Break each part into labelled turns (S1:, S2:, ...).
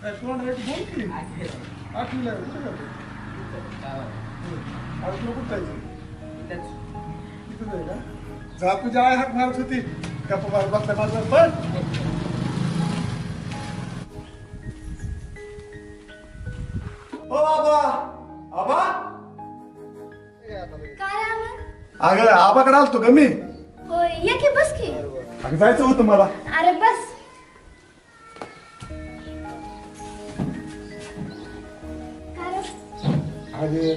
S1: तोंड एक बोल की आठवीला आहे, कुठे जातो? आज तुला कुठं जायचं? इथं जाय का? जा तुझी आई हाक मारत होती गप्पा मारत बसल्या माझं पण ओ बाबा आबा
S2: काय आलं?
S1: अगं आबाकडे आलतो का मी
S2: होय ये की बस की.
S1: अगं जायचं होतं मला
S2: अरे बस. काय रे?
S1: अगे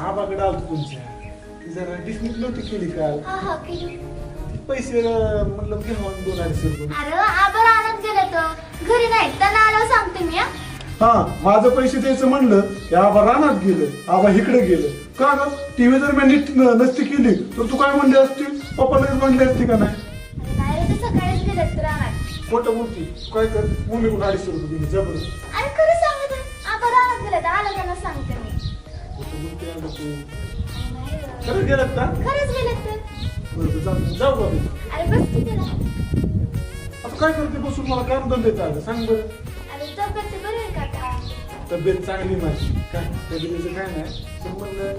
S1: आबाकडे आलतो तुमच्या ती जरा डिस्मिस नव्हती केली काल
S2: हा केली.
S1: पैसे म्हणलं घेऊन 2-250 रुपये
S2: अरे आबर आणत गेले तर घरी नाही त्यांना आल्यावर सांगते मी.
S1: हा माझं पैसे द्यायचं म्हणलं की आबा रानात गेलं आबा इकडे गेलं का ग टीव्ही जर मी नीट नसती केली तर तू काय म्हणली असती पप्पाला म्हणली असती का नाही
S2: नाही रे, ते सकाळीच गेलेत तर आणत.
S1: खोटं बोलती काय कर मम्मी कोण 250 रुपये दिली जबरदस्त
S2: अरे खरं सांगत आहे. आबर आणत गेले तर आलं त्यांना सांगते मी.
S1: खोटं बोलते अगं तू
S2: नाही रे.
S1: खरंच गेलात का
S2: खरंच गेलेत तर.
S1: बरं जाऊ बाबी
S2: अरे बस की त्याला.
S1: आता काय करते बसून मला काम धंद्याचं आलं सांग बरं
S2: अरे तब्येत बरं आहे का आता?
S1: तब्येत चांगली माझी काय तब्येतीचं काय नाही पण म्हणलं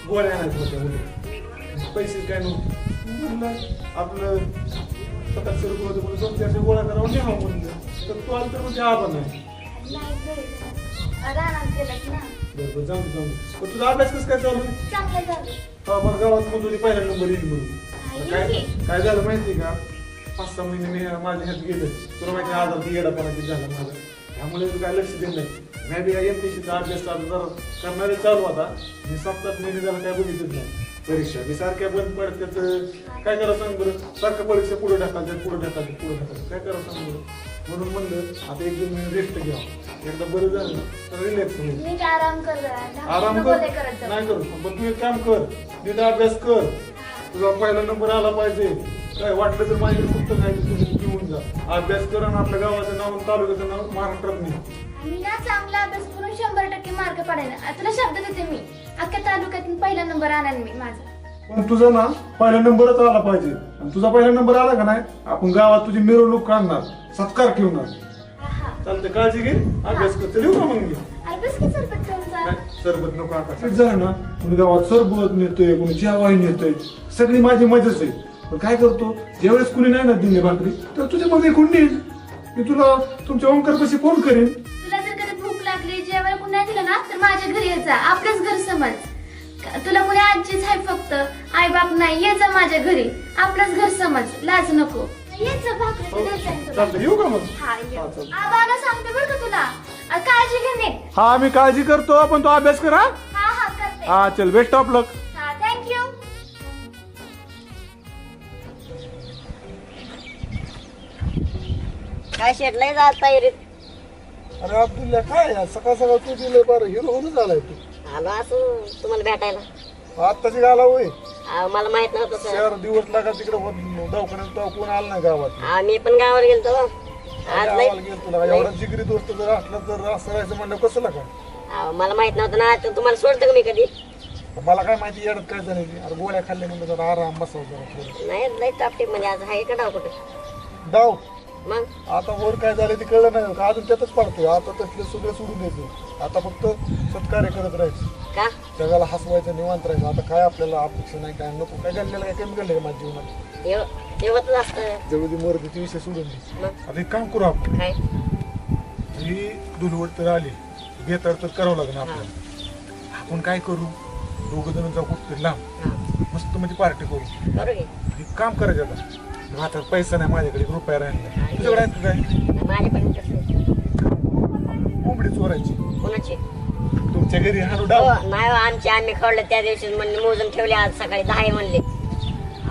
S1: गोळ्या आणायचं होत्या मुलं पैसे काय नव्हते म्हणलं आपलं 700 रुपये होते म्हणून 200 गोळ्या करावं न्यावं म्हणलं तर तू आलं तर म्हणजे आबा नाही
S2: नाही बरं आहे. रानात गेलेत ना.
S1: बरोबर जाऊ दे पण तुझा अभ्यास कसं काय चालू आहे
S2: चांगलं झालं.
S1: हा बरं गावात मजुरी पहिला नंबर येईल म्हणून
S2: हा,
S1: काय
S2: येईल की.
S1: काय झालं माहिती का 5-6 महिने मी माझ्या ह्यात गेलं तुला माहिती आजार येडापणा किती झाला माझा त्यामुळे तू काय लक्ष देत नाही मी बी काय एमपीसीचा अभ्यास चालू जरा करणारे चालू आता मी 7-8 महिने झाला काय बघितच नाही परीक्षा मी सारख्या बंद पडतात काय करा सांग बरं सारखं परीक्षा पुढे ढकलतात काय करा सांग बरं म्हणून म्हणलं आता 1-2 महिने रेस्ट घ्यावं एकदा बरं झालं ना तर रिलॅक्स होईल
S2: नीट आराम कर जरा.
S1: आराम
S2: नको
S1: कर
S2: ते करत जाऊ.
S1: नाही करू पण तू एक काम कर नीट अभ्यास कर तुझा पहिला नंबर आला पाहिजे काय वाटलं तर माझ्याकडे पुस्तक आहे तुम्ही घेऊन जा अभ्यास कर आणि आपल्या गावाचं नाव तालुक्याचं नाव महाराष्ट्रात नाही
S2: मी ना चांगला अभ्यास करून 100% मार्क पाडायला तुला शब्द देते मी. अख्ख्या तालुक्यातून पहिला नंबर आणेन मी माझा.
S1: पण तुझा ना पहिला नंबरच आला पाहिजे आणि तुझा पहिला नंबर आला का नाही आपण गावात तुझी मिरवणूक काढणार सत्कार ठेवणार
S2: हा.
S1: चालते काळजी घे अभ्यास कर लिहू का मग मी
S2: अरे बस की सरपट करून जा.
S1: नाही, सरबत नको आता तेच झालं ना कोणी गावात सरबत नेतोय कोणी जेवाई नेतोय सगळी माझी मजाच आहे पण काय करतो ज्यावेळेस कुणी नाही ना दिली भाकरी तर तुझ्या मध्ये कोण नेईल मी तुला तुमच्या ओंकार पैसे फोन करेन
S2: तुला जर कधी भूक लागली जेवायला कोणी नाही दिलं ना तर माझ्या घरी ये जा. आपलंच घर समज. तुला कोणी आजीच आहे फक्त आई बाप नाही ये जा माझ्या घरी आपलंच घर समज लाज नको. ये जा भाकरी तर द्यायचं आहे तुला.
S1: चालतं येऊ का मग
S2: हा ये.
S1: हा, चालतं.
S2: आबाला सांगते बरं का तुला. काळजी घे नीट.
S1: हा मी काळजी करतो पण तू अभ्यास कर हा
S2: हा करते.
S1: हा चल बेस्ट ऑफ लक
S2: हा थँक्यू.
S3: काय शेटलाय जात तयारीत
S1: अरे अब्दुल्ला काय सकाळ सकाळ तू दिलं बरं हिरो होऊन झालाय तू
S3: आलो असं तुम्हाला भेटायला.
S1: आत्ताची गाला होय
S3: मला माहित नव्हतं सर.
S1: 4 दिवस लागा तिकडे दवाखान्यात तेव्हा कोण आलं नाही गावात
S3: मी पण गावाला गेलतो आज लय.
S1: गावाला गेलो तुला एवढा जिगरी दोस्त जर असला तर असं राहायचं म्हणलं कसं लागा
S3: मला माहित नव्हतं ना आता तुम्हाला सोडतं का मी कधी.
S1: मला काय माहिती येडत काय झालं ते अरे गोळ्या खाल्ल्या म्हणलं जरा आराम बसावं जरा थोडं.
S3: नाही लय टापटीप म्हणजे आज आहे का डाव कुठं
S1: डाव
S3: मग
S1: आता वर काय झालं ते कळलं नाही का अजून त्यातच पडतोय आता तसले सगळं सोडून द्यायचं आता फक्त सत्कार्य करत राहायचं
S3: का
S1: जगाला हसवायचं निवांत राहायचं आता काय आपल्याला अपेक्षा नाही काय नको काय घडलेलं काय कमी घडलं माझ्या जीवनात
S3: तेवढंच असतं
S1: जवळ मर्दीचे विषय सोडून दे
S3: मग
S1: आता एक काम करू आपण
S3: काय
S1: ही धुलवट तर आली बेताड तर करावं लागणार आपल्याला आपण काय करू दोघं जण जाऊ कुठतरी लांब मस्त म्हणजे पार्टी करू
S3: बरोबर आहे.
S1: एक काम करायचं आता आता पैसा नाही माझ्याकडे ₹1 राहिला तुझ्याकडे आहे का काय
S3: माझ्यापर्यंत
S1: कोंबडी चोरायची
S3: कोणाची
S1: तुमच्या घरी हाणू डाव
S3: नाही हो, आम्ही खवडलं त्या दिवशी म्हणले मोजून ठेवले आज सकाळी 10 म्हणले.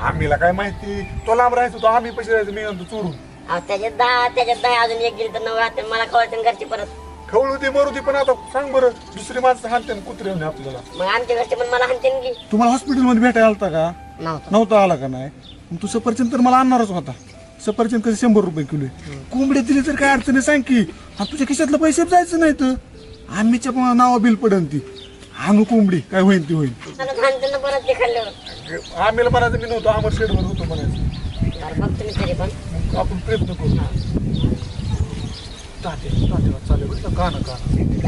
S1: आम्हीला काय माहिती तो लांब राहायचो तो आम्ही पैसे राहायचो मी म्हणतो चोरून
S3: त्याच्यात 10 अजून एक गेली तर 9 राहते मला खवडते घरची परत.
S1: खवळू दे मरू दे पण आता सांग बरं दुसरी माणसं हाणते कुत्रे आपल्याला
S3: मग आमच्या घरचे पण मला हाणते की
S1: तुम्हाला हॉस्पिटलमध्ये भेटायला आलता का
S3: नव्हतं.
S1: नव्हता आला का नाही मग तू सफरचंद तर मला आणणारच होता सफरचंद कसं ₹100 किलो कोंबडी दिली तर काय अडचण आहे सांग की हा तुझ्या खिशातलं पैसे जायचं नाही तर आम्हीच्या नावा बिल पडन ती आणू कोंबडी काय होईल ती होईल
S3: हाणते ना परत ते खाल्ल्यावर.
S1: आम्हीला म्हणायचं मी नव्हतो आमर शेडवर होतो म्हणायचं
S3: बरं बघ तुम्ही तरी पण
S1: मग आपण प्रयत्न करू तात्या चालेल बरं का काना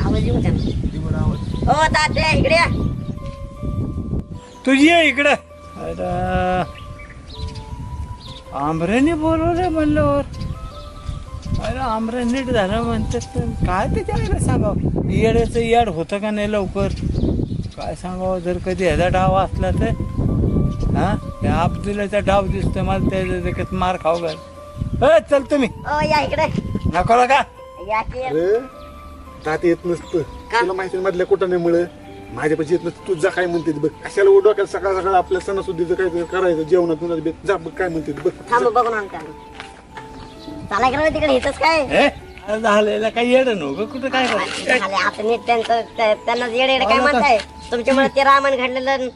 S3: आवाज येऊ त्यांना.
S1: दिवड आवाज
S3: ओ तात्या इकडे या.
S4: तुझी आहे इकडं. अरे आंबऱ्याने बोलवलं म्हणल्यावर अरे आंबऱ्या नीट झालं म्हणतात पण काय ते त्याला सांगावं. येड्याचं याड होतं का नाही लवकर काय सांगावं. जर कधी ह्याचा डाव असला तर हा त्या अब्दुलाचा डाव दिसतोय मला त्याच्यात मार खाऊ घाल. चल तुम्ही
S3: ओ या इकडे
S4: नको का
S3: या की.
S1: अरे तात्या येत नसतं तुला माहिती मधल्या कुठाण्यामुळे माझ्यापाशी येत नसतं. तुझा काय म्हणते बघ कशाला डोक्यात सकाळ सकाळ आपल्या सणासुद्धीचं काय करायचं जेवणात तुला जा बघ काय म्हणते बघ.
S3: थांब बघून आण त्याला. चला इकडे तिकडे इथंच काय
S4: हे झालेलं काही येडं नव्हतं कुठं काय करायचं.
S3: झाले आता नीट त्यांना येडे काय म्हणताय तुमच्यामुळे ते रामायण घडलेलं.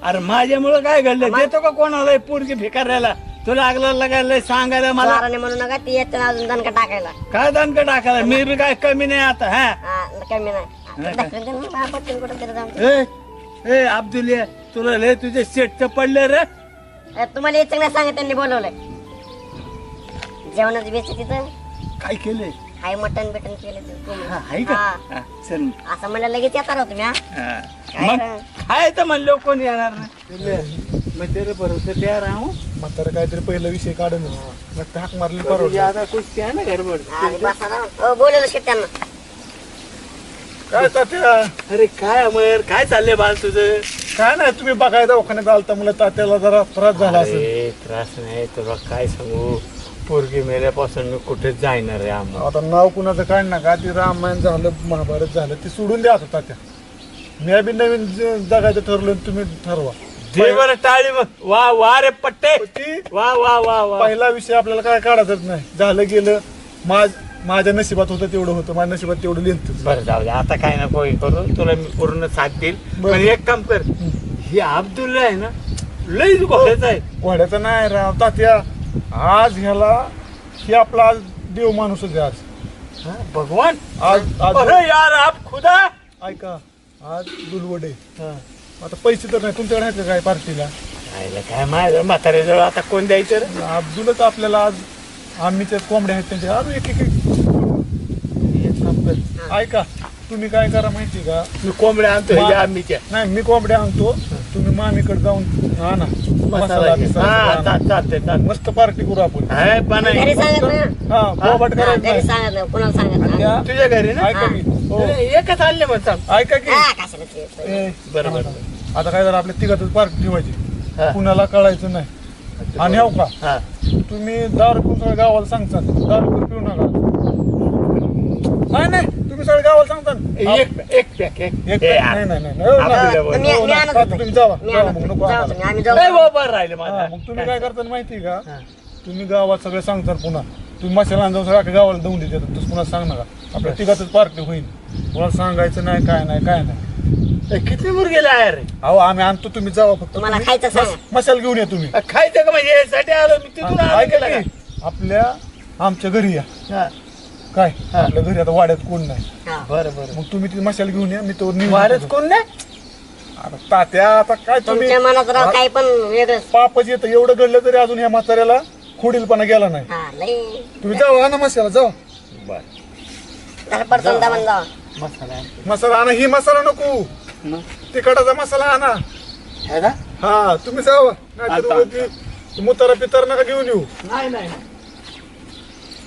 S4: अरे माझ्यामुळं काय घडलं देतो का कोणाला पोरगी भिकाऱ्याला तुला लागला लागायला सांगायला मला
S3: माराने म्हणू नका ती येते ना अजून दणका टाकायला.
S4: काय दणका टाकायला मी बी काय कमी नाही आता. हा
S3: हा कमी नाही
S4: नाही का?
S3: ढकलून दे ना, बाबा, पटकन कुठं तरी जाऊन.
S4: ए अब्दुलिया तुला लय तुझे सेटचं पडले रे.
S3: तुम्हाला यायचं नाही सांगा त्यांनी बोलवलंय जेवणाचं बेच तिथं
S4: काय केलंय
S3: हाय मटन बिटन केलं तुम्ही.
S4: हाय का
S3: हा.
S4: हा, चल
S3: असं म्हणलं लगेच येतात हो तुम्ही. हा
S4: हा.
S3: काय
S4: मग
S3: रे?
S4: काय तर म्हणलं कोण येणार नाही मग तेरे बरोबर त्या राहू
S1: म्हातारा काहीतरी पहिला विषय काढून मग हाक मारली परवडली.
S4: आता कुस्ती आहे ना गडबड.
S3: आणि बसा ना. हो, बोलवलं की त्यांना.
S1: काय तात्या
S4: अरे काय अमर काय चाललंय बाळ तुझं.
S1: काय नाही तुम्ही बघाय दवाखान्यात आलता मला तात्याला जरा त्रास झाला असेल.
S4: अरे त्रास नाही तुला काय सांगू पोरगी मेल्यापासून मी कुठेच जाणार आहे आम्हाला.
S1: आता नाव कुणाचं काय ना का ते रामायण झालं महाभारत झालं ते सोडून द्या आता तात्या. मी बी नवीन जगायचं ठरलं तुम्ही ठरवा.
S4: दे बरं टाळी मग वा वा रे पट्टे
S1: ती
S4: वा वा वा वा.
S1: पहिला विषय आपल्याला काय काढायचंच नाही झालं गेलं माझ्या नशिबात होतं तेवढं होतं माझ्या नशिबात तेवढं लिहिलं.
S4: बरं जाऊ दे आता काय नको हे करू तुला मी पूर्ण साथ देईल.
S1: बरं.
S4: पण एक काम कर हे अब्दुल्ला आहे ना लईच घोड्याचा आहे.
S1: वाड्याचं नाही राव तात्या आज ह्याला हे आपला आज देव माणूसच आहे आज.
S4: हा, भगवान
S1: आज
S4: अरे यार आप खुदा.
S1: ऐका आज दुलवडे आता पैसे तर नाही तुमच्याकडे आहेत का काय पार्टीला.
S4: राहिलं काय माझ्या म्हाताऱ्याजवळ आता कोण द्यायचं रे.
S1: अब्दुलच आपल्याला आज आम्हीच्या कोंबड्या आहेत त्यांच्या अजून एक काम कर. ऐका तुम्ही काय करा माहिती का
S4: मी कोंबड्या आणतो ह्याच्या आम्हीच्या.
S1: नाही मी कोंबड्या आणतो तुम्ही मामीकडे जाऊन आणा मसाला बिसाला आणा.
S4: चालते
S1: मस्त पार्टी करू आपण.
S3: घरी सांगत नाही.
S1: हा बोबाट
S3: हा,
S1: करायचं
S3: घरी
S1: नाही.
S3: सांगत नाही कुणाला सांगत
S1: आणि
S3: नाही.
S1: त्या-
S4: तुझ्या घरी ना
S1: ऐका की हो.
S4: एकच आणले मग सांग.
S1: ऐका की
S3: हा, कशाला ते?
S1: ए,
S4: बरोबर.
S1: आता काय जरा आपल्या तिघातच पार्टी ठेवायची
S4: हा.
S1: कुणाला कळायचं नाही. आणि हो का
S4: हा
S1: तुम्ही दारू पिऊन सगळ्या गावाला सांगता दारू पिऊ नका. नाही नाही तुम्ही सगळ्या गावाला सांगता
S4: एक पॅक
S1: एक नाही नाही नाही हो,
S4: आपल्याला
S1: नाही.
S4: बोल.
S3: मी
S1: हो, नाही.
S3: आणत
S1: तात्या,
S3: नाही.
S1: तुम्ही जावा
S3: मी
S1: जावा
S3: आणत
S1: मग
S3: नाही.
S1: नको
S3: जाऊ
S1: आम्हाला.
S3: तुम्ही, आम्ही जाऊ.
S4: बरोबर राहिले
S1: हा,
S4: माझा.
S1: मग तुम्ही काय करता माहिती का
S4: हा.
S1: तुम्ही गावात सगळे सांगता पुन्हा तुम्ही मशाला जाऊन सगळ्या गावाला दौंडी देतात तसं पुन्हा सांग नका आपल्या तिघातच पार्टी होईल. कोणाला सांगायचं नाही काय नाही काय नाही.
S4: ए, किती मुरगेला आहे रे.
S1: अहो आम्ही आणतो तुम्ही जावा फक्त
S3: तुम्हाला
S1: तुम्ही
S3: खायचं सांगा.
S1: मशाल घेऊन या तुम्ही.
S4: खायचं का म्हणजे यासाठी आलो मी तिथून आलो
S1: ऐका
S4: गेला
S1: की, आपल्या आमच्या घरी या
S4: का?
S1: काय
S4: हा.
S1: आपल्या घरी आता वाड्यात कोण नाही
S3: हा.
S4: बरं बरं
S1: मग तुम्ही ती मशाल घेऊन या मी तो
S4: वारच कोण नाही.
S1: आता तात्या आता काय तुम्ही
S3: तुमच्या मनात राव काही पण वेगळंच.
S1: पापच येतं एवढं घडलं तरी अजून ह्या म्हाताऱ्याला खोडीलपणा गेला नाही.
S3: हा लई
S1: तुम्ही जावा ना मसाला जावा
S4: बर
S3: त्याला पडतो दाबून जावा.
S4: मसाला आहे.
S1: मसाला आणा ही मसाला नको
S4: मग?
S1: तिखटाचा मसाला आणा.
S4: है ना?
S1: हा तुम्ही जावा नाहीतर
S4: आता.
S1: उगाच ती मुतारा पितार नका घेऊन येऊ.
S4: नाही नाही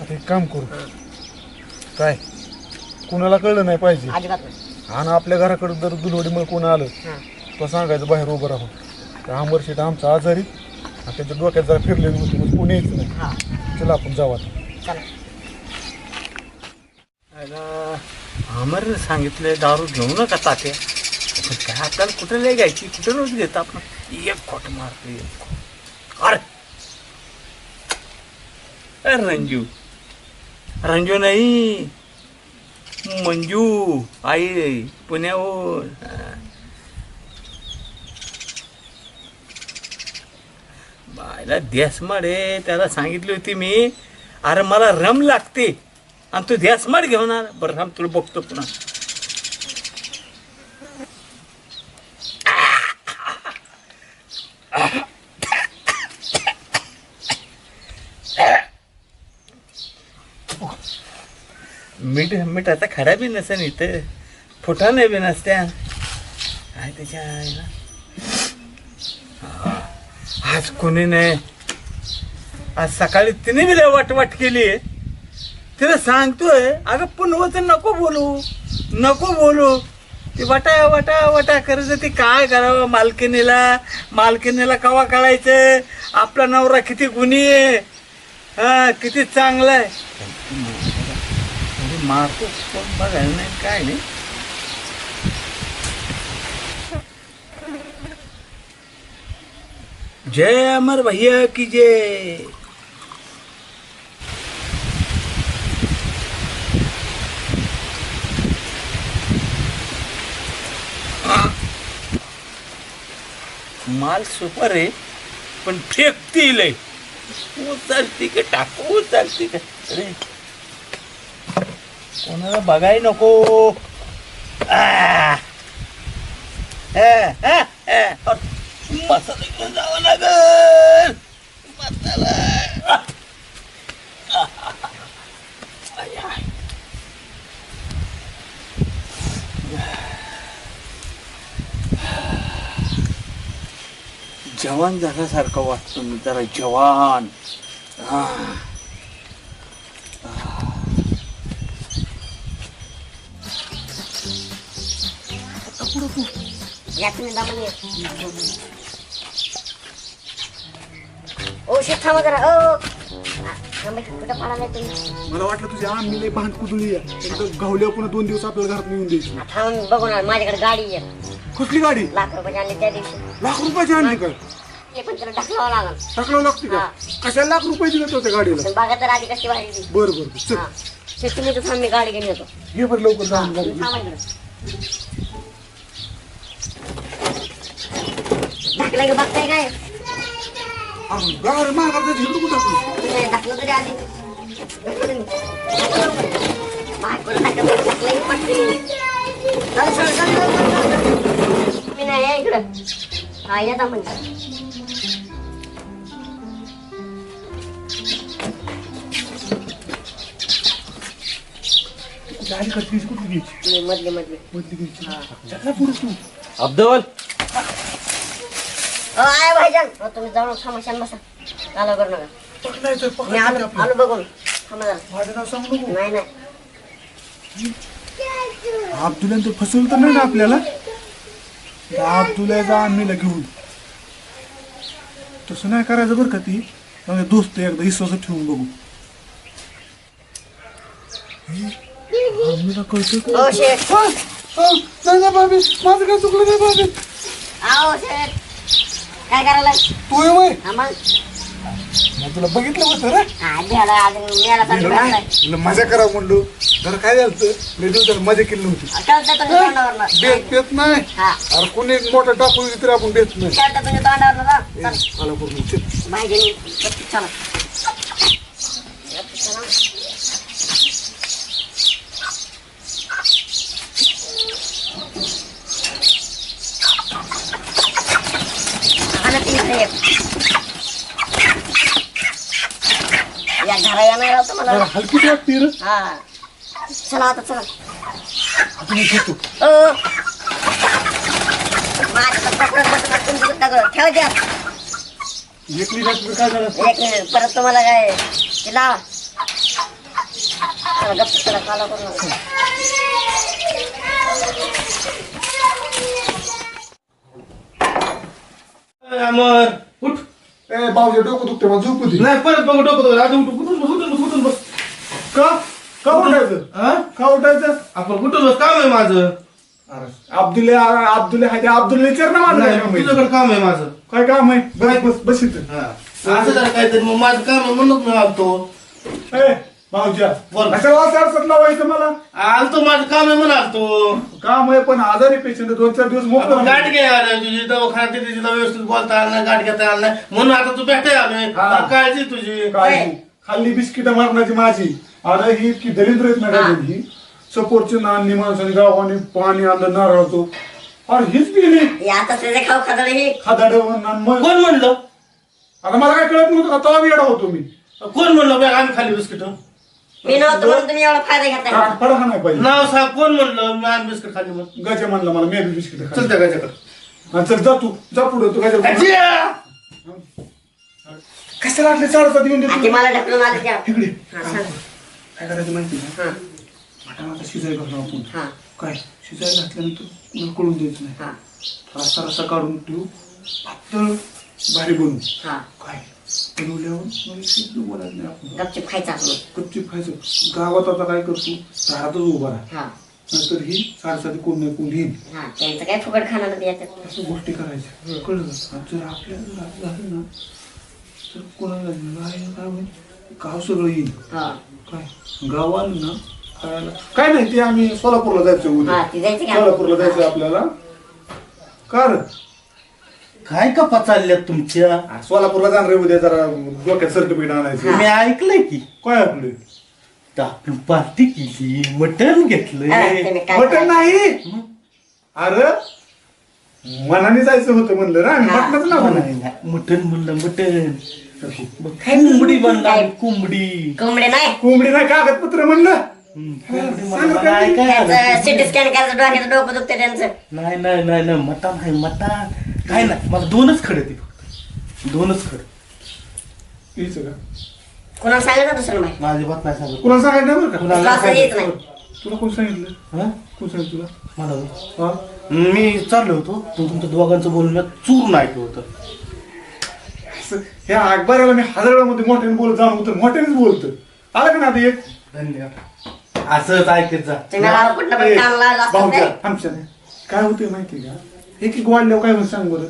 S1: आता एक काम करू काय कुणाला कळलं नाही पाहिजे
S3: अजिबात नाही.
S1: आणि आपल्या घराकडे जर दुलवडीमुळे कोण आलं
S3: हा.
S1: तो सांगायचं बाहेर उभं राहून तर आंबर शेट आमचा आजारी आणि त्याच्या डोक्यात जरा फिरलेलं होतं म्हणजे कोणी यायचं नाही.
S3: हा
S1: चला आपण जाऊ आता.
S3: चला.
S4: अमरने सांगितलंय दारू घेऊ नका तात्या पण काय आपल्याला कुठे लय घ्यायची कुठे रोज घेत आपण एक खोट मारतो एक खोट. अरे रंजू रंजू नाही मंजू आई पुण्याहून. बायला देसमाड आहे त्याला सांगितली होती मी अरे मला रम लागते आणि तू देसमाड घेऊन आला. बरं राम तुला बघतो पुन्हा. मिठाचा खडा बी नसेल इथं, फुटाणे बी नसत्या. काय त्याच्या आईला आज कोणी नाही. आज सकाळी तिने बी लय वाटवाट केली. तिला सांगतोय अगं पुनवचं नको बोलू. ती वटा वटा वटा करत ती काय करावं. मालकीनीला कवा कळायचं आपला नवरा किती गुणी आहे, हा किती चांगला आहे. मारतो कोण बघायला नाही काय नाही. जय अमर भैया की जय. माल सुपर आहे पण फेकती लय. उचलती का टाकू उचलती का. अरे कोणाला बघाय नको. मसाला घेऊन जावं लागल. मसाला जवान झाल्यासारखं वाटतं मी जरा जवान.
S3: या तुम्ही दामन या. ओ शेत थांबा जरा. ओ कुठं पडालाय तुम्ही.
S1: मला वाटलं तुझ्या आम्ही लय भांड कुदळी गावल्या पुन्हा 2 दिवस आपल्याला घरात येऊन द्यायची.
S3: थांब बघू ना माझ्याकडे गाडी आहे.
S1: कुठली गाडी?
S3: ₹1,00,000 आणले त्या दिवशी.
S1: ₹1,00,000 आणली का?
S3: ते पण त्याला टाकलावं लागल.
S1: टाकलं लागते का? कशाला ₹1,00,000 दिले होते गाडीला?
S3: बघा तर आधी कशी वाढली ती.
S1: बरं चल.
S3: शेत तुम्ही तर थांब मी गाडी घेऊन येतो.
S1: ये बरं लवकर जाऊन गाडी.
S3: थांबा इकडं. ढाकलं की बघताय काय.
S1: गाडी माघार झेंडू कुठं टाकलं?
S3: तुम्ही ढाकलं तरी आधी. बायकोला ढाकलं की पटली. तुम्ही नाही या इकडं. हा येता म्हणजे
S1: गाडी कटली कुठली घ्यायची?
S3: मधली
S1: मधली घ्यायची. चला पुढे तू.
S4: अब्दुल
S3: आहे भाईजान. तुम्ही जाऊन थांबशान बसा. चालू करू नका.
S1: पकडलाय तर
S3: मी आलो बघून. थांबा जरा.
S1: माझं नाव सांगू नको.
S3: नाही
S1: अब्दुल्ला तर फसवलं तर नाही ना आपल्याला. अब्दुल्लाचा आम्हीला घेऊन तसं नाही करायचं बरं का. ती दोस्त एकदा विश्वासात ठेवून बघू. आम्हीला कळतं
S3: ओ शेठ.
S1: नाही बाबी माझं काय चुकलं नाही बाबी.
S3: आओ शेठ. काय करायला
S1: तू ये वय.
S3: आम्हाला
S1: तुला बघितलं होतं रे.
S3: कळतं
S1: मजा करा म्हणलो. जरा काय झालं लय दिवसाला मजा केली नव्हती.
S3: तुझ्या तोंडावर
S1: बेत नाही. अरे कोणी मोठा टाकून तरी आपण बेत नाही.
S3: तुझ्या तोंडावर
S1: आला करून
S3: भाईजानी चला. या घरा येणार होतं मला.
S1: हलकी वाटते रे.
S3: हा चला आता चला.
S1: आपण घेतो.
S3: ठेव द्या.
S1: एकली जास्त काय झालं?
S3: एक मिनिट परत तुम्हाला काय ते लावा. चला गप्प चला चालू करू नका.
S5: अमर उठ.
S1: ए बावजे डोकं दुखते मला झोपू दे.
S5: नाही परत बघ डोकं आज उठून बस.
S1: का का उठायचं?
S5: हा
S1: का उठायचं?
S5: आपण कुठं बस. काम आहे माझं.
S1: अब्दुल्ला आहे ते. अब्दुल्ला विचार ना माझं काय काम आहे.
S5: तुझ्याकडे काम आहे माझं.
S1: काय काम आहे? बस बस बस इथं.
S5: असं जरा काहीतरी मग माझं काम आहे म्हणूनच मी आलतो.
S1: ए भाऊजा
S5: बोल.
S1: कशाला वाचार लावायचं मला?
S5: आलतो माझं काम आहे म्हणून आलतो.
S1: काम आहे पण आजारी पेशंट 2-4 दिवस मोकळं
S5: आपण गाठ घ्या तुझी दवाखान्यात तिथे तिला व्यवस्थित बोलता आलं नाही गाठ घेता आलं नाही म्हणून आता तू भेटाय आलोय.
S1: हा.
S5: काळजी तुझी.
S1: काय खाल्ली बिस्किट मारण्याची माझी. अरे ही की दलिंद्र आहेत ना काय ही सपोर्टची नाणी माणसाने गावाने पाणी आणलं नारळतो. अरे हीच गेली
S3: आता त्याचे खाऊ खादळे हे
S1: खादाड मग
S5: कोण म्हणलं?
S1: आता मला काय कळत नव्हतं का. तेव्हा येडा होतो मी.
S5: कोण म्हणलं बघ आम्ही खाली बिस्किट.
S3: मी नव्हतं म्हणून तुम्ही एवढा फायदा घेताय
S1: फडा नाही पाहिजे
S5: नाव सांग कोण म्हणलं मी आण बिस्किट खाल्ली मग
S1: गजा म्हणला मला मी बिस्किट
S5: चल त्या गजाकडे
S1: चल जा तू जा पुढे तू गजा कशाला आपले चालतात येऊन
S3: आणि ते
S1: देतो
S3: मला ढकलून आले त्या
S1: इकडे
S3: हा सांग
S1: काय करायचं माहिती ना
S3: हा
S1: मटण आता शिजायला घालतो आपण
S3: हा
S1: काय शिजायला घातल्यानंतर मला कळून द्यायचं नाही
S3: हा
S1: रस्ता रस्ता काढून ठेवू पातळ भारी बनवू
S3: हा
S1: काय बनवल्यावर मग शिजू बोलायचं नाही आपण
S3: गपचिप खायचं आपण
S1: गपचीप खायचं गावात आता काय करतो दारातच उभा राहा
S3: हा
S1: नंतर ही साडेसाती कोण नाही कोण येईल
S3: हा त्यांचं काय फुकट खाणार नाही याच्यात
S1: असं गोष्टी करायच्या कळलं का? आणि जर आपल्याला झालं ना तर कोणाला काय होईल गाव सगळं येईल
S3: हा
S1: काय गावाला ना खायला काय नाही ते आम्ही सोलापूरला जायचं
S3: हा
S1: उद्या
S3: ती जायचं
S1: सोलापूरला जायचं आपल्याला कार
S5: काय कपा चालल्यात तुमच्या
S1: सोलापूरला जाणार आहे उद्या जरा डोक्यात सर्टिफिकेट आणायचं
S5: मी ऐकलंय की
S1: काय आपलं
S5: आपण पार्टी केली मटण घेतलंय
S1: मटण नाही अरे मनाने जायचं होतं म्हणलं ना आम्ही मटणाचं नाव
S5: नाही, नाही, मटण म्हणलं मटण कोंबडी बनला कोंबडी
S3: कोंबडे नाही
S1: कोंबडी नाही कागदपत्र म्हणलं
S5: कोंबडी म्हणलं मला ऐकायला आलं.
S3: सिटी स्कॅन करायचं डोक्याचं डोकं दुखतं त्यांचं
S5: नाही नाही नाही नाही मटण आहे मटण काय नाही मला दोनच खडे ते फक्त दोनच खडे
S1: यायचं का
S3: कोणाला सांगायचं दुसरं माहिती
S5: माझी बात नाही सांगत
S1: कुणाला सांगायचं नाही बरं का
S5: कुणाला
S3: तुला असं
S5: नाही
S3: येत
S5: सांगत.
S3: नाही
S1: तुला कोण सांगितलं
S5: हं?
S1: कोण सांगितलं तुला
S5: मला होय.
S1: हा
S5: मी चाललो होतो तुमच्या दोघांचं बोलणं चूर नाही होतं
S1: असं ह्या अकबराला मी हजारामध्ये मोठ्याने बोलत जाणं होतं मोठ्यानेच बोलतं आलं का ना आता एक
S5: धन्यवाद असंच ऐकत जा
S3: तुम्ही मला कुठलं पण काम लावलं असतं
S1: भाऊच्या,
S3: तरी
S1: आमच्या नाही. काय होतंय माहिती का एक एक वाढल्यावर काय होईल सांग बरं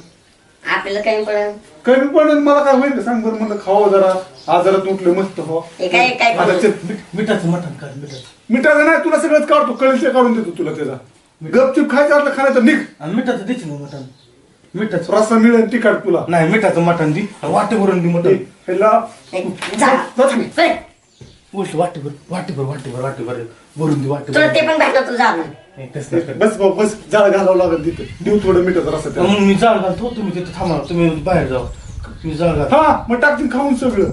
S3: आपल्याला कमी पडेल
S1: कमी पडेल मला काय होईल का सांग बरं म्हणलं खावं जरा आजारात उठलं मस्त हो
S3: हे काय काय
S1: आता
S3: पडेल
S1: चल,
S5: मिठाचं मटण कर मिठाचं
S1: मिठाचं नाही तुला सगळंच काढतो कळीचे काढून देतो तुला त्याचा गपचूप खायचं असलं खायचं निघ
S5: आणि मिठाचं देच ना मटण मिठाचं
S1: रस्सा मिळेल तिखट तुला
S5: नाही मिठाचं मटण दी वाटे भरून दी मटण
S1: ह्याला
S3: जा
S1: जा तुम्ही.
S3: बरं.
S5: गोष्ट वाटेभर भरून दी वाटे
S3: तुला ते पण भेटलं तुझं आपण
S1: बस भाऊ, बस जाळ घालावं लागेल तिथे देऊ थोडं मिठाचा रस्सा त्याला.
S5: मग मी जाळ घालतो तुम्ही तिथे थांबा तुम्ही बाहेर जाऊ मी जाळ घालतो
S1: हा मग टाकतील खाऊन सगळं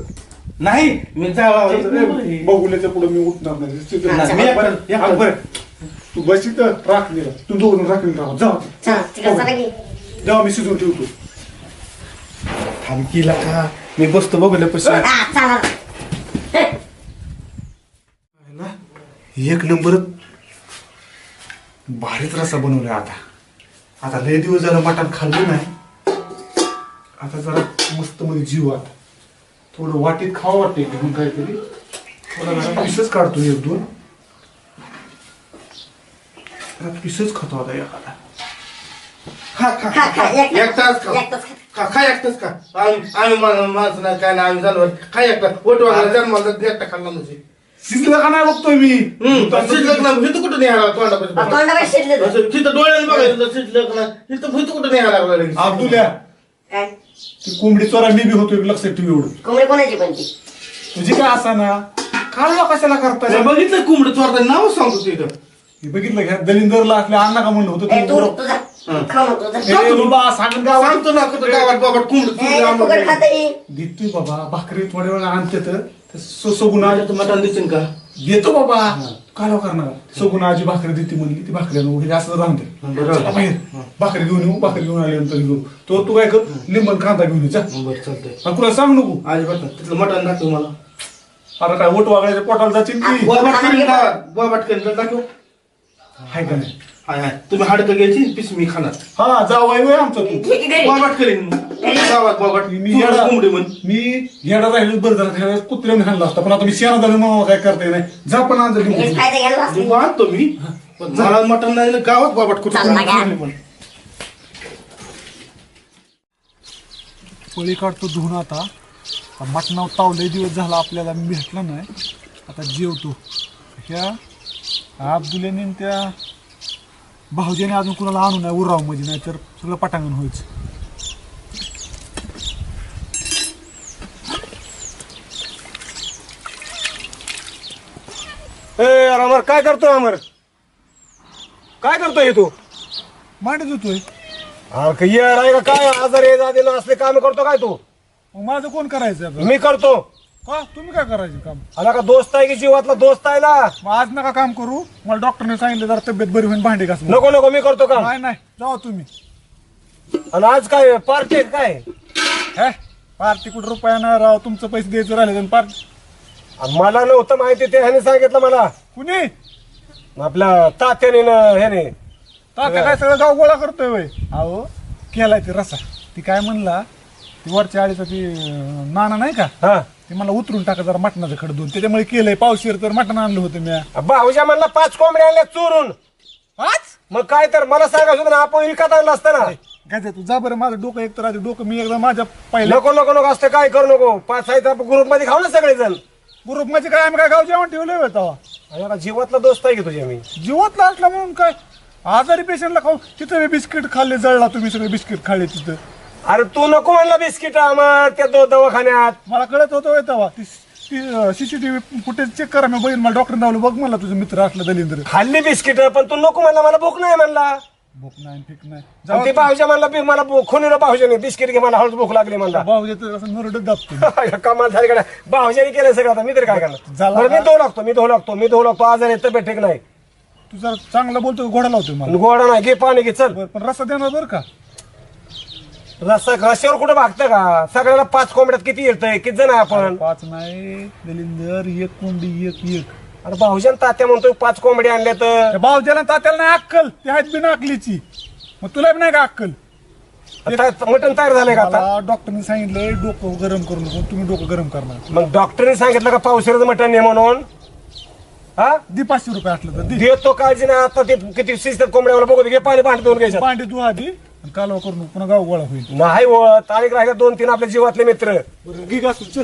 S5: नाही मी जाळ
S1: बघुल्याच्या पुढे मी उठणार नाही तिथं-
S5: नाही, मी एकटा-
S1: हा, बरं. तू बस इथं राखलेला तू दोघं राखून राहा जा
S3: चला तिकडे चला की
S1: जेव्हा मी शिजवून ठेवतो
S5: थांब केला का मी बसतो बघूया पैसे
S3: हा चला
S1: एक नंबर भारीच रस्सा बनवलाय आता लय दिवस झालं मटण खाल्लं नाही आता जरा मस्त मध्ये जीव आता थोडं वाटीत खावं वाटतंय घेऊन काहीतरी थोडा जरा पिसच काढतो एक दोन पिसच खातो आता एखादा
S3: खा खा
S5: एकटाच खा.
S3: एकटाच खा
S5: काय एकटाच का आम्ही माणसं नाही काय नाही आम्ही जाणवर काय एकटा वट वगैरे जन्माला एकटा खाल्ला म्हणजे
S1: शिजलं का नाही बघतोय मी
S5: शिजलं ना हिथं कुठं नाही आला तोंडापाशी
S3: तोंडावर शिरले
S5: असं तिथं डोळ्याने बघायचं शिजलं ना हिथं कुठं नाही आला लागला
S1: अब्दुल्या
S3: काय
S1: ती कोंबडी चोरा मी बी होतो एक लक्षात ठेव एवढं
S3: कोंबडी कोणाची पण ती
S1: तुझी काय असा ना काय कशाला करताय
S5: बघितलं कोंबडं चोरता नाव सांगतो तिथं
S1: हे बघितलं घ्या दलिंदरला आपल्या अण्णा का म्हणलं होतं
S3: ए तू
S1: तुम्ही
S3: तुझा खाऊ नको तुझा
S1: ए, बाबा सांगून गावात
S5: सांगतो ना कुठं गावात बाबा कोंबडं
S3: फुकट खाता ये
S1: देतोय बाबा भाकरी थोड्या वेळा आणते तर सगुणा
S5: मटण दिसेल का
S1: देतो बाबा काय करणार सगुणा आजी भाकरी देते म्हणली ती भाकरी आणू हे असं राहते
S5: बरं.
S1: चला बाहेर भाकरी घेऊन येऊ भाकरी घेऊन आल्यानंतर घेऊ तो तू काय कर लिंबन कांदा घेऊन ये जा
S5: बरं चालतंय
S1: आणि तुला सांग नको
S5: अजिबात नाही. तिथलं मटण दाखव मला
S1: अरे काय ओट वागण्याच्या पोटाला जातील की
S5: बोबाट करीन का बोबाट करीन तर दाखव
S1: हाय का नाही
S5: हाय हाय तुम्ही हाडकं घ्यायची पीस मी खाणार
S1: हा जावाय वय आमचा तू
S3: घे की घरी
S5: बोबाट करीन गावात बोबाट
S1: मी
S5: तू
S1: येडा-
S5: कोंबडी म्हण
S1: मी येडा राहिलो बरं झालं कुत्र्याने हाणला असता पण आता मी शेणा झालो म्हणून काय करता नाही जा पण आणलं
S3: हेच
S1: घेऊन.
S3: फायदा घ्यायला असते
S5: आणतो मी पण मला मटण नाही गावात बोबाट कुठं
S3: चालला का?
S5: कोंबडी म्हण.
S1: पोळी काढतो धुवून आता मटणाव तावले दिवस झाला आपल्याला भेटला नाही आता जेवतो ह्या अब्दुल्याने त्या भाऊजीने अजून कुणाला आणू नाही उराव मध्ये नाही तर सगळं पटांगण व्हायचं
S6: अमर काय करतोय अमर काय करतोय तू
S1: मांडत होतोय
S6: येड आहे का काय आजार ये दिलं असले काम करतो काय तू
S1: मग माझं कोण करायचं आता?
S6: मी करतो
S1: का तुम्ही काय करायचे काम?
S6: आला का दोस्त आहे की जीवातला दोस्त आहे ना?
S1: मग आज नका काम करू, मला डॉक्टरने सांगितलं जरा तब्येत बरी होईल भांडी घास.
S6: नको नको मी करतो काम.
S1: नाही नाही जावा तुम्ही.
S6: आणि आज काय पार्टी आहे काय?
S1: हे पार्टी कुठं रुपया नाही राव, तुमचं पैसे द्यायचं राहिले पार्टी.
S6: आणि मला नव्हतं माहिती, ते ह्याने सांगितलं मला.
S1: कुणी?
S6: आपल्या तात्याने ना ह्याने.
S1: तात्या काय सगळं गाव गोळा करतोय वय? अहो केलाय ते रसा. ती काय म्हणला, ती वरच्या आळीचा ती नाना नाही का,
S6: हा
S1: ते मला उतरून टाका जरा मटणाचं खड दोन, त्याच्यामुळे केलंय. पावशीर तर मटण आणलं होतं मी.
S6: भाऊजा म्हणला 5 कोंबड्या आणल्या चोरून.
S1: आज
S6: मग काय तर मला सांगायचं होतं ना, आपण विकत आणलं असतं ना.
S1: काय तू जा बरं, माझं डोकं एक तर आधी डोकं मी एकदा माझ्या पहिल्या
S6: नको नको नको असतं काय करू नको. 5 आहेत आपण ग्रुप मध्ये खाऊ ना सगळेजण.
S1: ग्रुप मध्ये काय आम्ही काय गाव जेवण ठेवलंय होय तेव्हा.
S6: अरे आता जीवातला दोस्त आहे की तुझ्या मी.
S1: जीवातला असला म्हणून काय आजारी पेशंटला खाऊ. तिथं मी बिस्किट खाल्ले, जळला तुम्ही सगळे बिस्किट खाल्ले तिथं.
S6: अरे तू नको म्हणला बिस्किट आम्हाला त्या दवाखान्यात.
S1: मला कळत होतं होय तेव्हा. ती सीसीटीव्ही फुटेज चेक करा, मी बघीन. मला डॉक्टर नावलं, बघ मला तुझं मित्र असलं दलिंद्र.
S6: खाल्ली बिस्किट पण तू नको म्हणला, मला भूक नाही म्हणला.
S1: भूक नाही ठीक नाही.
S6: आणि ते भाऊजा म्हणला मला खुनीला भाऊजाने बिस्किट घे, मला हळूच भूक लागली म्हणला.
S1: भाऊ येतो असं नरड दाबतो.
S6: कमाल झाली कडे. भाऊजाने केलं सगळं, आता मी तरी काय करणार.
S1: झाला.
S6: बरं, मी धुवू लागतो आजारी तब्येत ठीक नाही.
S1: तू जरा चांगला बोलतो, घोडा लावतोय मला.
S6: गोडा नाही, घे पाणी घे चल.
S1: बरं, पण रस्ता देणार बरं का.
S6: रस्त्यावर कुठं भागतं का? सगळ्याला 5 कोंबड्यात किती येतंय? किती जण आहे आपण?
S1: 5 नाही दलिंदर, एक कोंबडी एक.
S6: अरे भाऊजान तात्या म्हणतोय 5 कोंबड्या आणल्या तर.
S1: त्या भाऊजाला तात्याला नाही अक्कल, ते आहेत बिना अक्कलीची. मग तुला बी नाही का अक्कल?
S6: मटण तयार झालंय का आता?
S1: मला डॉक्टरने सांगितलंय डोकं गरम करू नको, तुम्ही डोकं गरम करणार.
S6: मग डॉक्टरने सांगितलं का पावसाळ्याचं मटण नाही म्हणून? हा
S1: दे 500 रुपये असलं तर दे.
S6: देतो काळजी नाही. आता ते किती शिजतात कोंबड्या, मला बघू दे. घे पाणी भांडी धुवून घ्यायचं.
S1: भांडी तू आधी आणि कालवा करू नको, पुन्हा गाव गोळा होईल.
S6: नाही हो, तारीख राहिल्या 2-3 आपल्या जीवातले मित्र.
S1: बरं घे घासून चल.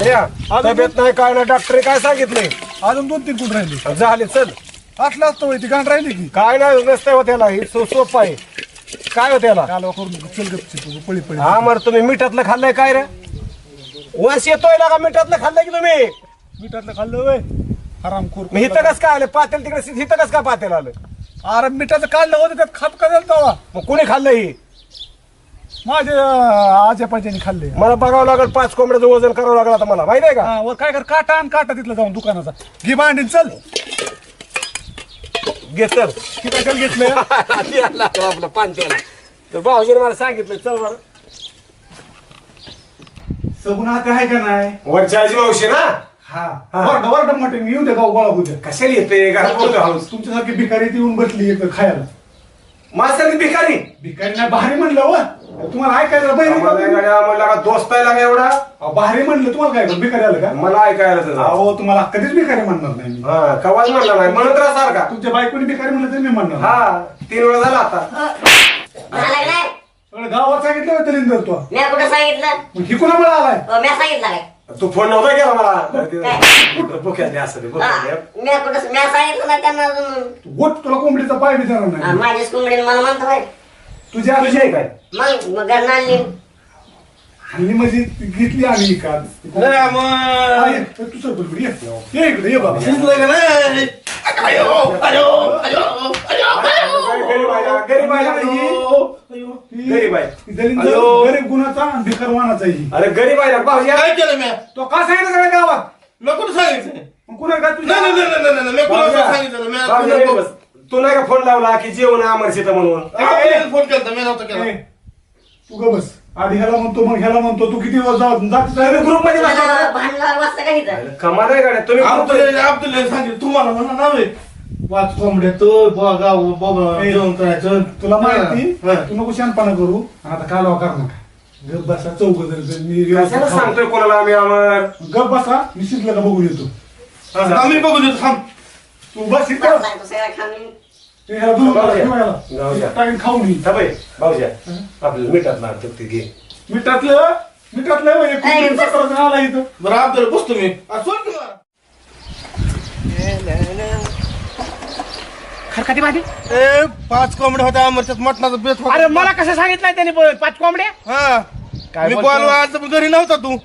S6: या, तब्येत नाही काय नाही, डॉक्टरने काय सांगितलंय?
S1: अजून 2-3 कुठं राहिले
S6: झाले चल.
S1: असलं असतं वय, ती गाण राहिली की.
S6: काय नाही नसतंय हो त्याला, हे सोपं आहे. काय हो त्याला?
S1: कालवा करू नको, चल गपची पळी पळी.
S6: हा मर तुम्ही मिठातलं खाल्लंय काय रे? वास येतोय ना का मिठातलं खाल्लंय की तुम्ही?
S1: मिठातलं खाल्लं वय हरामखोर.
S6: मग इथं कस काय आलं पातेल तिकडे? इथं कस काय पातेल आलं?
S1: अरे मिठाचं काढलं होतं, त्यात खात का झालं तेव्हा?
S6: मग कोणी खाल्लं ही?
S1: माझ्या आजा पाजाने खाल्ले.
S6: मला बघावं लागेल, 5 कोंबड्याचं वजन करावं लागलं आता मला, माहित आहे का?
S1: हा, वर काय कर, काटा आण, काटा तिथलं जाऊन दुकानाचा. घे भांडीन चल.
S6: घे चल.
S1: किती कशाला घेतलं?
S6: आपलं पांचवाला. तर भाऊजीने मला सांगितलं चल बरं.
S1: सगुणा ते आहे का नाही?
S6: वरच्या आजी मावशी ना?
S1: हा वरड मटण येऊ दे, गाव गोळा होऊ दे.
S6: कशाला येते घरात बोलतो हाऊस?
S1: तुमच्यासारखी भिकारी ती येऊन बसली एक खायला.
S6: माझ्यासारखी भिकारी?
S1: भिकारी नाही, भारी म्हणलं व. तुम्हाला ऐकायला बहिणी
S6: म्हणला का दोस्त आहे लागा एवढा?
S1: भारी म्हणलं, तुम्हाला काय करू, भिकारी आलं का?
S6: मला ऐकायला तुझं.
S1: अहो तुम्हाला कधीच भिकारी म्हणणार नाही मी.
S6: हा कवाच म्हणला नाही, म्हणत राहा सारखा.
S1: तुमच्या बायकोनी भिकारी म्हणलं तर मी म्हणणार.
S6: हा 3 वेळा झाला आता.
S3: झालं नाही
S1: सगळं गावात सांगितलं होतं दलिंदर तो.
S3: मी कुठं सांगितलं?
S1: मग ही कुणामुळे आलाय?
S3: मी सांगितलं काय?
S6: तू फोन नव्हता केला मला. बोक्यात द्या असं दे, बोक्यात
S3: हा,
S6: द्या.
S3: मी कुठं मी सांगितलं ना त्यांना अजून.
S1: गोट तुला कोंबडीचा पाय विचारणार
S3: हा,
S1: नाही.
S3: माझ्याच कोंबडीने मला म्हणतो बाई.
S1: तुझ्या
S6: तुझी आहे काय?
S3: मग घरनं आणली.
S1: हल्ली म्हणजे घेतली आम्ही का? हा, ये, तू सर बरोबर ये. ये इकडे ये बाबा.
S6: गरीब आहे ना, गरीब आहे ना ही. गरीब आहे.
S1: ही दलिंदर
S6: अयो.
S1: गरीब गुणाचा आणि भिकारवानाचा ही.
S6: अरे गरीब आहे ना भाऊजी.
S7: काय केलं मी?
S1: तो का सांगितलं सगळ्या गावात?
S7: मी कुठं सांगितलं?
S1: मग कुणा काय तुझ्या?
S7: नाही, नाही, नाही, नाही, नाही, मी कुणाला सांगितलं? मी
S6: भाऊजी,
S7: कुणाला
S6: गरीब बस. तू नाही का फोन लावला की जेवण अमरशीत म्हणून?
S7: आपल्याला फोन केला मी नव्हता केला.
S1: ए, तू ग बस. आधी ह्याला म्हणतो, मग ह्याला म्हणतो. तू किती वेळ जात
S6: ग्रुप मध्ये बसला
S3: त्याला
S6: होता?
S3: भांडणाला वाजता का इथं?
S6: कमाल आहे गाड्या तुम्ही.
S7: अब्दुल्ला सांगितलं तुम्हाला म्हणा नाव आहे 5 कोंबड्या तो गाव बाबा जेवण करायचं.
S1: तुला माहिती,
S7: हा.
S1: तू नको शानपणा करू. आता कालवा कर नका. गप बसा, चौघ जण.
S6: कशाला सांगतोय कोणाला आम्ही अमर?
S1: गप बसा, मी शिकलं का बघून येतो.
S7: आम्ही बघू देतो थांब.
S1: तू बस इथं.
S3: मला सांगतो सगळं खाऊन.
S1: ते ह्याला दूध
S6: जाऊ द्या.
S1: ठेवा ह्याला.
S6: जाऊ द्या.
S1: टाकीन खाऊन ये.
S6: थांबय भाऊजी, आपल्याला मिठात लागतं ते घे.
S1: मिठातलं एक कुंडी साखरेचं आला इथं.
S7: बरं अब्दुल्ला बसतो मी. सोड की मला.
S8: खरकटी माझी.
S7: 5 कोंबड्या होत्या अमरच्यात मटणाचा बेत होता.
S8: अरे मला कसं सांगितलंय त्याने 5 कोंबड्या?
S7: हा
S8: काय
S7: मी
S8: बोलतो?
S7: बोलवा आलतो पण घरी नव्हता तू.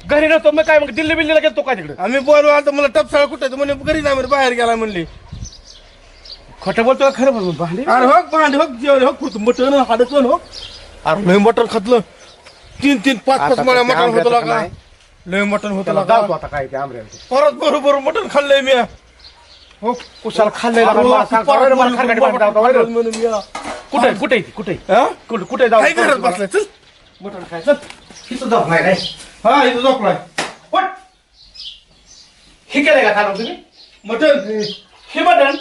S8: घरी नव्हतो मग काय, मग दिल्ली बिल्लीला गेलतो काय तिकडे?
S7: आम्ही बोलवा आलतो मला टपसाळ कुठे म्हणे घरी नाही म्हणे बाहेर गेला म्हणली.
S8: खोटं बोलतो का खरं बोलतो? भांडी
S7: अरे हो भांडे हो जेवण हो कुठं मटण हाडकन हो. अरे लय मटण खातलं तीन पाच
S8: आता
S7: मला
S8: त्या
S7: मटण होतं
S8: आंब्याचं
S7: लागा
S8: नाही.
S7: लय मटण होतं
S8: त्याला
S7: लागा
S8: जाऊ आता काय ते आमऱ्याला
S7: परत बरोबर मटण खाल्लंय मी
S8: हो कुशाला खाल्लंय
S7: अरे,
S8: मला सांग,
S7: परत
S8: मला
S7: म्हणून
S8: खारकाटी
S7: म्हणून
S8: बांधता होता,
S7: म्हणून मी
S8: कुठे कुठे कुठे
S7: हा?
S8: कुठे जाऊ
S7: काय करत बसलाय चल
S8: मटण खायचं इथं जाऊ नाही काय
S7: हा इथं झोपलाय
S8: पण हे केलंय का खाणं तुम्ही
S7: मटण
S8: हे मटण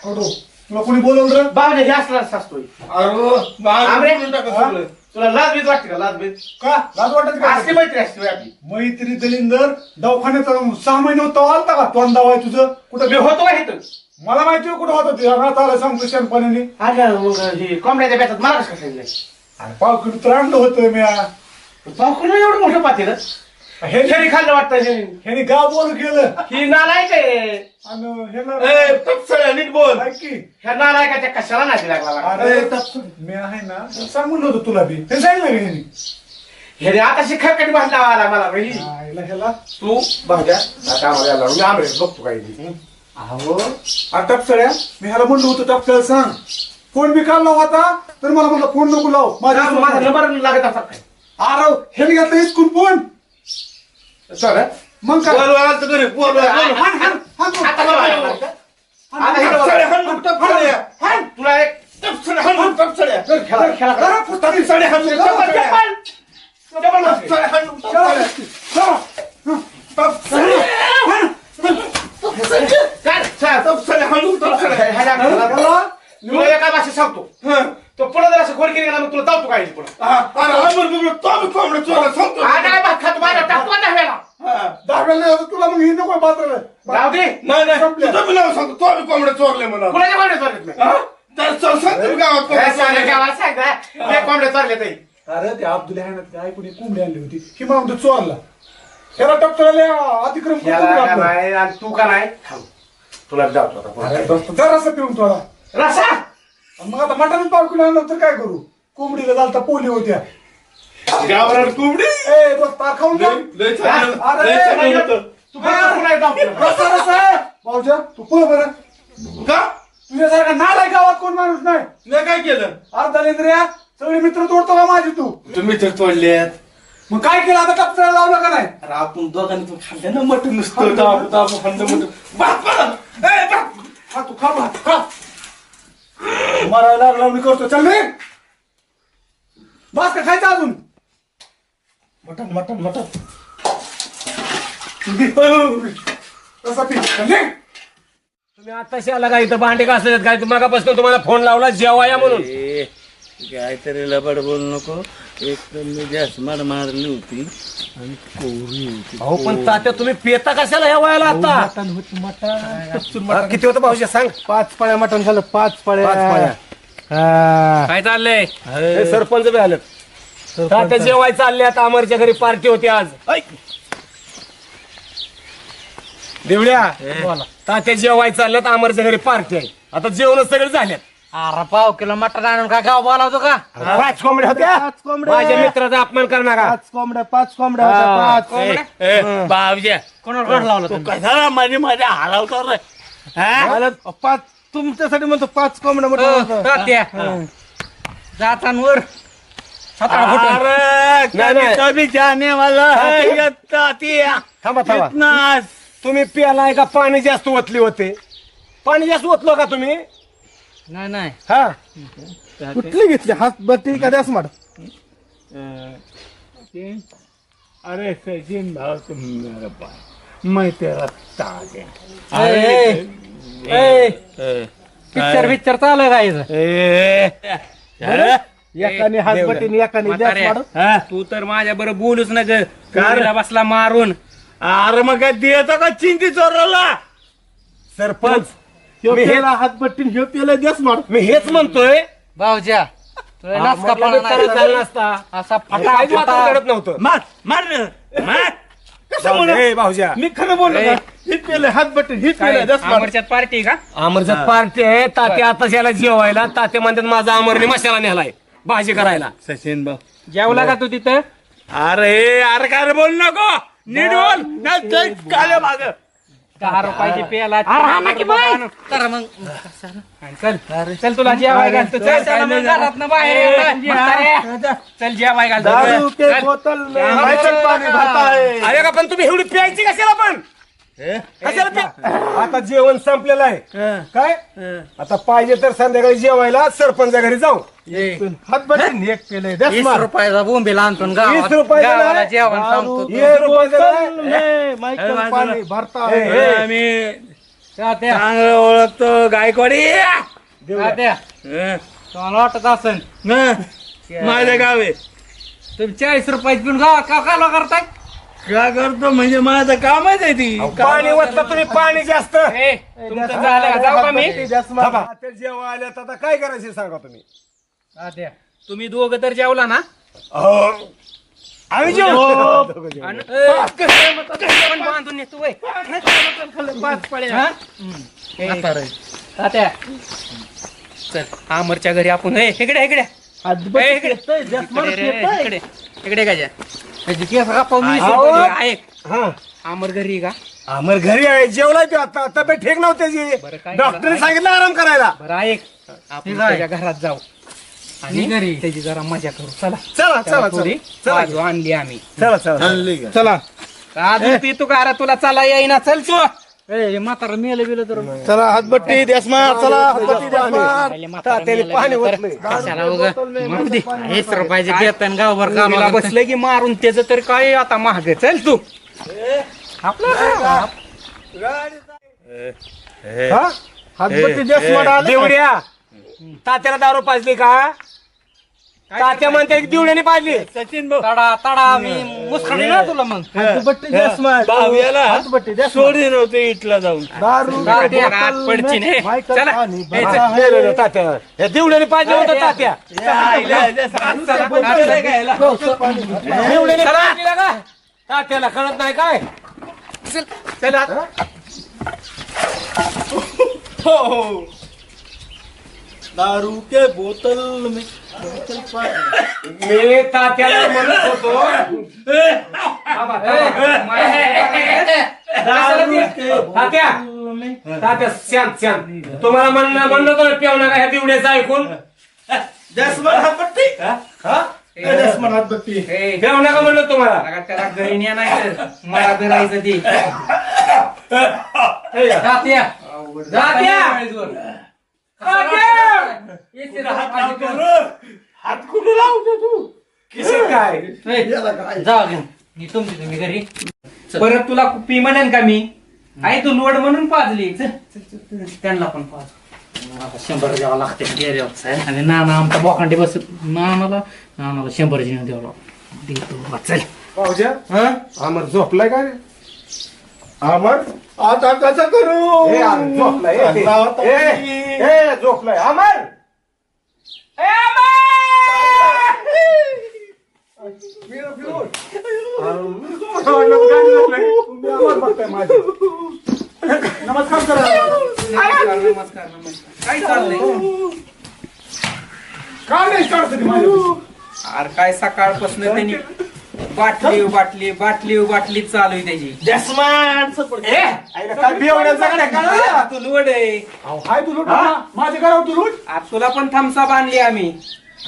S7: तुला कोणी बोलवलं रे?
S8: बावने हे असला असतोय
S7: अरे
S8: आमरे?
S7: बोलून टाका सगळं.
S8: तुला लाज बीज वाटते का लाज बीज
S7: का लाज वाटत का
S8: असली मैत्री असते होय आपली
S7: मैत्री दलिंदर दवाखान्यात 6 महिने होता आलता का तोंड दावाय तुझं कुठं
S8: मी होतो का इथं
S7: मला माहिती आहे कुठं होतं ते रात आला सांगतो शनपणाने
S8: अगं मग हे कोंबड्याच्या बेतात मला कसं सांगितलंय
S7: अरे पाव किलो तर आणलं होतं मी
S8: पावकुलं एवढं मोठं पातेलं
S7: हे
S8: हे खाल्लं वाटतं हे
S7: ह्याने गाव बोल केलं
S8: ही नालायक आहे
S7: आणि ह्याला
S5: नीट बोल
S7: ऐक की
S8: ह्या नालायकाच्या कशाला नाही लागला
S7: अरे मी आहे ना सांगून होतो तुला बी हे सांगितलं का ह्याने
S8: हे आता शिखरकटी बांधला आला मला बाई
S7: ह्याला
S8: तू भाज्या आता आम्हाला यायला लागलो. मी आमरे बघतो काही ते.
S7: अहो अरे टपसळ्या मी ह्याला म्हणलं होतं टपसळ्या सांग फोन बी काढला होता तर मला म्हणलं फोन नको लाव
S8: माझा
S7: माझा
S8: नंबर लागत असा काय
S7: अरे ह्याने घेतलं हिसकून फोन
S8: चल
S7: मग काय
S5: बोल आलं तर घरी बोल
S7: हाण, हाण, हाण तू.
S8: आता
S5: टपसळ्या, हाण, टपसळ्या.
S8: हाण, तुला एक
S5: टपसळ्या, हाण, टपसळ्या.
S8: खेळा खेळा
S7: जरा पुस्तक
S5: टपसळ्या, हाण, टपसळ्या.
S8: टपसळ्या.
S5: टपसळ्या, हाण, टपसळ्या.
S8: काय? चल.
S5: टपसळ्या, हाण, टपसळ्या.
S8: ह्याला खेळा. तुला एका भाषेत सांगतो
S5: हं.
S8: तो पुढे जर असं खोड केली ना मग तुला जाऊ काय पुढे
S5: अरे आंबर बघ तो आम्ही कोंबड्या चोरला सांगतो
S8: काय भात खातो माझ्या टाकतो ना वेळा
S5: हा.
S7: दहाव्याला नाही होतं, तुला मग ही नको पात्र
S8: जाऊ दे
S5: नाही
S7: संपल्या.
S5: तुझं बी नाव सांगतो तो आम्ही कोंबड्या चोरले म्हणा
S8: कुणाच्या कोंबड्या चोरलेत मी?
S5: तर चल सांगतो मी गावात
S8: काय
S5: कोंबड्या
S8: सांगा
S5: चोरल्या.
S8: गावाला सांगा मी कोंबड्या चोरलेत हे.
S7: अरे ते अब्दुल आहे ना काय कोणी कोंबडी आणली होती ही म्हणून तो चोरला ह्याला टपसळ्याला अतिक्रम करतो
S8: याला
S7: का
S8: का
S7: आपलं?
S8: नाही आणि तू का नाही थांब. तुला जातो आता
S7: अरे
S8: पुढे.
S7: दोस्त जरासं पिऊन थोडा
S8: रसा
S7: आणि मग आता मटण पाव किलो आणलं तर काय करू कोंबडीला झालता पोली होत्या
S5: गावाला कोंबडी
S7: ए दोस्त तार खाऊन जा
S5: लय चांगलं
S7: अरे,
S5: लय चांगलं होतं.
S8: तू बरोबर नाही जाऊ पुढे.
S7: रस्ता रस्ता भाऊजा तू पळ बरं
S5: का
S7: तुझ्यासारखा नालाय गावात कोण माणूस नाही
S5: मी काय केलं
S7: अर्धा लेंद्र्या सगळे मित्र तोडतो का माझी तू
S5: तुम्ही तर तोडल्यात
S7: मग काय केलं आता टपसळ्या लावलं का नाही
S5: अरे आपण दोघांनी पण खाल्लं ना मटण नुसतं दाबू दाबू खाल्लं मटण बाप परत ए बाप
S7: हा तू खा भात खा मरायला लागला मी करतो चल रे बस का खायचं अजून
S5: मटण मटण मटण
S7: तसा पी चल रे.
S9: तुम्ही आताशी आला का इथं भांडे घासलेत काय तुम्हाला बसतो तुम्हाला फोन लावला जेवाया म्हणून
S4: काहीतरी लबड बोल नको एक तर मी जास्त मारली होती आणि कोरी होती
S9: अहो पण तात्या तुम्ही पेता कशाला ह्या वयाला आता
S4: मटण होत मटण
S9: हा, किती होतं भाऊजी सांग
S8: 5 पळ्या मटण झालं 5 पळ्या
S9: 5 पाया काय चाललंय हे सरपंच बी आलेत तात्या जेवाय चालले आता अमरच्या घरी पार्टी होती आज देवड्या तात्या जेवाय चालल्यात अमरच्या घरी पार्टी आहे आता जेवण सगळे झाल्यात
S4: अरे पाव किलो मटण आणून का गाव बोलावतो का
S9: 5 कोंबड्या होत्या माझ्या मित्राचा अपमान कर नका
S8: 5 कोंबड्या होत्या 5
S9: कोंबड्या
S4: बावज्या कोणाला रड लावलं तुम्ही?
S5: कशाला माझ्या हरवतो रे
S8: मला 5 तुमच्यासाठी म्हणतो 5 कोंबड्या मटण होतं.
S4: तात्या जातांवर
S9: नाही, नाही.
S5: कभी जाने वाला है ये तातिया
S9: थांबा थांबा
S5: इतना
S9: तुम्ही प्यालाय का पाणी जास्त ओतले होते पाणी जास्त ओतलो का तुम्ही
S4: नाही नाही
S9: हा
S8: कुठली घेतली हात बत्ती का द्यास माड
S4: अरे सचिन भाव तुम मेरा पाय मैं तेरा ताज पिक्चर चालू काय
S8: एकाने हात बत्तीने एकाने द्यास माड
S4: तू तर माझ्या बरोबर बोलूच ना ग बसला मारून
S5: अरे मग काय देतो का चिंती चोरला
S9: सरपंच
S8: ह्यो
S9: मी हे-
S8: पेला हात बत्तीने ह्यो पेला द्यास माड
S9: मी हेच म्हणतोय
S4: भाऊज्या तुला नाचका
S9: म्हटलं मी करत झालं नसता
S4: असा
S9: काहीच वातावरण घडत नव्हतं
S5: मार मार मार
S9: ए, भाऊजा
S8: मी खरं बोललो का हे पेले हात बत्तीने हे पेला द्यास माड
S4: अमरच्यात पार्टी का
S9: अमरजात पार्टी आहे तात्या आता याला जेवायला तात्या म्हणतात माझा अमरने मसाला नेलाय भाजी करायला
S5: सचिन भाऊ
S4: जेवला का तू तिथं
S5: अरे अरे काय रे बोल नको नीट बोल नाही काले माग
S4: 10 रुपयाची पेला
S9: करा मग चल तुला जेवाय घालतो चल मग घरातनं बाहेर ये. म्हातारे, चल जेवाय घालतो
S6: दारू के बोतल में मायचं पाणी भाता है.
S9: अरे का पण तुम्ही एवढी प्यायची कशाला पण कशाला प्या
S6: आता जेवण संपलेलं आहे काय आता पाहिजे तर संध्याकाळी जेवायला सरपंचा घरी जाऊ हातभट्टी एक केलंय
S4: 20 रुपयाचा बोंबीला आणतो
S6: 20 रुपये
S4: गावाला जेवण सांगतो
S6: 20 रुपये मायचं पाणी भरता है.
S4: आम्ही चांगलं ओळखतो गायकवाडी तुम्हाला वाटत असेल माझ्या गावे तुम्ही 40 रुपयाची पिऊन गावात का कालवा करताय का करतो म्हणजे माझं कामच आहे ती
S6: पाणी वाटतं तुम्ही पाणी जास्त
S9: तुमचं झालं का? जाऊ का मी
S6: थांबा. ते जेव्हा आल्यात आता काय करायचे सांगा तुम्ही
S9: तुम्ही दोघं तर जेवला ना
S6: आम्ही जेवू
S9: आणि जेवण बांधून येतो वय. तात्या चल अमरच्या घरी आपण इकडे इकडे इकडे काय ऐक
S6: हा
S9: अमर घरी का
S6: आमर घरी आहे जेवलाय ते आता तब्येत ठीक नव्हती
S9: बरं, काय
S6: डॉक्टरने सांगितलं आराम करायला
S9: बरं ऐक आपण त्याच्या घरात जाऊ आणि घरी त्याची जरा मजा करू चला
S6: चला चला
S9: थोडी
S6: चला
S9: बाजू आणली आम्ही
S6: चला चला चला
S9: अजून ती तू का तुला चला येईना चल तू
S4: म्हातारा मेलं बिलं तर
S6: चला हातबट्टी द्यासमा चला हातबट्टी द्यासमा त्याने पाणी ओतलंय.
S9: कशाला उगा मग दे
S4: 20 रुपयाचे बेतन गावभर
S9: कामाला
S4: कामाला
S9: बसलं की मारून त्याचं तर काय आता महाग चल तू
S6: हा? हातबट्टी द्यासमा
S9: देवड्या तात्याला दारू पाजली का तात्या म्हणते दिवड्याने पाजली
S4: सचिन भाऊ
S9: तडा तडा मी मुसखडी ना तुला मग
S6: हातबट्टी द्यासमा
S4: भाव्याला
S6: हातबट्टी द्यासमा
S4: सोडी नव्हते इटला जाऊन
S6: दारू
S9: तात्या हात पडची नाही
S6: मायचं
S9: चला
S6: पाणी
S9: ए,
S6: भरता
S9: चल.
S6: है.
S9: नाही, नाही, तात्या हे दिवड्याने पाजलं होतं तात्या दिवड्याने पाजलेलं का तात्याला कळत नाही काय चल चल आता.
S6: दारू के बोतल में
S9: मी तात्याला म्हणत होतो तात्या तात्या शांत शांत तुम्हाला म्हणलं तर पेव नका ह्या दिवड्याचं ऐकून
S6: द्यासमा हातबट्टी द्यासमा हातबट्टी
S9: पेव नका म्हणलं तुम्हाला
S4: त्याला घरी न्या नाही तर मला धरायचं ती
S9: तात्या
S6: हात कुठे लावतो तू
S9: किती काय
S4: जाऊ घ्या मी तुमची तुम्ही घरी
S9: परत तुला पी म्हणेन का मी आई तू लोड म्हणून पाजली
S4: त्यांना पण पाच 100 द्यावं लागते आणि नाना आमचा बोखांडे बस नानाला 100 द्यावं देतो चल
S6: पाहुजा अमर झोपलाय का रे अमर आता कसं करू झोपलाय झोपलाय अमर नमस्कार करा
S9: नमस्कार काय चाललंय
S6: काय नाही काढतो माझ्या
S9: अरे काय सकाळपासून त्यांनी बाटली चालू आहे त्याची
S6: काय बिवड्याचा कडे काढा
S9: तू लोड आहे
S6: हाय तू लूट माझ्या घरावर तू लूट
S9: आज तुला पण थम्सा बांधली आम्ही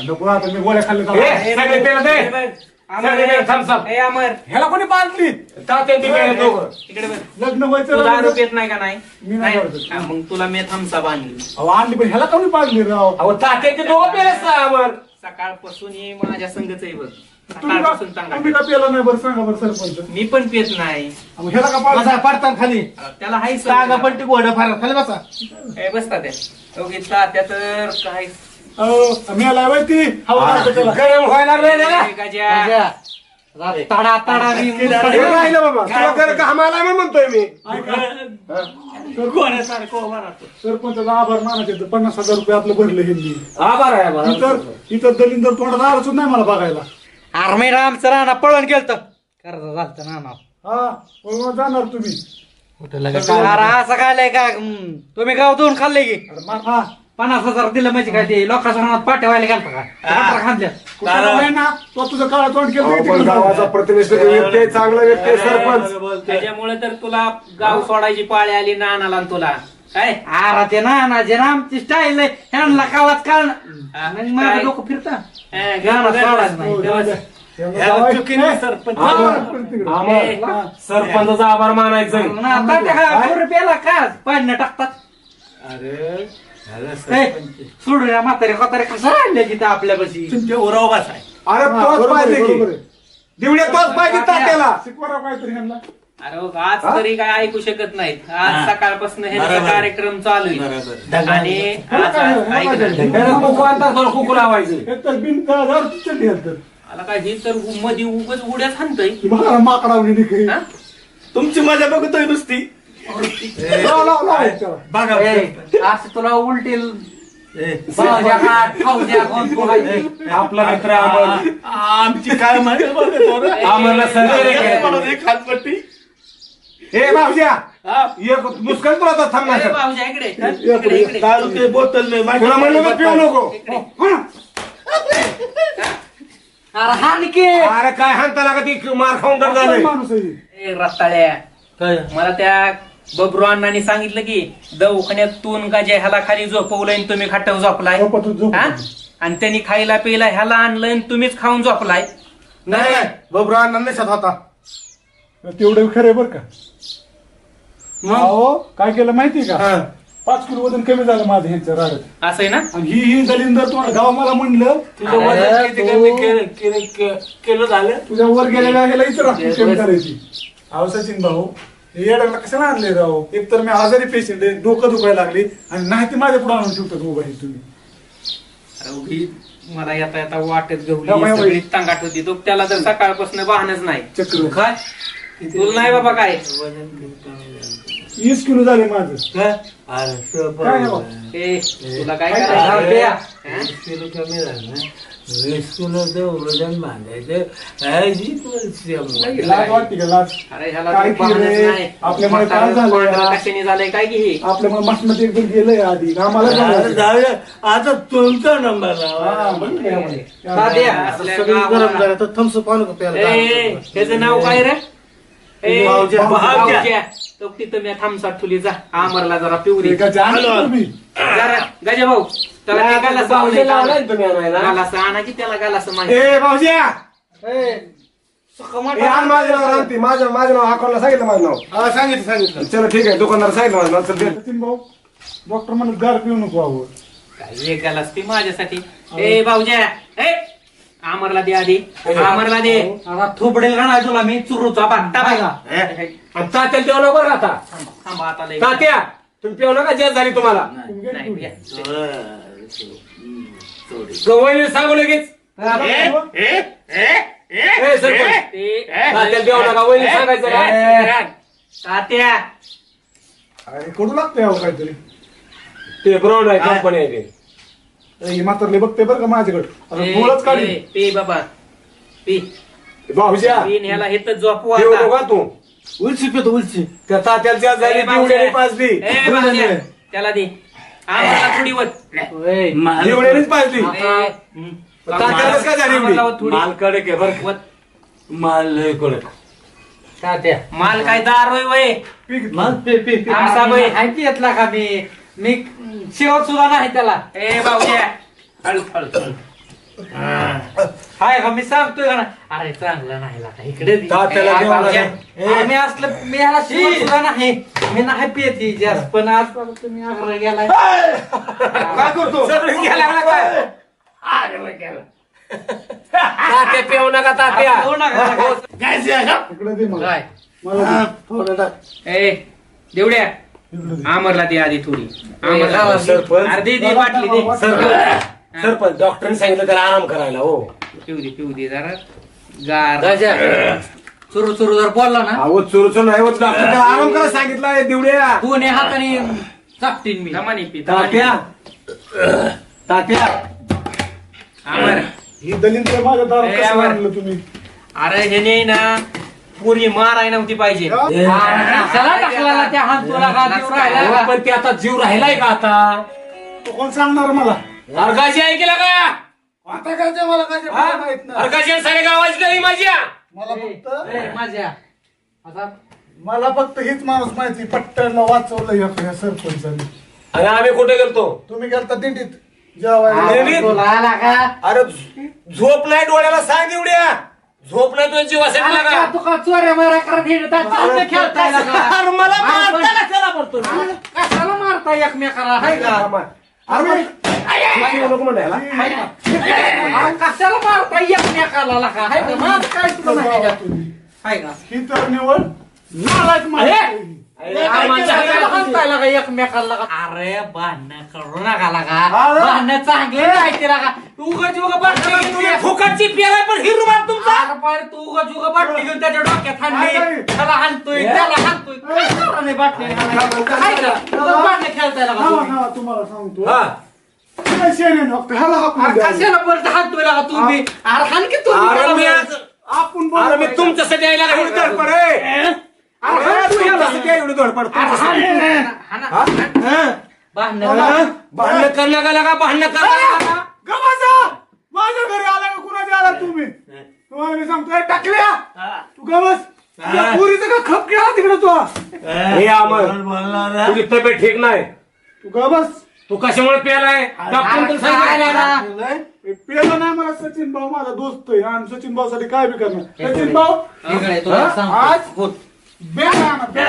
S6: नको आता मी गोळ्या खाल्ल्या
S9: अमर
S6: ह्याला कोणी बांधली
S9: इकडे बघ.
S6: लग्न
S9: तू
S6: व्हायचं
S9: दारू पेत नाही का नाही
S6: मी नाही
S9: नाही?
S6: करत.
S9: हा, मग तुला मी थम्सा बांधली
S6: अहो आणली पण ह्याला कोणी बांधली राव
S9: अहो तात्याचे दोघं पेलेस अमर सकाळपासून हे माझ्या संगच आहे बघ सकाळपासून
S6: तुम्ही
S9: चांगला
S6: का पेला नाही बरं सांगा बरं सरपंच
S9: मी पण पेत नाही
S6: अहो, ह्याला का बांधली?
S7: पडतात खाली
S9: त्याला हाय
S7: जागा पलटी घोडं फार खाली बसा
S9: बसता त्या तात्या तर काय
S6: अहो, मी आलाय माहिती हवा मारतो त्याला.
S9: गरम व्हायला लागले ना
S4: तडा तडा मी
S6: हे राहिलं बाबा तुला घर कामाला मी म्हणतोय मी सरपंचाचा आभार मानायचे 50,000 रुपये आपलं भरले हिंदी
S9: आभार आहे आभार.
S6: इतर दलिंदर तोंडात आलंच नाही मला बघायला
S4: आर्मी आमचं राणा पळून गेलत कर्ज झालत नाना
S6: हा मग जाणार तुम्ही
S4: अरे असं खाल्लंय का तुम्ही गाव धुवून खाल्ले की
S6: अरे मा- हा
S9: 50,000 दिलं म्हणजे काय ते लोकांच्या मनात पाठवायला गेलता का गटार खांदल्या
S6: कुशाला आहे ना तो तुझं काळा तोंड केलं
S7: अहो, पण
S6: तिकडं
S7: गावाचा
S6: जाऊ.
S7: प्रतिनिधित्व व्यक्ती आहे, चांगला व्यक्ती आहे, सरपंच
S10: त्याच्यामुळे तर तुला गाव सोडायची पाळी आली नानाला आणि तुला काय
S9: अरे ते ना जे ना आमची स्टाईल आहे ह्यांना गावात काढणं माझं डोकं फिरतं गाणं सोडायचं नाही
S6: ह्याला चुकी नाही, सरपंच.
S7: सरपंचाचा आभार मानायचा
S9: रुपयाला का पाडणं टाकतात सोडून या म्हातारे कोतारे कसं आणले तिथं आपल्यापाशी
S5: तुमच्या ओराव बसाय
S7: अरे तोच पाहिजे की दिवड्या तोच पाहिजे तात्याला
S6: शिकवा काहीतरी ह्यांना.
S10: अरे हो, आज तरी काय ऐकू शकत नाहीत आज सकाळपासून हे कार्यक्रम चालू आहे आणि आज ऐक
S7: कुकू लावायचं
S6: हे तर बिन काळावर चढली आहे तर.
S10: मला काय ही तर मध्ये उगाच उड्याच हाणतय
S6: ती मला माकडावली निघी.
S10: हा?
S5: तुमची मजा बघतोय नुसती
S6: लाव, लाव, लाव त्याला.
S5: बघा
S9: असं तुला उलटील भावज्या काढ, भावज्या कोण पोहायची.
S7: आपला मित्र अमर
S5: आमची काय माहिती
S7: आम्हाला सहकार्य केलं.
S5: खातपट्टी
S7: ए भाऊज्या एक मुस्कन तुला तर थांबणार
S10: ए, भाऊजा, इकडे इकडे इकडे
S5: दारू ते बोतल नाही
S7: तुला म्हणलं तर पिऊ नको
S9: अरे हाण की
S7: अरे काय हाणता लागा ती मार खाऊन तर झालंय
S6: माणूस आहे ही.
S10: ए, रताळ्या मला त्या बबरू अण्णांनी सांगितलं की दवाखान्यातून का जे ह्याला खाली झोपवलंय आणि तुम्ही खाटाव झोपलाय
S6: झोपतच झोपत.
S10: हा? आणि त्यांनी खायला प्यायला ह्याला आणलंय आणि तुम्हीच खाऊन झोपलाय
S7: नाही बबरू अण्णा नशेत होता
S6: तेवढं खरं बरं का अहो काय केलं माहिती का 5 किलो वजन कमी झालं माझं ह्यांच्या राहत
S10: असं आहे ना
S6: आणि ही दलिंदर तुम्हाला गाव मला म्हणलं
S4: तुझं वजन किती कमी केलं झालं
S6: तुझ्या वर गेलेल्या ह्याला इतर कमी करायची अहो सचिन भाऊ हे येड्याला कशाला आणले राव एक तर मी आजारी पेशंट आहे डोकं दुखायला लागली आणि नाही ते माझ्या पुढे आणून ठेवतात मोबाईल तुम्ही
S10: अरे उभी मला येता येता वाटत
S6: या बाई,
S10: गवली
S6: बाई.
S10: सगळी तांगाट होती तो त्याला तर सकाळपासून वाहनच नाही
S6: चक्र
S10: काय तुला नाही बाबा काय
S6: 20 किलो झाले माझं काय नाही बाबा.
S10: ए तुला काय
S9: जाऊ
S10: करायचं
S9: द्या.
S10: हा?
S4: 20 किलो कमी झालं ना 20 किलोचं वजन बांधायचं ह्याची परिस्थिती
S6: लाज वाटते का लाज
S10: अरे ह्याला
S6: काय
S10: तू वाहनच
S6: केलंय?
S10: नाही
S6: आपल्यामुळे काय
S10: म्हातारं
S6: झालंय?
S10: पांढरं कशाने झालंय काय की हे
S6: आपल्या मशनात एकदम गेलंय आधी आम्हाला
S4: अरे जाऊया आता तुमचा नंबर लावा
S10: असल्या गावाला-
S5: थम्सअप आणू का प्यायला?
S10: ए, त्याचं नाव काय रे ए,
S5: भाऊज्या.
S10: भाऊज्या. तो तिथं मी थांबसाट ठुली जा आमरला जरा पिऊ दे जरा गजा भाऊ त्याला ते गालास
S7: लावलाय तुम्ही आणायला
S10: गालास आणा की त्याला गालास माहिती
S7: ए भाऊज्या माझं नाव राहते माझं नाव अकाउंटला सांगितलं माझं नाव
S5: हा, सांगितलं
S7: चलो ठीक आहे दुकानदार सांगितलं माझं नाव चल दे.
S6: सचिन भाऊ डॉक्टर म्हणत गार पिऊ नको आवड
S10: काय एक गालास ती माझ्यासाठी ए भाऊज्या ए आमरला दे आधी आमरला दे
S9: आता थोपडेल का नाही तुला मी चुरूचा बांधता बघा
S7: आणि तात्याला देऊ नको बरं आता
S10: थांबा आता लय
S7: तात्या तुम्ही पिऊ नका जेल झाली तुम्हाला
S10: नाही, या.
S7: गवळीने सांगू लगेच ए, सरपंच.
S10: ते
S7: तात्याला देऊ नका वहिनी सांगायचं काय?
S10: तात्या
S6: अरे कडू लागतंय अहो काहीतरी
S7: ते ब्रॉड आहे कंपनी आहे ते
S6: हे म्हातारले बघते बरं का माझ्याकडे आता
S10: ए,
S6: डोळच काढी
S10: ए, पी बाबा पी
S7: भाऊज्या
S10: पीन ह्याला हेच झोपू
S7: देऊ
S10: आता.
S7: नका तू
S5: उलची पितो उलची
S7: त्या तात्याला जेल झाली
S10: ए, भाऊज्या.
S7: दिवड्याने पाजली
S10: ए, भाऊज्या, त्याला दे आम्हाला थोडी वत
S7: दिवड्यानेच पाजली तात्याला काय झाली एवढी?
S10: आम्हाला थोडी
S4: माल कडक आहे बरं
S10: वत.
S4: माल लय कडक
S9: तात्या
S10: माल काय दारोय वय
S4: माल पे
S10: आमचा बाई.
S9: माहिती घेतला का मी शेवट सुद्धा नाही त्याला
S10: ए भाऊज्या हळू हळू
S9: हाय का मी सांगतोय का ना अरे चांगलं नाही लागा इकडे दे.
S7: तात्याला
S10: ए,
S7: देऊ
S10: भाऊज्या.
S7: नका.
S9: मी असलं मी ह्याला शेवट सुद्धा नाही मी नाही पियती जास्त पण आज तुम्ही आग्रह गेलाय
S7: काय करतो
S10: सगळं गेला ना काय?
S7: तात्या पिऊ नका तात्या
S9: हो ना का?
S6: इकडे दे मला
S10: काय
S6: मला दे.
S10: ए देवड्या आमरला दे आधी थोडी आमरला
S7: सरपंच.
S10: अर्धी दे बाटली दे
S7: सरपंच डॉक्टरने सांगितलं त्याला आराम करायला हो
S10: पिऊ दे जरा गार
S9: चुरू चुरू जर बोलला ना
S7: अहो चुरचूर नाही होत डॉक्टर त्याला आराम करायला सांगितलं दिवड्या
S9: दोन्ही हाताने चापटीन मी
S10: दमानी पी
S7: तात्या तात्या
S10: आमर
S6: ही दलिंदर माझ्या दारात
S10: ए,
S6: कसं
S10: आवर.
S6: आणलं तुम्ही
S10: अरे ह्याने ना पुरी माराय नव्हती पाहिजे
S9: चला टाकला त्या हात तुला का देऊ राहिला
S7: अहो,
S9: का?
S7: पण ते आता जीव राहिलाय का आता
S6: तू कोण सांगणार मला
S8: अर्गाची ऐकला का
S6: आता काय ते मला काय ते मला माहित नाही
S8: अर्गाची सारे गावाची नाही माझ्या
S6: मला फक्त हेच माणूस माहिती पट्ट्याला वाचवलं या सरपंचाने
S8: आणि आम्ही कुठे गेलतो
S6: तुम्ही गेलता दिंडीत जेवायला
S8: अरे झोप नाही डोळ्याला सांग एवढ्या झोप नाही तुझ्या जीवासाठी लागा
S9: तुका चोऱ्या मारा करत हिंडतात, चालतं खेळताय लागा.
S8: अरे मला मारता कशाला पडतो
S9: कशाला मारता एकमेकाला हाय का कशाला मारता एकमेकाला लागा हाय का माझं काय तुला माहिती का? हाय का
S6: ही तर निवड नालायक माणूस.
S9: हाणताय लागा एकमेकाला लागा. अरे भांडणं करू नका लागा भांडणं चांगले माहिती लागा उगाच उगा बाटली
S8: फुकटची प्याला पण हिरू मार तुमचा
S9: अरे पण तू उगाच उगा बाटली घेऊन त्याच्या डोक्यात हाणली त्याला हाणतोय त्याला हाणतोय काय करा नाही बाटली हाय का भांडणं खेळताय लागा
S6: नावा
S9: तुम्ही.
S6: नावा तुम्हाला सांगतो
S8: हा
S6: काय शेणे फक्त ह्याला हाकून द्या.
S9: कशाला परत हाणतोय लागा तुम्ही अरे हाण की
S8: अरे मी आज
S6: आपण
S8: अरे मी
S6: बोलू
S8: तुमच्यासाठी यायला का एवढी धडपड आहे तुमच्यासाठी एवढी धडपड भांडणं करण्या का लागा भांडणं करण्या
S6: गबासा माझ्या घरी आला का कुणाच्या आला तुम्ही तुम्हाला मी सांगतोय टाकल्या तू गबस तुझ्या पोरीचं का खप केला तिकडे तू
S8: हे अमर तुझी तब्येत ठीक नाही
S6: तू गबस
S8: तू कशामुळे प्यालाय डॉक्टर सांगितलं
S6: पेला नाही मला सचिन भाऊ माझा दोस्त आहे आणि सचिन भाऊ साठी काय बी करणार सचिन भाऊ आज बँड आणा, बँड.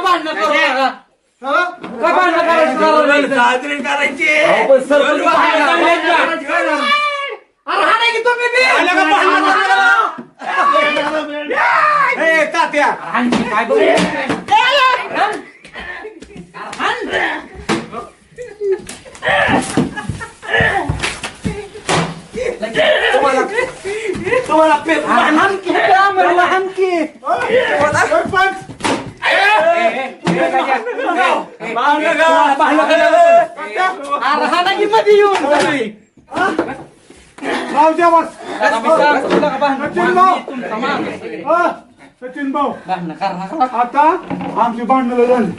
S9: भांडणं करू नका
S6: चला.
S9: काय भांडणं करायचं अरे हाणे की तुम्ही बी.
S8: तात्या
S9: हाणची काय बघ
S6: सरपंच
S9: अरे हाणा की मध्ये येऊन तुम्ही.
S6: भाऊ द्या बस
S9: सचिन
S6: सचिन भाऊ
S9: भांडणं करा
S6: आता आमची भांडणं झाली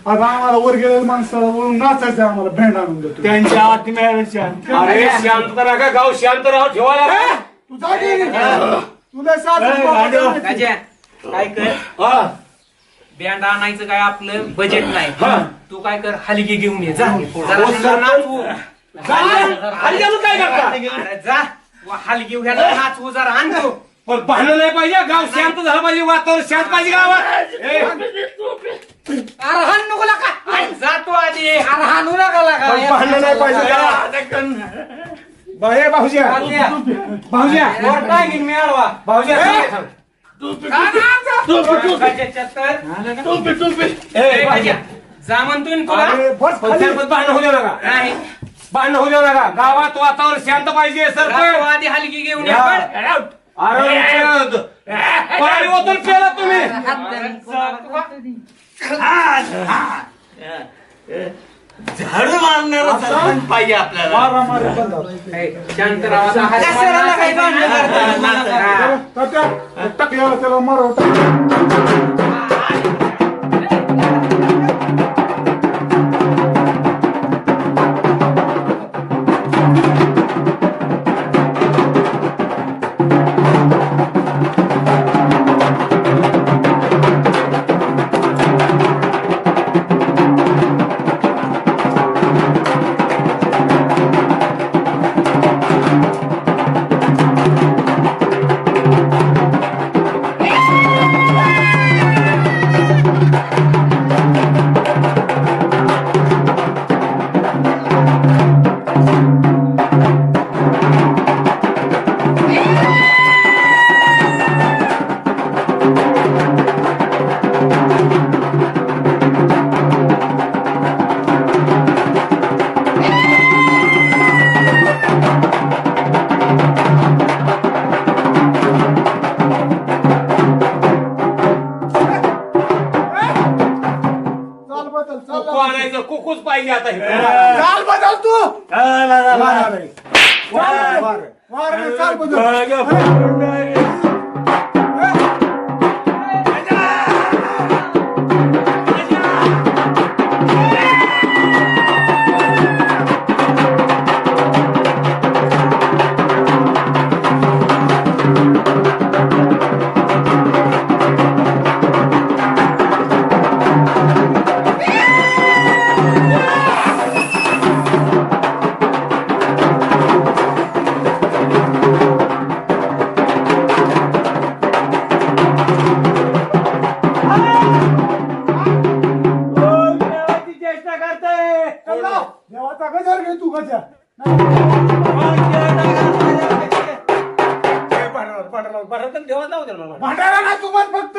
S6: आता आम्हाला वर गेलेल्या माणसाला वरून नाचायचं आम्हाला बँड आणून देतो
S4: त्यांच्या आत्म्याच्या
S8: अरे शांत राहा गाव शांत राहा ठेवायला
S6: तू जा की. तुला साधं
S10: काय कर
S8: हा
S10: बँड आणायचं काय आपलं बजेट नाही
S8: हा.
S10: तू काय कर हलगी घेऊन ये जा
S8: जरा नाचवू. हल्ली अजून काय करता
S10: अरे जा हलगी घ्यायला नाचवू जरा आणतो
S8: पण भांडण नाही पाहिजे गाव शांत झालं पाहिजे वातावरण शांत पाहिजे गावात
S9: अरे हाण नको लागा
S10: जातो आधी
S9: अरे हाणू नका लागा
S8: भांडण नाही पाहिजे भाऊज्या भाऊज्या
S9: मिळवा
S8: भाऊज्या
S10: जा म्हणतोय ना तुला
S8: भांडण होऊ देऊ नका
S10: नाही
S8: भांडण होऊ देऊ नका गावात वातावरण शांत पाहिजे
S10: जातो
S8: सरपंच
S10: आधी हलगी घेऊन ये पण.
S8: अरे पाणी ओतून केलं तुम्ही
S4: झाडू मारणारा सरपंच पाहिजे आपल्याला
S6: मारामारी बंद झाली.
S10: ए, शांत राहा आता
S9: कशाला काही भांडणं करता?
S6: तात्या, टाकल्यावर त्याला मारव
S8: कुकू आणायचं कुकूच पाहिजे आता हे
S6: चाल बदल तू चाल बदल म्हण फक्त.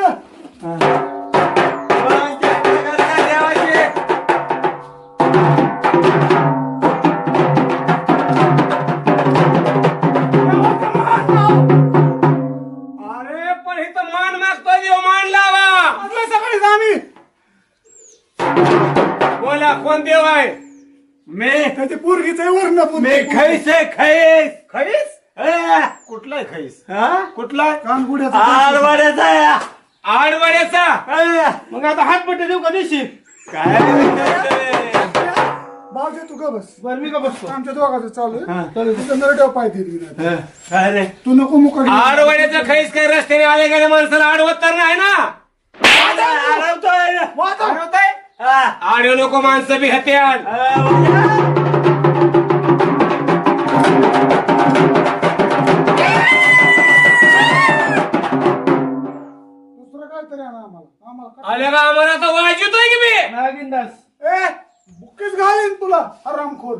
S8: अरे पण इथं मान मागतोय देव, मान लावा.
S6: आज सकाळीच आम्ही
S8: बोला कोण देव आहे?
S4: मी
S6: त्याची पोरगीच आहे वर्ण
S4: मी खैस आहे खैस.
S8: खैस?
S4: ए,
S8: कुठला आहे खैस?
S4: हा?
S8: कुठला आहे?
S6: कानगुड्याचा
S4: आरवाड्याचा आहे.
S8: आडवाड्याचा.
S4: ए,
S8: मग आता हात पट्टी देऊ का दिवशी?
S4: काय विचारतोय?
S6: बाजू तू का बस.
S8: बरं मी का बसतो?
S6: आमच्या दोघांचं चालू
S4: हा.
S6: आहे तिथं नरड्यावर पाय दिली
S4: हा, काय रे?
S6: तू नको मुका घेऊ.
S8: आडवाड्याचा खैस काय रस्त्याने आले गेले माणसाला आडवत तर नाही ना?
S4: आरवतोय.
S8: आडवतंय?
S4: हा.
S8: आडव नको माणसं बी हत्यार.
S6: दुसरं काहीतरी आणा आम्हाला
S8: आले का आम्हाला आता वाजवतोय की मी?
S4: नागिनदास.
S6: ए बुक्कीच घालीन तुला आरामखोर.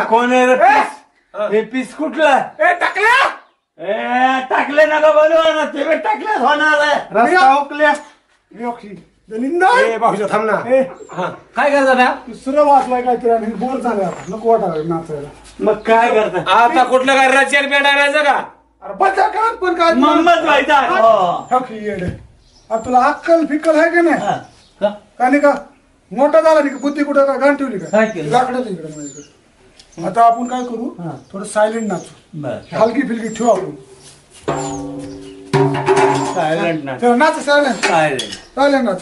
S4: कोण आहे रे पीस? हे पीस कुठलं?
S8: ए टाकला.
S4: ए, टाकले नका बोलू ना, ते टाकलेच होणार आहे.
S6: रस्ता ओकल्या दलिंदर
S8: ए भाऊजा थांब ना.
S6: ए
S8: हा. काय करतात हा?
S6: दुसरं वाचलाय काहीतरी आणि बोर झालं आता. नको वाटायला नाचायला.
S4: मग काय करता?
S8: आता कुठलं काय राज्यात बेड आणायचं का?
S6: अरे बचा का पण काय
S4: मोहम्मद व्हायचा. हो.
S6: येडे अरे तुला अक्कल फिक्कल आहे का नाही
S4: हा. का?
S6: का नाही का मोठा झाला नाही का बुद्धी कुठं का गाण ठेवली का
S4: काय केलं?
S6: लाकडं इकडे माझ्याकडे. आता आपण काय करू थोडं सायलेंट नाचू.
S4: बरं.
S6: हलकी फिलकी ठेवू आपण.
S4: सायलेंट ना.
S6: चला नाच सायलेंट
S4: सायलेंट.
S6: सायलेंट नाच.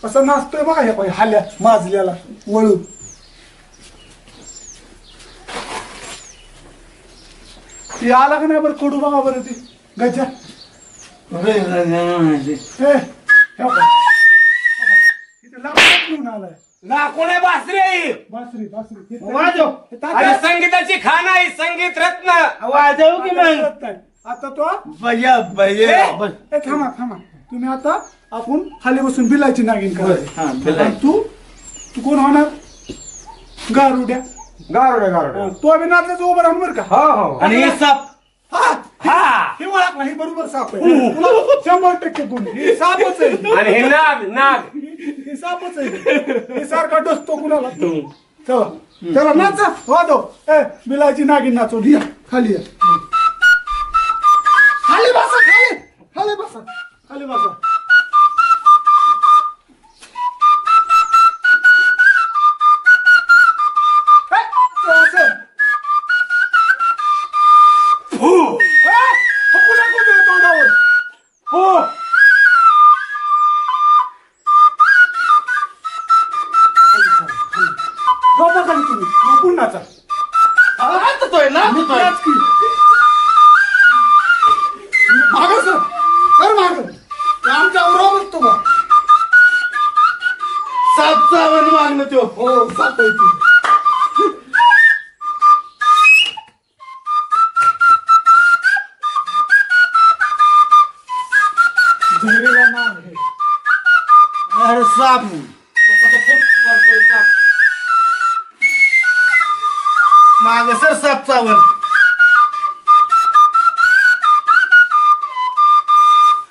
S6: असं नाचतोय बघा हे पाहिजे हाल्या माजल्याला वळू. ती आला का नाही बरं कडू बघा बरं ती गजा. ए, हे बघ. इथे लाकडं घेऊन आलाय.
S8: लाकूड आहे बासरी.
S6: बासरी बासरी हे
S8: वाजव.
S6: हे तात्या-
S8: अरे संगीताची खाण आहे, संगीत रत्न.
S4: वाजवू की मग?
S6: आता तो
S4: भैया भैया बस.
S6: ए, थांबा थांबा तुम्ही आता आपण खाली बसून बिलाची नागिन
S4: हा,
S6: करायची.
S4: बिलाची.
S6: आणि तू कोण होणार गारुड्या.
S8: गारोड्या
S6: तो अभि नाचल्याचं उभं राहून बरं का.
S8: हो हो.
S4: आणि हे साप.
S6: हा हे ओळखला हे बरोबर साप आहे. तुला 100% गुण. हे सापच आहे.
S8: आणि हे नाग नाग.
S6: हे सापच आहे. हे सारखा डसतो कुणाला. चला चला नाचा वाजव. ए बिलाची नागिन नाचव. या खाली या. खाली बसा खाली खाली बसा खाली बसा. ए, तो असं. ए, फुकू नको ते तोंडावर. हो झोपा खाली तुम्ही झोपून नाचा.
S4: नाचतोय नाचतोय.
S6: नाच की. मागं सर कर मागं. ते आमच्या उरावर बसतो का.
S4: साप चावण मागणं त्यो.
S6: हो साप आहे ती. झेलेला नाग आहे.
S4: अरे साप. माग सर साप चावण.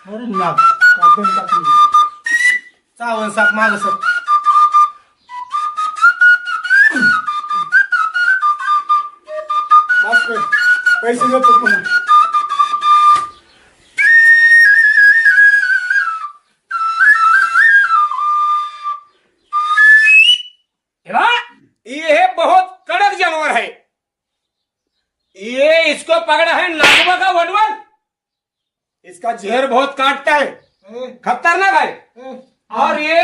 S4: अरे नाग.
S6: काटून टाकली.
S4: चावण साप माग सर.
S6: बस कर. पैसे देतो पुन्हा.
S8: ये बहुत कड़क जानवर है. ये इसको पकड़ा है नागवा का वडवल. इसका जहर बहुत काटता है, खतरनाक है. और ये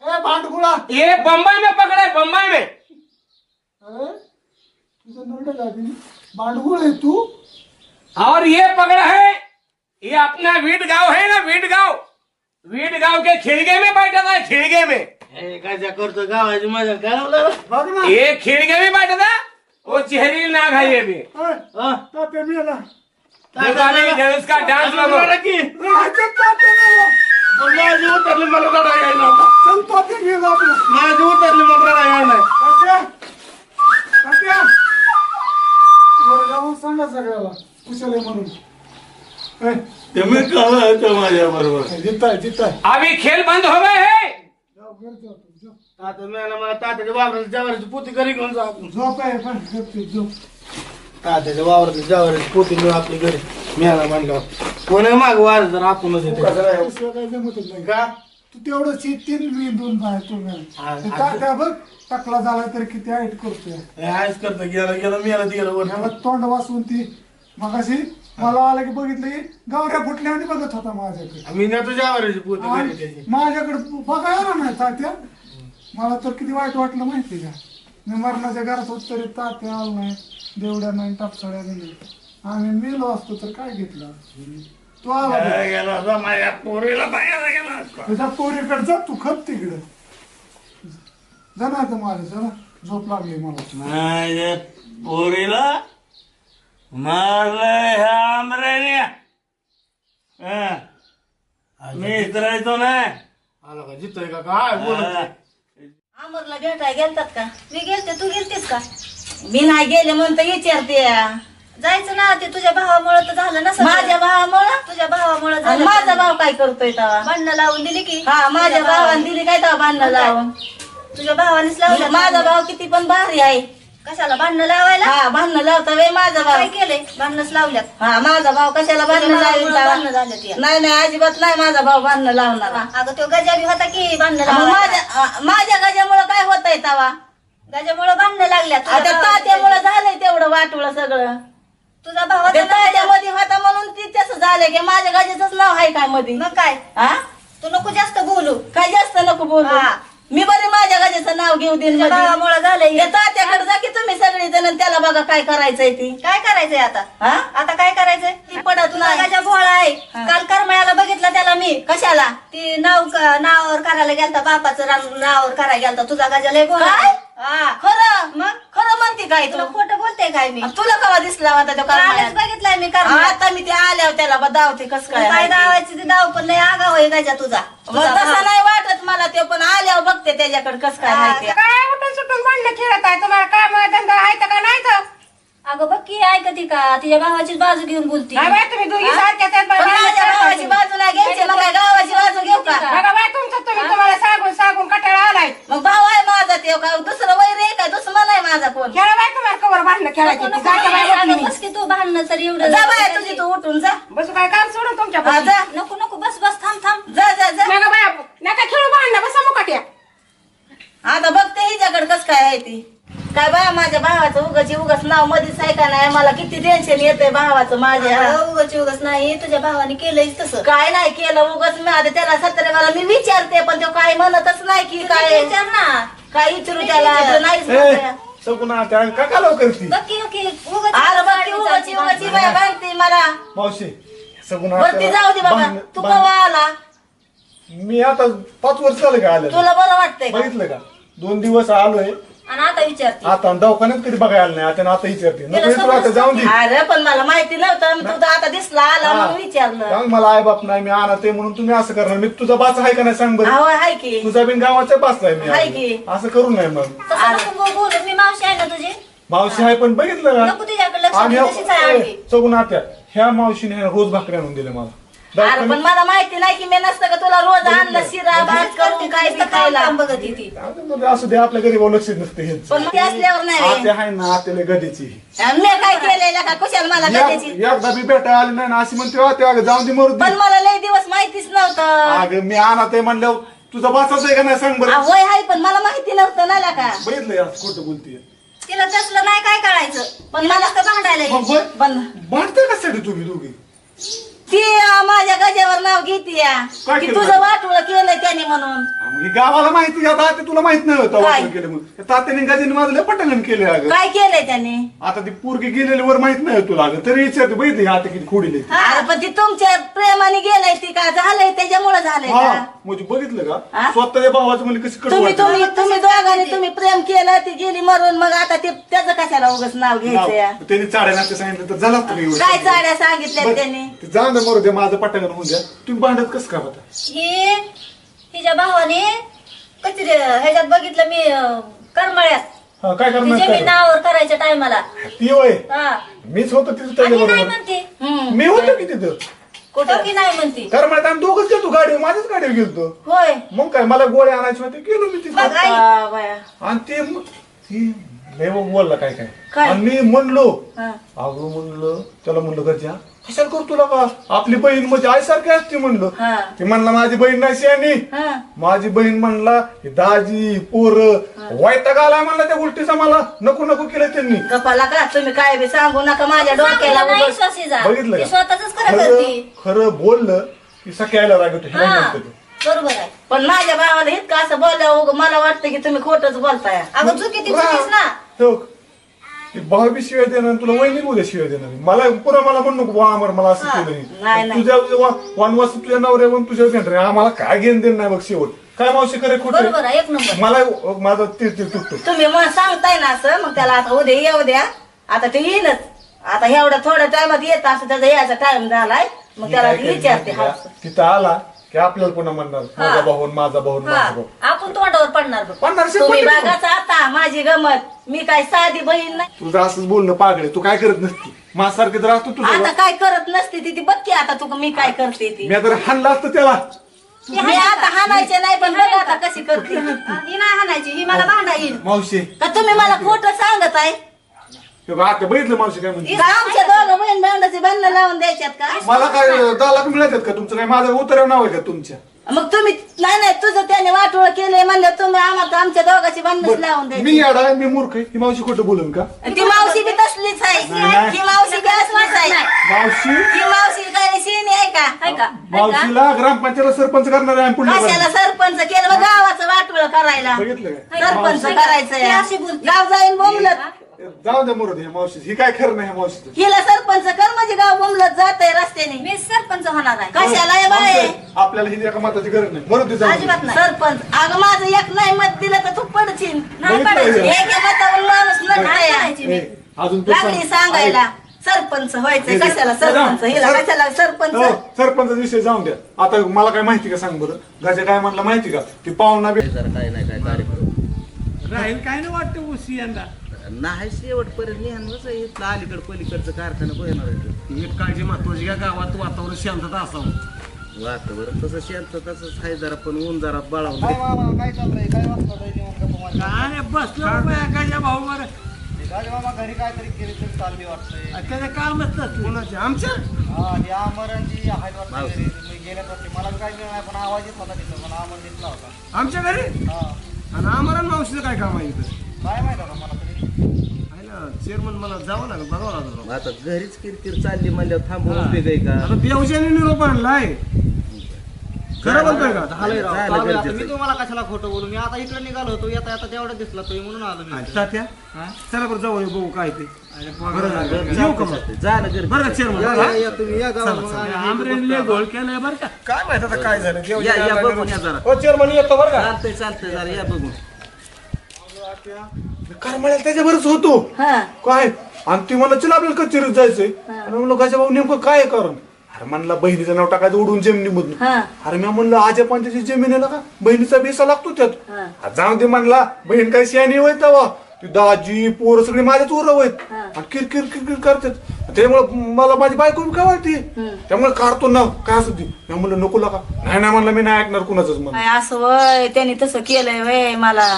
S6: भांडगुळा.
S8: बम्बई में पकड़ा है, बम्बई में.
S6: तुझं नरडं लागली. भांडगुळ आहे तू.
S8: और ये पकड़ा है, ये अपना वीट गांव है ना, वीट गांव के खिड़गे में बैठा था, खिड़गे में.
S4: काय करतो गावाची मजा काय.
S6: बघ ना.
S8: ये खिड़गे में बैठा था. वो चेहरी नाग है ये भी.
S6: तात्या मेला.
S8: देखो अभी उसका डांस लगो.
S6: तात्या मेला.
S4: माझी उतरली मला रडा यायला.
S6: चल तात्या मेला आपला.
S4: माझी उतरली मला रडा यायला.
S6: तात्या तात्या वर जाऊन सांगा सगळ्याला कुशल आहे म्हणून.
S4: तुम्ही येतो माझ्या बरोबर.
S6: जिताय
S8: अभी खेल बंद हो गए हैं.
S5: तात्या मेला मला तात्याच्या वावराची जवारीची पोती घरी घेऊन जा.
S6: झोप आहे पण झोप.
S5: तात्याच्या वावराची जवारीची पोती घेऊन आपली घरी मेला म्हणल्यावर कोणी माग वार जर आपणच येते
S6: दुसरं काही जमतच नाही का तू तेवढं तीन मी दोन बाय तू काय बघ टाकला झाला तर किती हाईट करतोय
S5: आयच करतो गेला मेला तिला वर
S6: ह्याला तोंड वाचून ती मगाशी मला आलं की बघितलं की गावऱ्या फुटल्या आणि बघत होता माझ्याकडे
S5: मी नेतो जवारीची पोती घरी त्याची.
S6: माझ्याकडे बघायला नाही तात्या मला तर किती वाईट वाटलं माहिती का मी मरणाच्या घरात होत तरी तात्या आलं नाही देवड्या नाही टापसाळ्या नाही आम्ही मेलो असतो तर काय घेतलं तू आला
S4: गेला होता माझ्या पोरीला बाहेर गेला असता.
S6: तुझ्या पोरीकडे जा तू खप तिकडे जा ना आता माझ्या चला झोप लागली मला
S4: माझ्या पोरीला मारलंय ह्या आमऱ्याने. मी इतरायचो नाही.
S5: आला का जितोय का काय बोलत
S3: अमरला भेटाय गेलतात का? मी गेलते, तू गेलतीस का? मी नाही गेले म्हणून विचारते. जायचं ना, ते तुझ्या भावामुळे तर झालं ना. माझ्या भावामुळे? तुझ्या भावामुळे झालं. माझा भाव काय करतोय तेव्हा? भांडणं लावून दिली की? हा, माझ्या भावाने दिली काय तेव्हा भांडणं लावून? तुझ्या भावानेच लावलं. माझा भाव किती पण भारी आहे. कशाला भांडणं लावायला? हा, भांडणं लावता वे माझा भाव. काय केले? भांडणच लावल्यात. हा, माझा भाव कशाला भांडणं लावलं? नाही नाही, अजिबात नाही माझा भाव भांडणं लावणार. अगं तो गजाबी होता की भांडणं माझ्या गजामुळे काय होतंय तवा? गजामुळे भांडणं लागल्यात. आता तात्यामुळे झालंय तेवढं वाटवलं सगळं. तुझा भाव तात्यामध्ये होता म्हणून ती तसं झालं की माझ्या गजाचंच नाव आहे काय मध्ये. मग काय? हा, तू नको जास्त बोलू. काय जास्त नको बोलू? मी बरे माझ्या गजाचं नाव घेऊ देईन. भावामुळे झालंय. तात्याकडे जा की तुम्ही सगळी जण, त्याला बघा काय करायचंय ती. काय करायचंय आता? आता काय करायचंय? ती पडत नाही. गजा भोळा आहे. काल करमळ्याला बघितलं त्याला मी. कशाला? ती नावावर करायला गेलता, बापाचं नावावर करायला गेलता. तुझा गजा लय भोळा. खरं? मग खरं म्हणते काय? तुला खोटं बोलते काय मी? तुला कवा दिसला होता तो? बघितलाय मी. आता मी ते आल्यावर त्याला दावते. कसं काय दावायची? ती दाव पण लय आगाव आहे गजा तुझा. तसं नाही वाटत मला, ते पण आल्यावर बघते त्याच्याकडे कसं काय माहिती.
S11: काय उठून सुटून भांडणं खेळत आहे? तुम्हाला काम धंदा आहे का नाही तर?
S2: अगं बघ की, ऐकते का? तिच्या भावाचीच बाजू घेऊन बोलती.
S11: नाही बाई, तुम्ही दोघी सारख्याच आहेत बाई.
S3: माझ्या भावाची बाजू नाही घ्यायची, मग काय गावाची बाजू घेऊ का?
S11: बघा बाई, तुम्हाला सांगून कटाळा आलाय.
S3: मग भाव आहे माझा ते का? दुसरं वैर आहे का? दुश्मन आहे माझा कोण?
S11: खेळा बाई, तुम्हाला कवर भांडणं खेळायची.
S2: अगं बस की, तू भांडणं तर एवढं
S3: जा बाय तुझी, तू उठून जा.
S11: बस काय काम सोडून तुमच्या
S3: हा, जा.
S2: नको नको, बस बस, थांब थांब.
S3: जा जा जा.
S11: बघा बाई, नका खेळू भांडणं, बसा मुकाट्या.
S3: आता बघते हिच्याकडे कसं काय आहे ती. काय बाया, माझ्या भावाचं उगाच नाव मध्येच आहे का नाही? मला किती टेन्शन येतंय भावाचं माझ्या. उगाच नाही, तुझ्या भावाने केलंय तसं. काय नाही केलं उगाच. मी आता त्याला मला मी विचारते, पण तो काय म्हणतच नाही की काय. विचार ना, काय विचारू त्याला? नाहीच
S6: सगुणा त्या का लवकर ती
S3: अरे बाकी उगाची बाया भांडते मला.
S6: मावशी सगुणा
S3: बरं जाऊ दे बाबा. तू कवा आला?
S6: मी आता 5 वर्ष झालं का आलं.
S3: तुला बरं वाटतंय का?
S6: बघितलं का? 2 दिवस आलोय
S2: आणि आता विचारते.
S6: आता दवाखान्यात कधी बघायला नाही आता विचारते नको तुला आता जाऊन दे.
S3: अरे पण मला माहिती नव्हतं. तू तर आता दिसला आला म्हणून विचारलं.
S6: सांग मला आई बाप नाही, मी आणत आहे म्हणून तुम्ही असं करणार. मी तुझा बाच आहे का नाही सांग बरं.
S3: हाय की
S6: तुझा बिन गावाचा बाचलाय
S3: हाय
S6: मी.
S3: की.
S6: असं करू नये मग.
S2: तसं नको बोलू. मी मावशी आहे ना तुझी.
S6: मावशी आहे पण बघितलं
S2: नको तुझ्याकडे लक्ष दे, तशीच आहे आमची.
S6: सगून आत्या ह्या मावशीने रोज भाकरी आणून दिले मला.
S3: अरे पण मला माहिती नाही की मी नसतं का तुला रोज आणलं शिरा भात करून काय बी खायला.
S2: बघत ती.
S6: असू दे, आपल्या घरी लक्ष नसते हे.
S3: पण ते असल्यावर नाही.
S6: आत्या आहे ना, आत्याला गदीची.
S3: मी काय केलेलं का? कुशाल मला गड्याची.
S6: एकदा बी भेटा आली नाही ना अशी म्हणते त्या जाऊन दे मरू दे.
S3: पण मला लय दिवस माहितीच नव्हतं.
S6: अगं मी आणत आहे म्हणल्यावर तुझा बाचाच आहे का नाही सांग बरं.
S3: वय आहे पण मला माहिती नव्हतं ना का.
S6: बघितलं यार खोटं बोलतीये.
S2: तिला तसलं नाही काय करायचं, पण मला तर भांडायला
S6: भांडते कशासाठी तुम्ही दोघी?
S3: ती माझ्या गजावर नाव घेते
S6: काय
S3: की
S6: केलं?
S3: तुझं वाटोळं केलंय त्याने म्हणून.
S6: हे गावाला माहिती आता ते तुला माहित नाही होतं
S3: काय?
S6: वाटलं केलं म्हणून. तात्याने गजाने माझं पटकन केले अगं.
S3: काय केलंय त्याने?
S6: आता ती पोरगी गेलेली वर माहित नाही तुला अगं, तरी विचारते बघितली आता किती खोडीले.
S3: अरे पण ती तुमच्या प्रेमाने गेलंय ती का झालंय त्याच्यामुळे झालंय
S6: हा
S3: का?
S6: म्हणजे बघितलं का
S3: हा?
S6: स्वतःच्या भावाचं म्हणजे कसं कडू
S3: तुम्ही
S6: वाटतं.
S3: तुम्ही तुम्ही दोघांनी तुम्ही प्रेम केलं, ती गेली मरून, मग आता ते त्याचं कशाला उगाच नाव घ्यायचं या?
S6: नाव. त्यांनी चाड्या नाट्य सांगितलं तर झाला तुम्ही एवढं.
S3: काय चाड्या सांगितल्या त्यांनी?
S6: ते जाऊन दे मरू दे, माझं पटकन होऊन द्या. तुम्ही भांडत कसं का होता?
S2: ही तिच्या भावाने कधी ह्याच्यात बघितलं मी करमळ्यात.
S6: हा, काय
S2: तिचे मी
S6: करणार?
S2: नावावर करायच्या टायमाला.
S6: ती वय
S2: हा,
S6: मीच होतो तिथं
S2: आणि नाही
S6: त्याच्याबरोबर.
S2: म्हणते.
S3: हम्म.
S6: मी होतो की तिथं.
S3: कुठं की नाही म्हणती
S7: तर मला आम्ही दोघंच गेलतो गाडीवर, माझ्याच गाडीवर गेलतो.
S3: होय
S7: मग काय मला गोळ्या आणायचे होते, गेलो मी तिथे.
S3: बाया.
S7: आणि ती लय बोलला काय काय.
S3: काय?
S7: आणि मी म्हणलो
S3: हा.
S7: अगं म्हणलं त्याला म्हणलं गजा कशाला करतो तुला का, आपली बहीण म्हणजे आईसारखी असते म्हणलं.
S3: हा.
S7: ती म्हणला माझी बहीण नाही शहाणी.
S3: हा.
S7: माझी बहीण म्हणला हे दाजी पोर वैताग आलाय म्हणला त्या गोष्टीचा, मला नको नको केलं त्यांनी.
S3: गप्पाला का तुम्ही काय बी सांगू नका माझ्या डोक्याला
S2: नाही,
S3: उगाच.
S7: बघितलं
S3: ती
S7: का?
S3: स्वतःच करत
S7: खरं
S3: होती.
S7: खरं बोललं की सकाळला राग येतो. हे नाही
S3: हा,
S7: म्हणतो ते.
S3: बरोबर आहे. पण माझ्या भावाला इतकं असं बोलल्यावर मला वाटतं की तुम्ही खोटच बोलताय. अगं चुकी ती चुकीच ना.
S7: हो. ती भाऊ बी शिवाय देणार, तुला वहिनी उद्या शिवाय देणार. मला पुन्हा मला म्हणू नको बुवा अमर मला असं केलं
S3: नाही,
S7: नाही.
S3: नाही.
S7: तुझ्या वनवास तुझ्या नवऱ्यावर तुझ्या घेणार आम्हाला काय घेणं देणं नाही बघ शेवट. काय मावशी करे खोटं
S3: बरोबर आहे, एक नंबर.
S7: मला माझा तीर तुटतो.
S3: तुम्ही मग सांगताय ना असं, मग त्याला आता उद्या येऊ द्या. आता ते येईलच. आता एवढ्या थोड्या टायमात येत असं त्याचा यायचा टाइम झालाय. मग त्याला विचारते हा.
S7: तिथं आला की आपल्याला पुन्हा म्हणणार माझा भाऊ आणि माझा भाऊ आणि माझा भाऊ.
S3: आपण तोंडावर पडणार बघ.
S7: पडणार
S3: तुम्ही
S7: शंभर टक्के.
S3: बघाच आता माझी गमत. मी काय साधी बहीण नाही.
S7: तुझं असंच बोलणं पागळे, तू काय करत नसती माझ्यासारखं जर असतो
S3: आता
S7: तुझं.
S3: काय करत नसते ती बघ आता तू मी काय करते ती.
S7: मी आता हाणलं असतं त्याला.
S3: मी आता हाणायचे नाही पण बघ आता कशी करते. ही नाही हाणायची, ही मला भांडा येईल.
S7: मावशी
S3: का तुम्ही मला खोटं सांगत आहे?
S7: हे बघ, आता बघितलं मावशी काय म्हणते.
S3: का आमच्या दोघं बहीण भांडाची भांडणं लावून द्यायच्यात का?
S7: मला काय 10 लाख मिळतात का तुमचं? काय माझं उतरव नाव आहे का तुमच्या?
S3: मग तुम्ही नाही तुझं त्याने वाटोळ केलंय म्हणलं तुम्ही आम्हाला आमच्या दोघांची भांडणच लावून
S7: मी
S3: द्यायची.
S7: याडा आहे, मी मूर्ख आहे. ही मावशी खोटं बोलून का?
S3: ती मावशी बी तसलीच आहे.
S7: नाही.
S3: ही मावशी बी असलीच आहे.
S7: मावशी
S3: ही मावशी काय शिणी आहे का? आहे का?
S7: मावशीला ग्रामपंचायत सरपंच करणार आहे पुढे.
S3: कशाला सरपंच केलं मग गावाचं वाटोळ करायला?
S7: बघितलं काय?
S3: सरपंच करायचं गाव जाईन बोंबलत.
S7: जाऊ दे मरू दे मावशी, ही काय खरं नाही मावशीचं.
S3: हिला सरपंच कर म्हणजे गाव बोंबलत जात आहे रस्त्याने. मी सरपंच होणार आहे. कशाला आहे बाय?
S7: मावशी, आपल्याला ही एका मताची गरज नाही. मरू दे, जाऊ दे.
S3: अजिबात नाही. सरपंच अगं माझं एक नाही मत दिलं तर तू पडशील. नाही
S7: बघितलं
S3: पडायची.
S7: हे?
S3: एका मतावर माणूस लढायची.
S7: ए, अजून तू
S3: लागली
S7: सांग.
S3: सांगायला सरपंच व्हायचं.
S7: हे-
S3: कशाला सरपंच? हिला
S7: सर-
S3: कशाला सरपंच?
S7: हो, सरपंचाचा विषय जाऊन द्या. आता मला काय माहिती का सांग बरं. गजा काय म्हणलं माहिती का? ती पाहुणा बी
S4: राहील काय नाही वाटतं उशी यंदा.
S5: नाही शेवटपर्यंत नेहमीच इथलं अलीकडं पलीकडचं कारखाना बघणार आहे.
S9: एक काळजी महत्वाची का गावात वातावरण शांतता असावं.
S5: वाटतं बरं तसं शेत तसंच आहे जरा, पण ऊन जरा बाळावून
S4: काय नाही बसलो एखाद्या भाऊ बरं
S6: घरी काहीतरी केली तरी चालली वाटतंय.
S4: त्याचं कामच नसतं.
S9: आमच्या
S6: ती आमरांची आहेत वाटतं. गेल्या वर्षी मला काय मिळणार नाही, पण आवाज येत होता तिथं. मला आवाज दिसला होता.
S9: आमच्या घरी आणि आम्हाला मावशीचं काय काम आहे इथं?
S6: काय माहित आता मला तरी.
S9: चेअरमन मला जावं लागेल, बघावं लागेल.
S5: आता घरीच किरकिर चालली म्हणल्यावर थांबून उपयोग आहे का?
S9: आता देवशाने निरोप आणलाय. खरं बोलतोय का?
S6: मी तुम्हाला कशाला खोटं बोलू? मी आता इकडे निघालो होतो. येता येता तेवढा दिसला तुम्ही म्हणून आलो मी.
S9: तात्या चला बरं जाऊ बघू काय ते. बरं झालं. येऊ का मग?
S5: जा ना घरी.
S9: बरं का चेअरमन?
S6: तुम्ही या गावात मग आणि
S4: आमरेनले घोळ केलाय बरं का.
S9: काय माहित आता काय झालं.
S5: या बघून या जरा.
S9: हो चेअरमन येतो बरं का.
S5: चालतंय जरा या बघून.
S7: करमाळ्याला त्याच्यावरच होतो
S3: हा.
S7: काय. आणि ती म्हणलं चला आपल्याला कचेरीत जायचंय. आणि म्हणलं गजा भाऊ नेमकं काय आहे कारण. अरे म्हणला बहिणीचं नाव टाकायचं उडून जमिनीमधून.
S3: हा.
S7: अरे मी म्हणलं आजा पंचाची जमीन आहे ना का, बहिणीचा बेसा लागतो त्यात.
S3: हा.
S7: जाऊ दे म्हणला, बहीण काय शहाणी होय तेव्हा. ती दाजी पोरं सगळी माझ्याच उरं होत. आणि किरकिर किरकिर करतात. त्यामुळे मला माझी बायको बी काय वाटते. त्यामुळे काढतो ना काय असं ती. मी म्हणलं नको लागा. नाही म्हणलं मी नाही ऐकणार कुणाचंच म्हणून.
S3: काय असं वय त्यांनी तसं केलंय वय मला.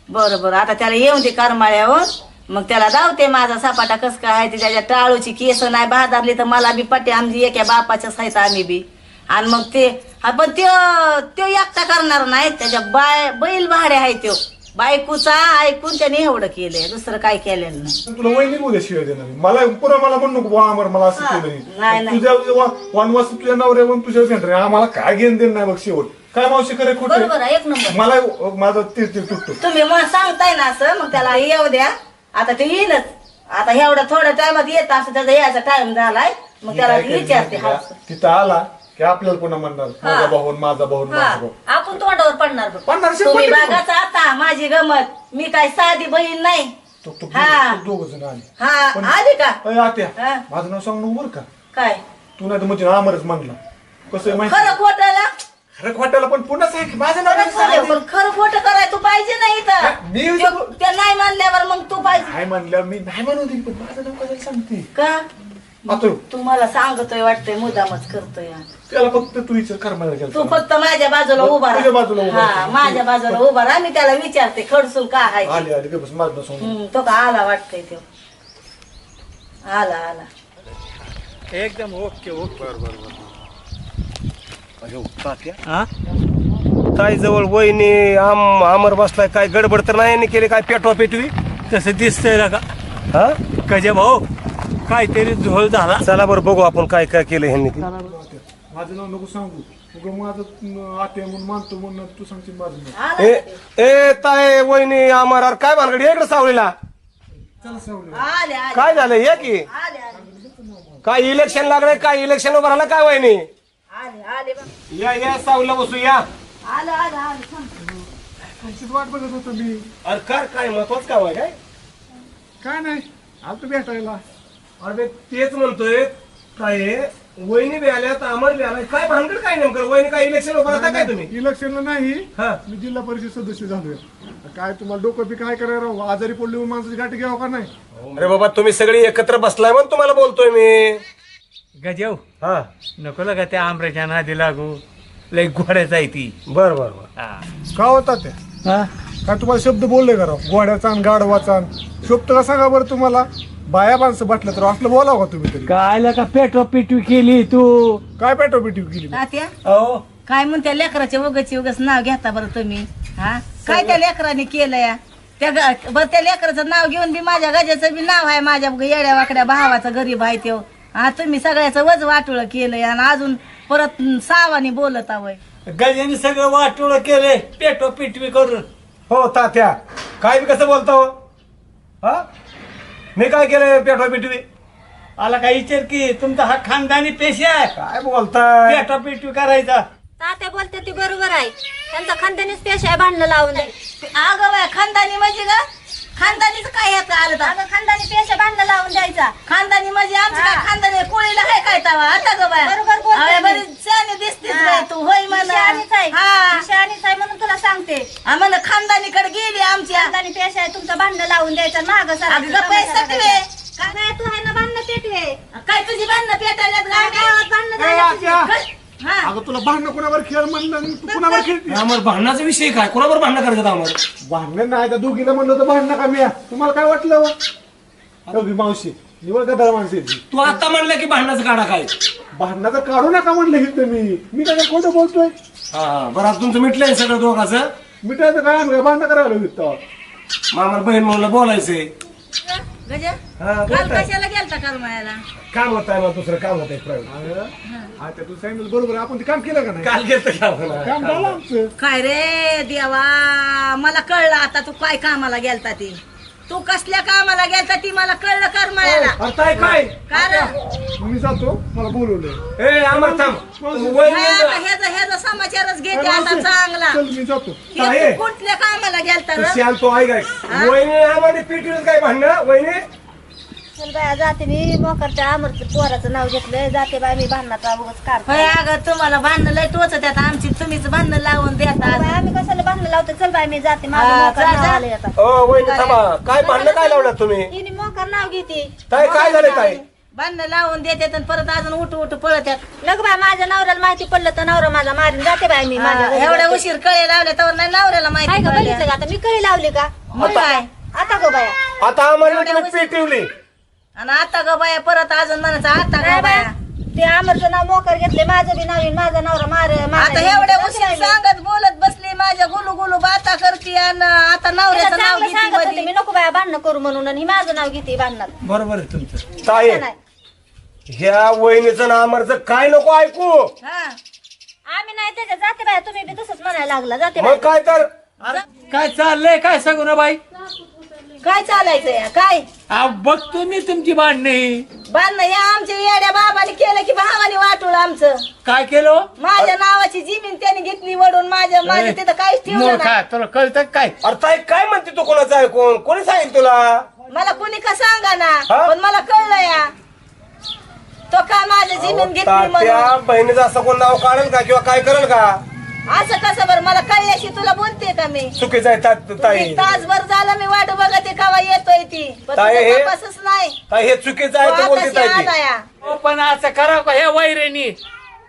S3: बरं आता त्याला येऊन दे करमाळ्यावर. मग त्याला दावते माझा सपाटा कस काय आहे. त्याच्या टाळूची केस नाही बाजारली तर मला बी पट्टे आमची एका बापाच्याच आहेत आम्ही बी. आणि मग ते पण त्यो एकटा करणार नाही. त्याच्या बैल भाडे आहे त्यो. बायकोचा ऐकून त्याने एवढं केलंय, दुसरं काय केलेलं नाही.
S7: तुला वहिनी उद्या शिवाय देणार. मला पुन्हा मला म्हणू नको बुवा अमर मला असं केलं
S3: नाही,
S7: नाही. तुझ्या वनवास तुझ्या नवऱ्यावर तुझ्या घेणार आम्हाला काय घेणं देणं नाही बघ शेवट. काय मावशी करे खोटे.
S3: बरोबर आहे, एक नंबर.
S7: मला माझा तीर तुटतो.
S3: तुम्ही मग सांगताय ना असं, मग त्याला येऊ द्या. आता ते येईलच. आता एवढ्या थोड्या टायमात येत असं त्याचा यायचा टाइम झालाय. मग त्याला विचारते हा.
S7: तिथं आला की आपल्याला पुन्हा म्हणणार माझा भाऊ आणि माझा भाऊ आणि माझा भाऊ.
S3: आपण तोंडावर पडणार बघ.
S7: पडणार
S3: तुम्ही बघाच आता माझी गमत. मी काय साधी बहीण नाही. हा.
S7: दोघ जण आले.
S3: हा आली का?
S7: अय आत्या
S3: हा.
S7: माझं नाव सांग नको बरं का.
S3: काय
S7: तू नाही तर म्हणजे अमरच म्हणला. कसं आहे माहिती.
S3: खरं खोटाला
S7: खरं खोट्याला पण पुन्हा सांग माझं नाव नाही सांग.
S3: पण खरं खोटं करायला तू पाहिजे नाही
S7: मी
S3: तर. ते नाही मानल्यावर मग तू पाहिजे
S7: नाही म्हणलं मी नाही म्हणू दे पण माझं नाव कशाला सांगते.
S3: का?
S7: आता
S3: तू मला सांगतोय वाटतंय मुद्दामच करतोय
S7: त्याला फक्त तू विचार कर्माला
S3: तू
S7: गेला
S3: फक्त माझ्या बाजूला उभा
S7: तुझ्या बाजूला उभा
S3: हा
S7: राहा.
S3: माझ्या बाजूला उभा राहा मी त्याला विचारते खडसून का आहे ते.
S7: आली आली बस माझं सोडून
S3: तो का आला वाटतंय तो आला आला
S4: एकदम ओके ओके
S5: हा ताई जवळ वहिनी आमर बसलाय, काय गडबड तर नाही केली, काय पेटवा पेटवी
S4: तसं दिसतंय ना का
S5: हा
S4: गजे भाऊ काहीतरी झोल झाला.
S5: चला बरं बघू आपण काय काय केलं ह्यांनी ते.
S6: माझं नाव नको सांगू उगा माझं आते म्हणून मानतो म्हणून तू सांगशील माझं नाव.
S3: आला
S5: ए ताई वहिनी आमर अरे काय भानगडी इकडे सावलीला
S6: चला सावली
S3: आले आले
S5: काय झालं ये की
S3: आले आले
S5: काय इलेक्शन लागलंय, काय इलेक्शन उभं राहिलं काय वहिनी?
S3: आले आले बघ.
S5: या या सावलीला बसू या.
S3: आलं आलं आलं थांब.
S6: तुमचीच वाट बघत होतो मी.
S5: अरे काय महत्वाचं काम आहे काय?
S6: काय नाही आलतो भेटायला.
S5: अरे तेच म्हणतोय काय वहिनी बी आल्यात अमर बी आलाय, काय भानगड काय नेमकं? वहिनी काय इलेक्शन उभं राहता काय तुम्ही?
S6: इलेक्शनला नाही
S5: हा
S6: मी जिल्हा परिषद सदस्य झालोय. काय तुम्हाला डोकं बी काय करायला राहू आजारी पडली म्हणून माणसाची गाठी घ्यावं का नाही.
S5: अरे बाबा तुम्ही सगळी एकत्र बसलाय म्हणून तुम्हाला बोलतोय मी.
S4: गजेव
S5: हा
S4: नको लगा त्या आंब्याच्या नादी लागू, लई घोड्याच आहे ती.
S5: बर बर बर.
S4: हा.
S6: का होता ते काय तुम्हाला शब्द बोलले का राव गोड्याचा आणि गाढवाचा शोभत का सांगा बरं तुम्हाला. बाया माणसं बाटलं तर असलं बोलावं का तुम्ही तरी.
S4: काय का पेटवा पेटवी केली तू.
S6: काय पेटोपेटी केली
S3: तात्या
S5: अहो
S3: काय म्हणते लेकराचे उगाच नाव घेता बरं तुम्ही हा काय त्या लेकराने केलं या बरं त्या लेकराचं नाव घेऊन बी माझ्या गजाचं बी नाव आहे, माझ्या येड्या वाकड्या भावाचं गरीब आहे त्यो. हा तुम्ही सगळ्याचं वज वाटोळ केलंय आणि अजून परत सावानी बोलत आवय.
S4: गजेने सगळं वाटोळ केलंय पेटवा पेटवी करून.
S5: हो तात्या काय बी कसं बोलता हो? हा मी काय केलं पेटवा पेटवी?
S4: आला काय विचार की तुमचा हा खानदानी पेशा आहे,
S5: काय बोलताय?
S4: पेटवा पेटवी करायचा.
S11: तात्या बोलते ती बरोबर आहे, त्यांचा खानदानीच पेशा आहे भांडणं लावून दे.
S3: अगं बाय खानदानी म्हणजे ग खानदानीच काय याचं आलं तर
S11: अगं खानदानी पेशा भांडणं लावून द्यायचा.
S3: खानदानी म्हणजे आमचं काय खानदानी कोळीला आहे काय तवा आता ग बाय
S11: बरोबर बोलते
S3: अरे
S11: मी.
S3: बरी शहाणी दिसतेस बाय तू होय म्हणा
S11: शहाणीच आहे
S3: हा
S11: शहाणीच आहे म्हणून तुला सांगते.
S3: आम्हाला खानदानीकडे गेली आमच्या
S11: खानदानी पेशा आहे तुमचं भांडणं लावून द्यायचं माग
S3: अगं पैसा तिवे
S11: काय तू आहे ना भांडणं पेटवे.
S3: काय तुझी भांडणं पेटायला
S11: गावात भांडणं
S6: ए,
S11: झालं
S6: आत्या,
S3: हा
S6: अगं तुला भांडणं कोणावर खेळ म्हणलं आणि तू कोणावर खेळते.
S5: आमर भांडणाचा विषय काय? कोणावर भांडणं करायचं आम्हाला?
S6: भांडण नाही त्या दोघीला म्हणलं होतं भांडणं का मी तुम्हाला काय वाटलं हो? दोघी मावशी निवड का माणसं आहेत ती.
S5: तू आता म्हणलं की भांडणाचं काढा काय?
S6: भांडणाचं काढू नका म्हणलं हे मी काय खोटं बोलतोय.
S5: हा बरं आता तुमचं मिटलंय सगळं दोघाचं.
S6: मिठायचं काय आणलं भांडणं करायला होतं.
S5: मामाला बहीण म्हणलं बोलायचंय.
S3: गजा
S5: हा
S3: काल
S5: बोलताय.
S3: कशाला गेलता करमायला
S5: काम होत आहे मला दुसरं काम होत आहे.
S6: आता तू सांगितलं बरोबर आहे. आपण ते काम केलं का नाही.
S5: काल गेलं काम
S6: काम झालं आमचं.
S3: काय रे देवा मला कळलं आता तू काय कामाला गेलता ती तू कसल्या कामाला गेलता ती मला कळलं करमायला
S5: काय काय
S3: कारण
S6: मी जातो मला बोलवलंय.
S5: ए अमर थांब
S3: ह्याचा समाचारच घेते आता चांगला
S6: चल मी जातो.
S3: हे तू कुठल्या कामाला गेलता रे?
S5: शांत तो आहे काय? वहिनी आम्हाला पिटून काय भांडणं वहिनी?
S11: चल बाया जाते मी मोकरच्या अमरच्या पोराचं नाव घेतलंय जाते बाय मी भांडणाचा उगाच काढ.
S3: होय अगं तुम्हाला भांडणं लय टोचत आता आमची तुम्हीच भांडणं लावून देता
S11: बाय, आम्ही कशाला भांडणं लावतो. चल बाय मी जाते माझं
S3: हा,
S11: मोकर
S3: जा,
S11: नाव
S3: जा.
S11: आलंय आता.
S5: ओ वहिनी थांबा, काय भांडणं काय लावलं तुम्ही?
S11: हिने मोकर नाव घेते.
S5: काय झालं काय?
S3: भांडणं लावून देतात आणि परत अजून उठ पळतात
S11: लग बाय माझ्या नवऱ्याला माहिती पडलं तर नवरा माझा मारून जाते बाय मी माझ्या घरी
S3: एवढ्या
S11: जाते.
S3: उशीर कळे लावले तर नाही नवऱ्याला
S11: काय
S3: माहिती
S11: का
S3: पडल्या.
S11: बघितलं का आता मी कळी लावली का
S3: मग काय
S11: आता गो बाया
S5: आता आम्हाला तुम्ही पेटवली.
S3: आणि आता ग बाया परत अजून म्हणायचं आता
S11: काय
S3: ग
S11: बाया
S3: बाया
S11: ते अमरचं नाव मोकर घेतले माझं बी नाव माझा नवरा
S3: आता एवढ्या उशीर सांगत बोलत बसली माझ्या गुलू गुलू बाता करते आणि आता नवऱ्याचं नाव घेते मधी.
S11: मी नको बाया भांडणं करू म्हणून आणि माझं नाव घेते भांडणात.
S4: बरोबर आहे तुमचं.
S5: ताई
S11: नाही.
S5: ह्या वहिनीचं ना अमरचं काय नको ऐकू.
S3: हा
S11: आम्ही नाही त्याच्या जाते बाया तुम्ही बी तसंच म्हणायला लागला जाते
S5: मग काय तर
S4: काय चाललंय काय सांगू ना बाई.
S3: काय चालायचं या काय
S4: बघतो मी तुमची भांडणी.
S3: बांधणं या आमच्या येड्या बाबाने केलं की भावाने वाटून आमचं
S4: काय केलं
S3: माझ्या नावाची जमीन त्याने घेतली वडून माझ्या तिथं काहीच ठेवलं नाही.
S4: काय तुला कळतं काय?
S5: अरे ताई काय म्हणते तू कोणाचं ऐकून? कोणी सांगितलं तुला?
S3: मला कोणी का सांगा ना
S5: हा?
S3: पण मला कळलं या तो काय माझी जमीन घेतली
S5: त्या
S3: म्हणून
S5: बहिणीचं असं कोण नाव काढेल का किंवा काय करेल का?
S3: असं कसं बरं मला कळल्याशी तुला बोलते का मी
S5: चुकीचं आहे ताई.
S3: तुम्ही तासभर झालं मी वाट बघते कवा येतोय ती पण
S5: ताई,
S3: तुझं
S5: हे-
S3: तपासच नाही
S5: ताई हे चुकीचं आहे ते
S3: तो
S5: बोलते ताई
S3: आताशी
S5: ती.
S3: आला या.
S4: हो, पण असं करावं का ह्या वैरेनी?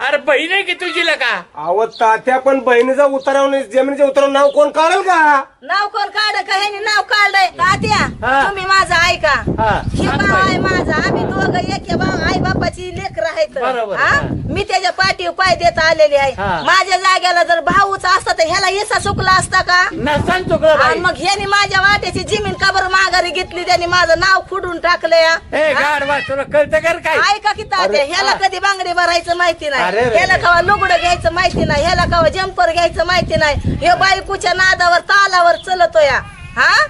S4: अरे बहीण आहे की तुझी का?
S5: अहो तात्या पण बहिणीचा उतरावून जमिनीच्या उतरावून नाव कोण काढेल का?
S3: नाव कोण काढ का ह्याने नाव काढलंय तात्या
S4: हा.
S3: तुम्ही माझं ऐका
S4: हा.
S3: हे भाव आहे माझा आम्ही दोघं एक भाव आई बापाची लेकर आहेत
S4: बरोबर,
S3: हा?
S4: हा.
S3: मी त्याच्या पाठीवर पाय देत आलेली आहे
S4: हा.
S3: माझ्या जाग्याला जर भाऊच असता तर ह्याला हिस्सा चुकला असता का
S4: नसताना चुकलं बाई.
S3: आणि मग ह्याने माझ्या वाट्याची जमीन का बरं माघारी घेतली त्यांनी माझं नाव खुडून टाकलं या
S4: ए गाडवा तुला कळतं कर काय?
S3: ऐका की तात्या ह्याला कधी बांगडी भरायचं माहिती नाही
S4: अरे रे.
S3: ह्याला कवा लुगडं घ्यायचं माहिती नाही ह्याला कवा जम्पर घ्यायचं माहिती नाही हे बायकोच्या नादावर तालावर चलतो या हा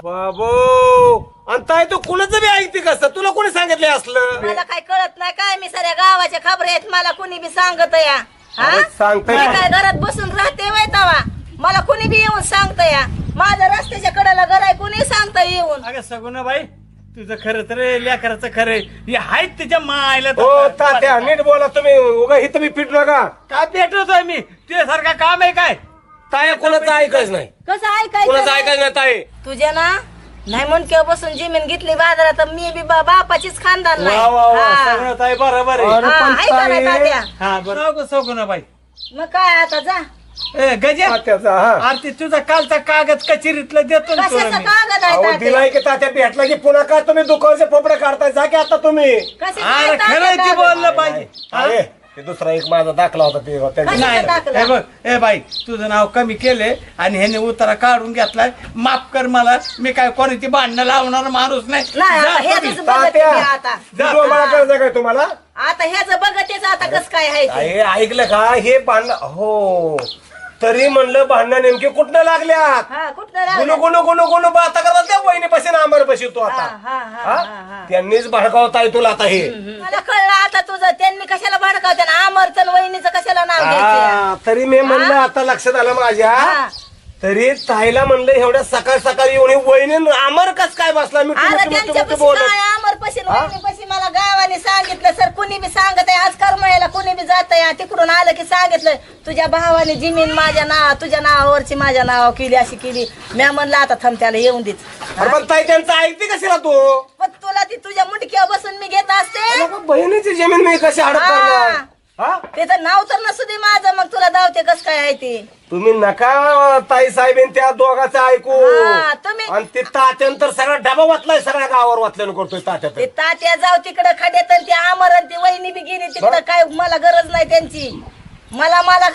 S5: बाबो आणि ताई तू कुणाचं बी ऐकते कसं तुला कोणी सांगितले असलं?
S3: मला काय कळत नाही काय मी साऱ्या गावाच्या खबरी आहेत मला कुणी बी सांगत या हा?
S5: अरे सांगतंय
S3: मी
S5: ना.
S3: काय घरात बसून राहते वय तवा मला कुणी बी येऊन सांगत या माझ्या रस्त्याच्या कडेला घर आहे कुणी सांगत येऊन
S4: अगं सगुना बाई तुझं खरं तर लेकराचं खरं हे आहेत तिच्या मायला
S5: हो तात्या नीट बोला तुम्ही उगा ही तुम्ही पिट नका.
S4: काय भेटतोय मी तुझ्यासारखा काम आहे काय?
S5: ताई कोणाचं ऐकायच नाही
S3: कसं
S5: कोणाचं
S3: ऐकायचं
S5: ऐकायचं नाही ताई.
S3: तुझ्या ना नाही म्हणून बसून जमीन घेतली बाजारात तर मी बी बापाचीच खानदान नाही
S4: वा वा वा
S3: हा.
S4: सगळं ताई बरोबर आहे.
S5: अरे
S3: हा,
S5: पण
S3: ऐका ना
S5: ताई
S3: तात्या
S4: हा बरोबर सगुना बाई.
S3: मग काय आता जा
S4: ए गजे
S5: तात्याचा हा
S4: अरे ते तुझा कालचा कागद कचेरीतला देतो ना तुला
S3: कशाचं
S4: मी.
S3: कागद आहे
S5: अहो
S3: तात्या?
S5: दिलाय की तात्या भेटला की पुन्हा काय तुम्ही दुकानचे पोपडे काढताय जा की आता तुम्ही.
S3: कशाचं
S4: अरे
S3: तात्या
S4: खरं ते
S3: कागद?
S4: बोललं पाहिजे हा?
S5: अरे ते दुसरा एक माझा दाखला होता ते त्यांनी.
S3: कशाचं
S4: नाही
S3: टाकलं?
S4: हे बघ ए बाई तुझं नाव कमी केले आणि ह्याने उतारा काढून घेतलाय माफ कर मला मी काय कोणाची भांडणं लावणार माणूस नाही
S3: नाही
S4: जा
S3: आता
S4: तुम्ही.
S3: ह्याच बघत
S5: तात्या
S3: मी आता
S5: तुझं मला कळतं काय तुम्हाला?
S3: आता ह्याच बघतेच आता कस काय आहे ते.
S5: हे ऐकलं का हे भांडण हो तरी म्हणलं भांडणं नेमकी कुठनं लागल्यात?
S3: हा कुठं
S5: गुणू
S3: राहिलं?
S5: गुणू गुणू गुणू आता करतात त्या वहिनी पशी आंबर पशी तू आता
S3: हा, हा, हा,
S5: हा?
S3: हा, हा.
S5: त्यांनीच भडकावताय तुला आता हे
S3: मला कळलं आता तुझं त्यांनी कशाला भडकावते आमरचन वहिनीचं कशाला नाव घ्यायचं
S5: हा, तरी मी म्हणलं आता लक्षात आलं माझ्या
S3: हा.
S5: तरी ताईला म्हणलं एवढ्या सकाळ सकाळी येऊन ही वहिनी अमर कस काय बसला मी
S3: अरे त्यांच्यापाशी काय आमर पशी वहिनी पशी मला गावाने सांगितलं सर कुणी बी सांगत आहे आज करमळ्याला कुणी बी जात आहे तिकडून आलं की सांगितलं तुझ्या भावाने जमीन माझ्या नाव तुझ्या नावावरची माझ्या नाव केली अशी केली मी म्हणलं आता थांब त्याला येऊन देत
S5: अरे पण ताई त्यांचं ऐकते कशाला तू
S3: पण तुला ती तुझ्या मुंडक्यावर बसून मी घेत असते
S5: अरे बहिणीची जमीन मी कशी हडप करणार हा?
S3: त्याचं नाव तर नसू दे माझं मग तुला दावते कस काय आहे ते
S5: तुम्ही नका ताई साहेबीन त्या दोघांचं ऐकू
S3: हा, तुम्ही-
S5: आणि ते तात्यानंतर सगळा डबा वाचलाय सगळ्या गावावर वाचल्यानं करतोय तात्या
S3: ते तात्या जाऊ तिकडे खड्यात आणि ते आमर आणि ती वहिनी बी गेली तिकडे काय मला गरज नाही त्यांची मला मला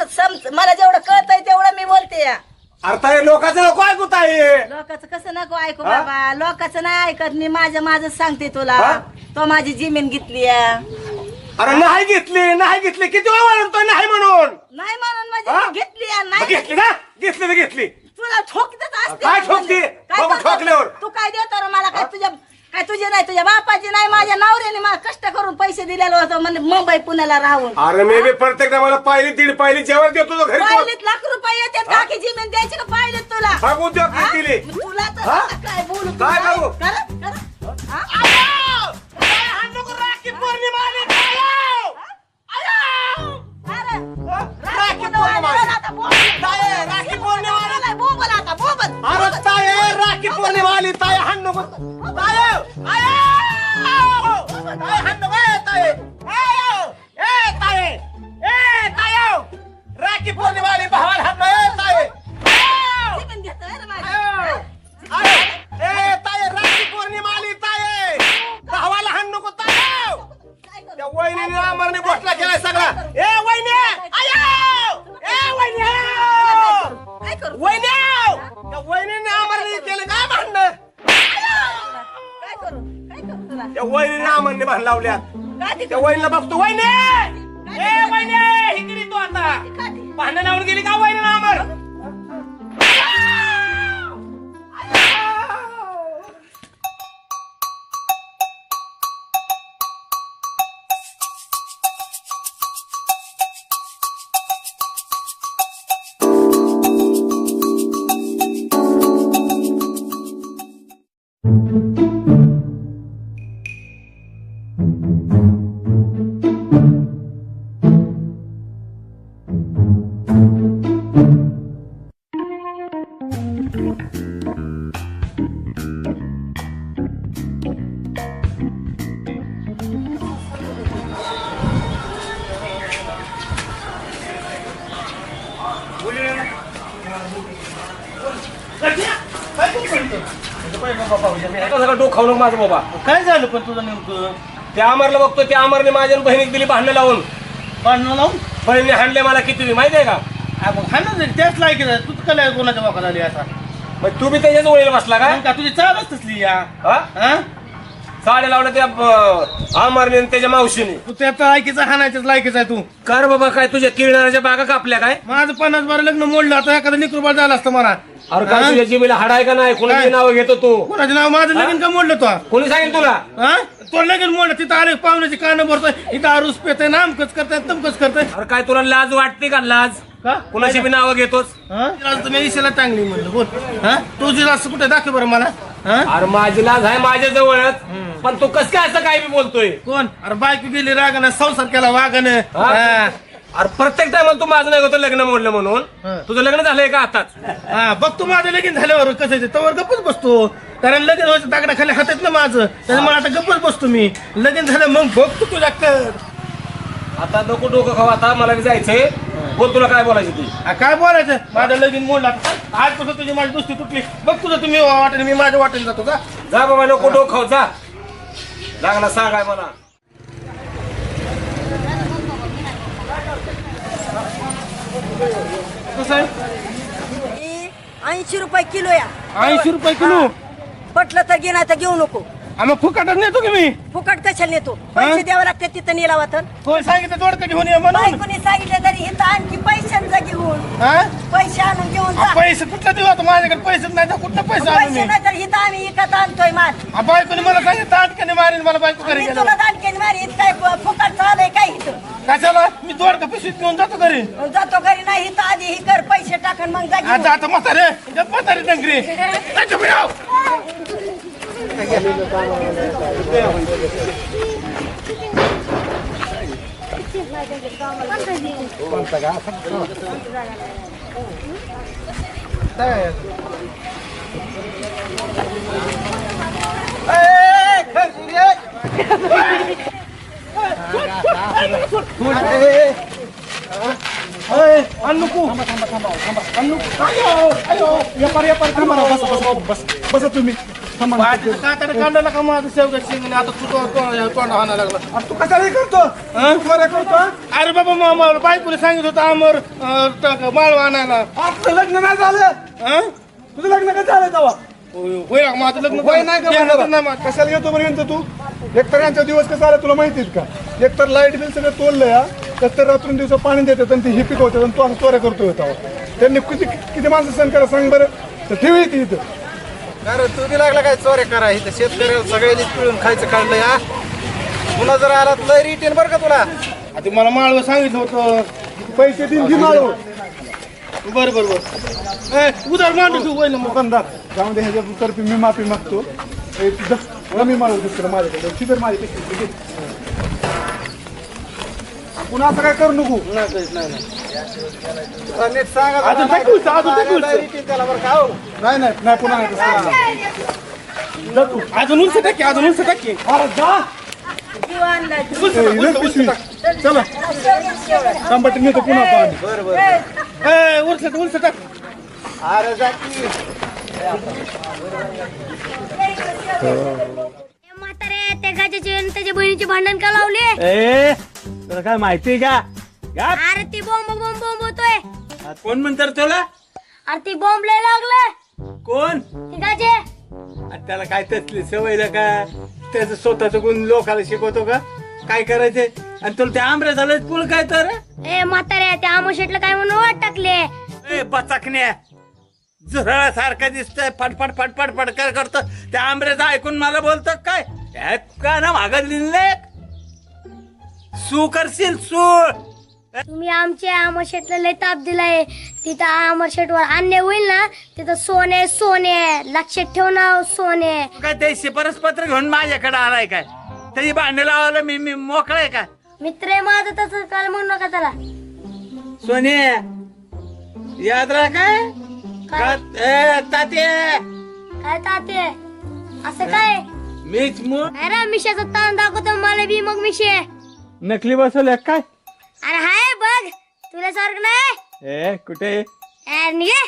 S3: मला जेवढं कळतंय तेवढं मी बोलते या
S5: अरे ताई लोकांचं नको ऐकू ताई
S3: लोकांचं कसं नको ऐकू बाबा लोकांचं नाही ऐकत मी माझं सांगते तुला
S5: हा?
S3: तो माझी जमीन घेतली या.
S5: अरे नाही घेतली किती वेळा म्हणतोय नाही म्हणून
S3: नाही म्हणून
S5: हा?
S3: माझी घेतली या,
S5: मग
S3: नाही
S5: घेतली ना घेतली तर घेतली
S3: तुला ठोकतच असते
S5: काय ठोकते?
S3: काय
S5: बघू
S3: करतो?
S5: ठोकल्यावर.
S3: तू काय देतो रे मला काय तुझे नाही तुझ्या बापाची नाही माझ्या नवऱ्याने मला कष्ट करून पैसे दिलेलं होतं म्हणजे मुंबई पुण्याला राहून
S5: अरे मी बी प्रत्येक मला पाहिली दीड पाहिली जेवण देतो तो घरी कोण?
S3: पाहिलेत लाख रुपये येतात काकी जमीन द्यायची का पाहिलेत तुला
S5: सांगू द्या
S3: हा?
S5: दिली
S3: मग तुला तर
S5: हा?
S3: आता काय बोलू
S5: काय
S3: तुला?
S5: करू?
S3: करा? हा? अरे, राखी पौर्णिमा आली. आता बोल.
S5: राखी पौर्णिमा आली.
S3: बोल, बोल आता, बोल.
S5: अरे ताय राखी पौर्णिमा आली ताय हाण नको ताय हाण नको ताय राखी पौर्णिमा आली भावाला हाण नको ताय
S3: जमीन घेतोय रे माझी.
S5: ताय राखी पौर्णिमा आली ताय भावाला हाण नको ताय
S3: काय करू?
S5: त्या वहिनीने आमरने गोष्ट केलाय सगळा ए वहिनी वहिनी
S3: काय करू?
S5: वहिनी त्या वहिनीने आमरने केलं काय भांडण
S3: काय करू? काय करू तुला?
S5: त्या वहिनीने आमरने भांड लावल्यात
S3: काय ते
S5: त्या वहिनीला बघतो वहिनी वहिनी इकडे तू आता भांडण लावून गेली का वहिनीने आमर डोक खाऊ नको माझं बाबा.
S9: काय झालं पण तुझं नेमकं?
S5: त्या अमरला बघतो, त्या अमरने माझ्या बहिणीक दिली भांडणं लावून.
S9: भांडणं लावून
S5: बहिणी हाणले मला किती माहिती आहे का?
S9: हा ना, त्याच लायकी आहे. तू काय कोणाच्या वाका झाली असा?
S5: मग तू बी त्याच्याच ओळीला बसला का?
S9: का तुझी चालच तसली या?
S5: हा? साड्या लावल्या त्या अमरने आणि त्याच्या मावशीने.
S9: तू त्या लायकीचा हाणायच्याच लायकीचा आहे तू.
S5: कर बाबा, काय तुझ्या किरणाच्या बागा कापल्या काय?
S9: माझं 50 बारा लग्न मोडलं, आता एखादं निकृपाळ झालं असतं मला.
S5: अरे काय तुझ्या जिबीला हाड आहे का नाही? कोणाची नाव घेतो तू?
S9: कोणाचं नाव? माझं लगीन का मोडलं तू?
S5: कोणी सांगेल तुला?
S9: हा, तो लगीन मोडलं. तिथं आले पाहुण्याची कानं भरतोय, इथं आरूस पेतय, नामकच करताय, तमकच करताय.
S5: अरे काय तुला लाज वाटते का? लाज
S9: का?
S5: कोणाची बी नावं घेतोस?
S9: मी ईशाला चांगली म्हणलं बोल. हा, तुझी लाज कुठे दाखव बरं मला. हा,
S5: अरे माझी लाज आहे माझ्या जवळच, पण तू कस काय असं काय बी बोलतोय?
S9: कोण? अरे बायको गेली रागानं, संसार केला वागानं.
S5: हा? अरे प्रत्येक टायमाला तू माझं नाही होतं लग्न मोडलं म्हणून. तुझं लग्न झालंय का आताच?
S9: हा, बघ तू माझं लगीन झाल्यावर कसं आहे तवर गप्पच बसतो. कारण लगीन व्हायचं दागडाखाली हातात ना माझं, त्याच्यामुळे आता गप्पच बसतो मी. लगीन झालं मग बघ तू तुझ्या कर.
S5: आता नको डोकं खाऊ, आता मला बी जायचंय. बोल, तुला काय बोलायचं ती?
S9: काय बोलायचं? माझं लगीन मोडला. आजपासून तुझी माझी दोस्ती तुटली. बघ तुझं तुम्ही वाटेल, मी माझ्या वाटेल जातो का?
S5: जा बाबा, नको डोकं खाऊ, जा. लागला सांगाय मला.
S9: कसं आहे?
S3: 80 रुपये किलो या.
S9: 80 रुपये किलो?
S3: पटलं तर घे, नाही तर घेऊ नको.
S9: मग फुकटच नेतो की मी?
S3: फुकट कशाला नेतो? पैसे द्यावे लागते तिथं नेलावा तर.
S9: कोण सांगितलं जोडकं घेऊन ये म्हणून?
S3: बायकोनी सांगितलं तरी इथं आणखी पैशांचा घेऊन,
S9: हा?
S3: पैसे आणून घेऊन जा.
S9: पैसे कुठला देऊ आता? माझ्याकडे पैसेच नाही तर कुठला पैसे आणू मी?
S3: पैसे नाही तर इथं आम्ही इकत आणतोय माल.
S9: बायकोने मला सांगितलं अटकेने मारेन मला. बायको घरी
S3: मी
S9: गेलो.
S3: तुला दांडकेन मारी, इथं काय फुकट चालय काय इथं?
S9: कशाला? मी जोडकं पिशवीत घेऊन जातो घरी.
S3: जातो घरी नाही, इथं आधी ही कर, पैसे टाकून मग जा घेऊन.
S9: आता आता म्हातारे म्हातारे डंगरी
S7: बसा तुम्ही.
S9: काढला का माझं शेवट शिंग आता तोंड हाना लागला.
S7: तू कशाला हे करतो? बरं करतो.
S9: अरे बाबा मामा बायकोने सांगितलं होतं अमर माळ आणायला.
S7: आपलं लग्न नाही झालं. तुझं लग्न काय झालं तेव्हा?
S9: होय माझं लग्न
S7: वय नाही का माझं? कशाला येतो पर्यंत तू? एकतर यांचा दिवस कसा आला तुला माहितीत का? एकतर लाईट बिल सगळं तोडलं या, तर रात्रून दिवस पाणी देतात आणि ते हे पिकवतात आणि तू चोऱ्या करतोय तेव्हा. त्यांनी किती किती माणसं सण करा सांग बरं. तर ठेवी येते इथं.
S12: अरे तू बी लागला काय चोऱ्या करा? इथं शेतकऱ्याला सगळ्यांनी पिळून खायचं काढलं या. पुन्हा जर आला तर लय रिटेन बरं का तुला.
S9: आता मला माळव सांगितलं होतं
S7: पैसे देऊन घे माळव.
S9: बरं बरं बरं उधार मांडू तू वय ना
S7: दुकानदार त्यामध्ये ह्याच्या तर्फे मी माफी मागतो. मी माळव दुसरं माझ्याकडे शिबिर माझ्या पैसे पुन्हा असं काय करू नको.
S12: नीट सांगा
S9: अजून
S12: त्याला बरं का हो?
S7: नाही नाही नाही पुन्हा नाही तसं.
S9: अजून उंच टाकी अजून उंच टाकी.
S7: अरे जा. पिशवी चला तांबट नेतो पुन्हा पाणी.
S12: बरोबर
S9: उंच टाक.
S12: अरे जाती
S2: म्हातारे त्या गाजाचे आणि त्याच्या बहिणीचे भांडण का लावले?
S4: तुला काय माहिती का?
S2: अरे ती बॉम्ब बॉम्ब बॉम्ब होतोय.
S4: कोण म्हणतात तुला?
S2: अरे ती बॉम्ब लय लागलं.
S4: कोण?
S2: ती गाजे.
S4: त्याला काय तसली सवय का? त्याचं स्वतःच गुण लोकाला शिकवतो का? काय करायचंय? आणि तुला त्या आंब्या झालं पुळ काय तर?
S2: ए म्हातारे त्या आमोशेटला काय म्हणून वाट टाकले?
S4: बचाकण्या झुरळा सारखं दिसतंय. फटफट फटफट फटकर करतो. त्या आंब्याचं ऐकून मला बोलतो काय? का ना मागं लिहिलंय सू करशील सू.
S2: तुम्ही आमच्या आमोशेटला लय ताप दिलाय. तिथं आमोशेटवर अन्याय होईल ना तिथं सोने सोने लक्षात ठेव ना सोने.
S4: काय ते शिफारस पत्र घेऊन माझ्याकडे आलाय काय? त्याची भांडण लावायला मी मोकळाय का?
S2: मित्र आहे माझं तसं काल म्हणू नका त्याला.
S4: सोने याद राहा काय ताते
S11: काय ताते असं काय
S4: मीच
S11: अरे मिशाचा ताण दाखवतो मला बी मग मिशे
S4: नकली बसवल्या काय
S11: अरे हाय बघ तुला सारखं नाही
S4: ए कुठे
S11: निघे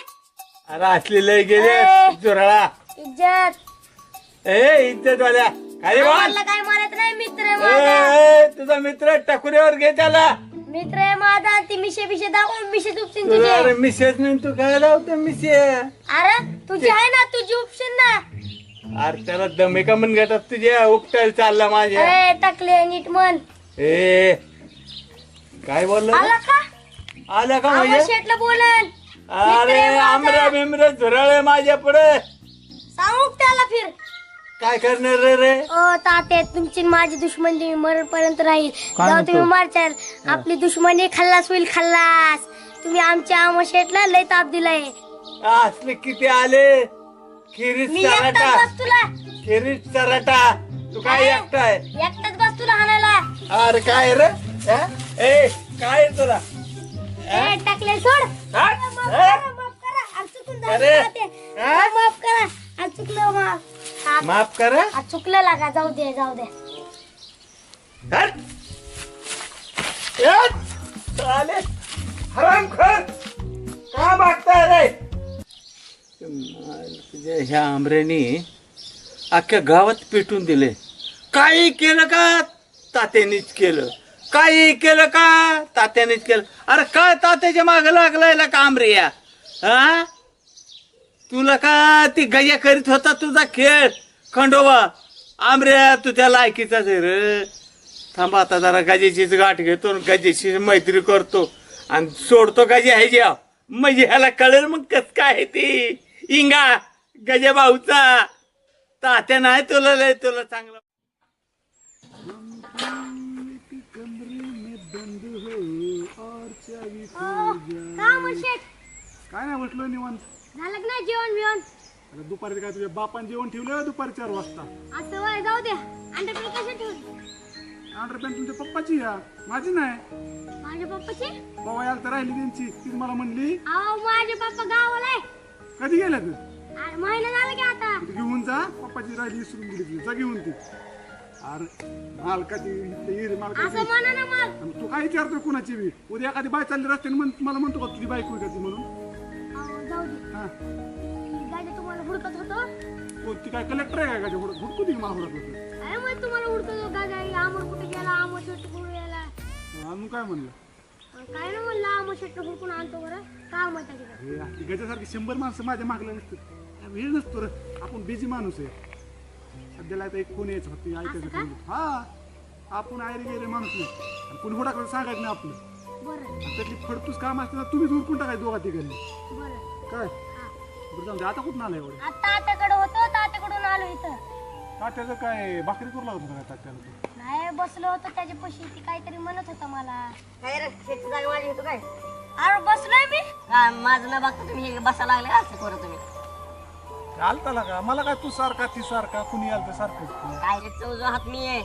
S4: अरे असली लय गेले चोराळा
S11: इज्जत
S4: इज्जत वाल्या खाली बोल
S11: मला काय म्हणत नाही मित्र आहे माझा
S4: तुझा मित्र टकुऱ्यावर घे त्याला
S11: मित्र आहे माझा ती मिशे बिशे दाखवून मिशे उपशीन तुझे
S4: अरे मिसेस नाही तू काय लावतो मिसे
S11: अरे तुझी आहे ना तुझी उपशीन ना
S4: अरे त्याला दमे का म्हण घेतात तुझ्या उपटायला चालला माझ्या
S11: अरे टाकले नीट म्हण
S4: ए काय बोलला
S11: आला का
S4: आला का
S11: आवाज
S4: म्हणजे
S11: शेटला बोलन
S4: अरे आमऱ्या बिमऱ्या झुराळे माझ्या पुढे
S11: सांगू त्याला फिर
S4: काय करणार रे
S11: ओ ताते तुमची माझी दुश्मनी मरेपर्यंत राहील जाऊ तुम्ही मारचाल आपली दुश्मनी खल्लास होईल खल्लास तुम्ही आमच्या आमशेटला लय ताप दिलाय
S4: असले किती आले खिरीच
S11: मी
S4: चराटा
S11: एकटाच बस तुला
S4: खिरीच चराटा तू काय एकटाय
S11: एकटाच बस तुला हाणायला
S4: अरे काय रे ए काय तुला
S11: ए टाकले सोड माफ करा आज चुकून झालं ताते. माफ करा आज चुकलं
S4: माफ करा
S11: आज चुकलं लागा जाऊ दे
S4: चाले हरामखोर का मागताय रे तुझ्या ह्या आंबऱ्यानी अख्ख्या गावात पेटून दिले काही केलं का तात्यानीच केलं काही केलं का तात्यानीच केलं अरे काय तात्याच्या माग लागलाय का आंबऱ्या हा तुला का ती गया करीत होता तुझा खेळ खंडोबा आंबऱ्या तुझ्या लायकीचाच आहे रे थांबा आता जरा गजेचीच गाठ घेतो गजेची मैत्री करतो आणि सोडतो गजे ह्याच्या म्हणजे ह्याला कळेल मग कस काय आहे ती इंगा गजा भाऊचा तात्या नाही तुला लय तुला चांगलं
S6: काय नाही म्हटलं निवांत
S11: झालं ना जेवण बिवण
S6: आता दुपारी काय तुझ्या बापान जेवण ठेवलं दुपारी 4 वाजता
S11: असं वय जाऊ दे अंडरपॅन्ट कशी ठेवली
S6: अंडरपॅन्ट तुमच्या पप्पाची या माझी नाही
S11: माझ्या पप्पाची
S6: बाबा यायला तर राहिली त्यांची ती मला म्हणली
S11: अहो माझे पप्पा गावाला आहे
S6: कधी गेल्या तू
S11: अरे महिना झाला की आता
S6: ती घेऊन जा पप्पाची राहिली विसरून गेली ती जा घेऊन ती अरे मालकाची येईल मालकाची
S11: असं म्हणा ना मग
S6: आणि तू काय विचारतो कुणाची बी उद्या एखादी बाय चालली रस्त्याने मला म्हणतो का तुझी बायको आहे का ती म्हणून
S11: अहो, जाऊ दे
S6: हा
S11: ती गाडी तुम्हाला हुडकत होतो
S6: ती काय कलेक्टर आहे का हुडकू ती मला हुडकत होतं
S11: अरे मग तुम्हाला हुडकत होतो गाडी आमर कुठे गेला आमर शेट कुठे गेला
S6: मग काय म्हणलं
S11: काय ना म्हणलं आमर शेट हुडकून आणतो बरं काय माहिती तिथं
S6: हे ती गजासारखी 100 माणसं माझ्या मागल्या नसतात वेळ नसतो रे आपण बिझी माणूस आहे सध्याला आता एक फोन यायचं फक्त ऐकायचं हा आपण आयरे गेले माणूस नाही आणि कोणी हुडाकडे सांगायचं नाही आपलं
S11: बरं
S6: आणि त्यातली फडतूस काम असते ना तुम्हीच उरकून टाकाय दोघा तिघांनी
S11: बरं
S6: काय बरं जाऊ दे आता कुठून आलं एवढं
S11: आता तात्याकडे होतो तात्याकडून आलो इथं
S6: तात्याचं काय भाकरी करू लागत होतं काय तात्याला
S11: नाही बसलो होतो त्याच्या पशी ती काहीतरी म्हणत होता मला
S3: काय रे शेती जागा माझी होतो काय
S11: अरे बसलोय मी
S3: माझं न बघता तुम्ही हे बसा लागले असं करू तुम्ही
S6: आलता का मला काय तू सारखा ती सारखा कुणी आलं सारखं
S3: काय रे चौजो हात मी आहे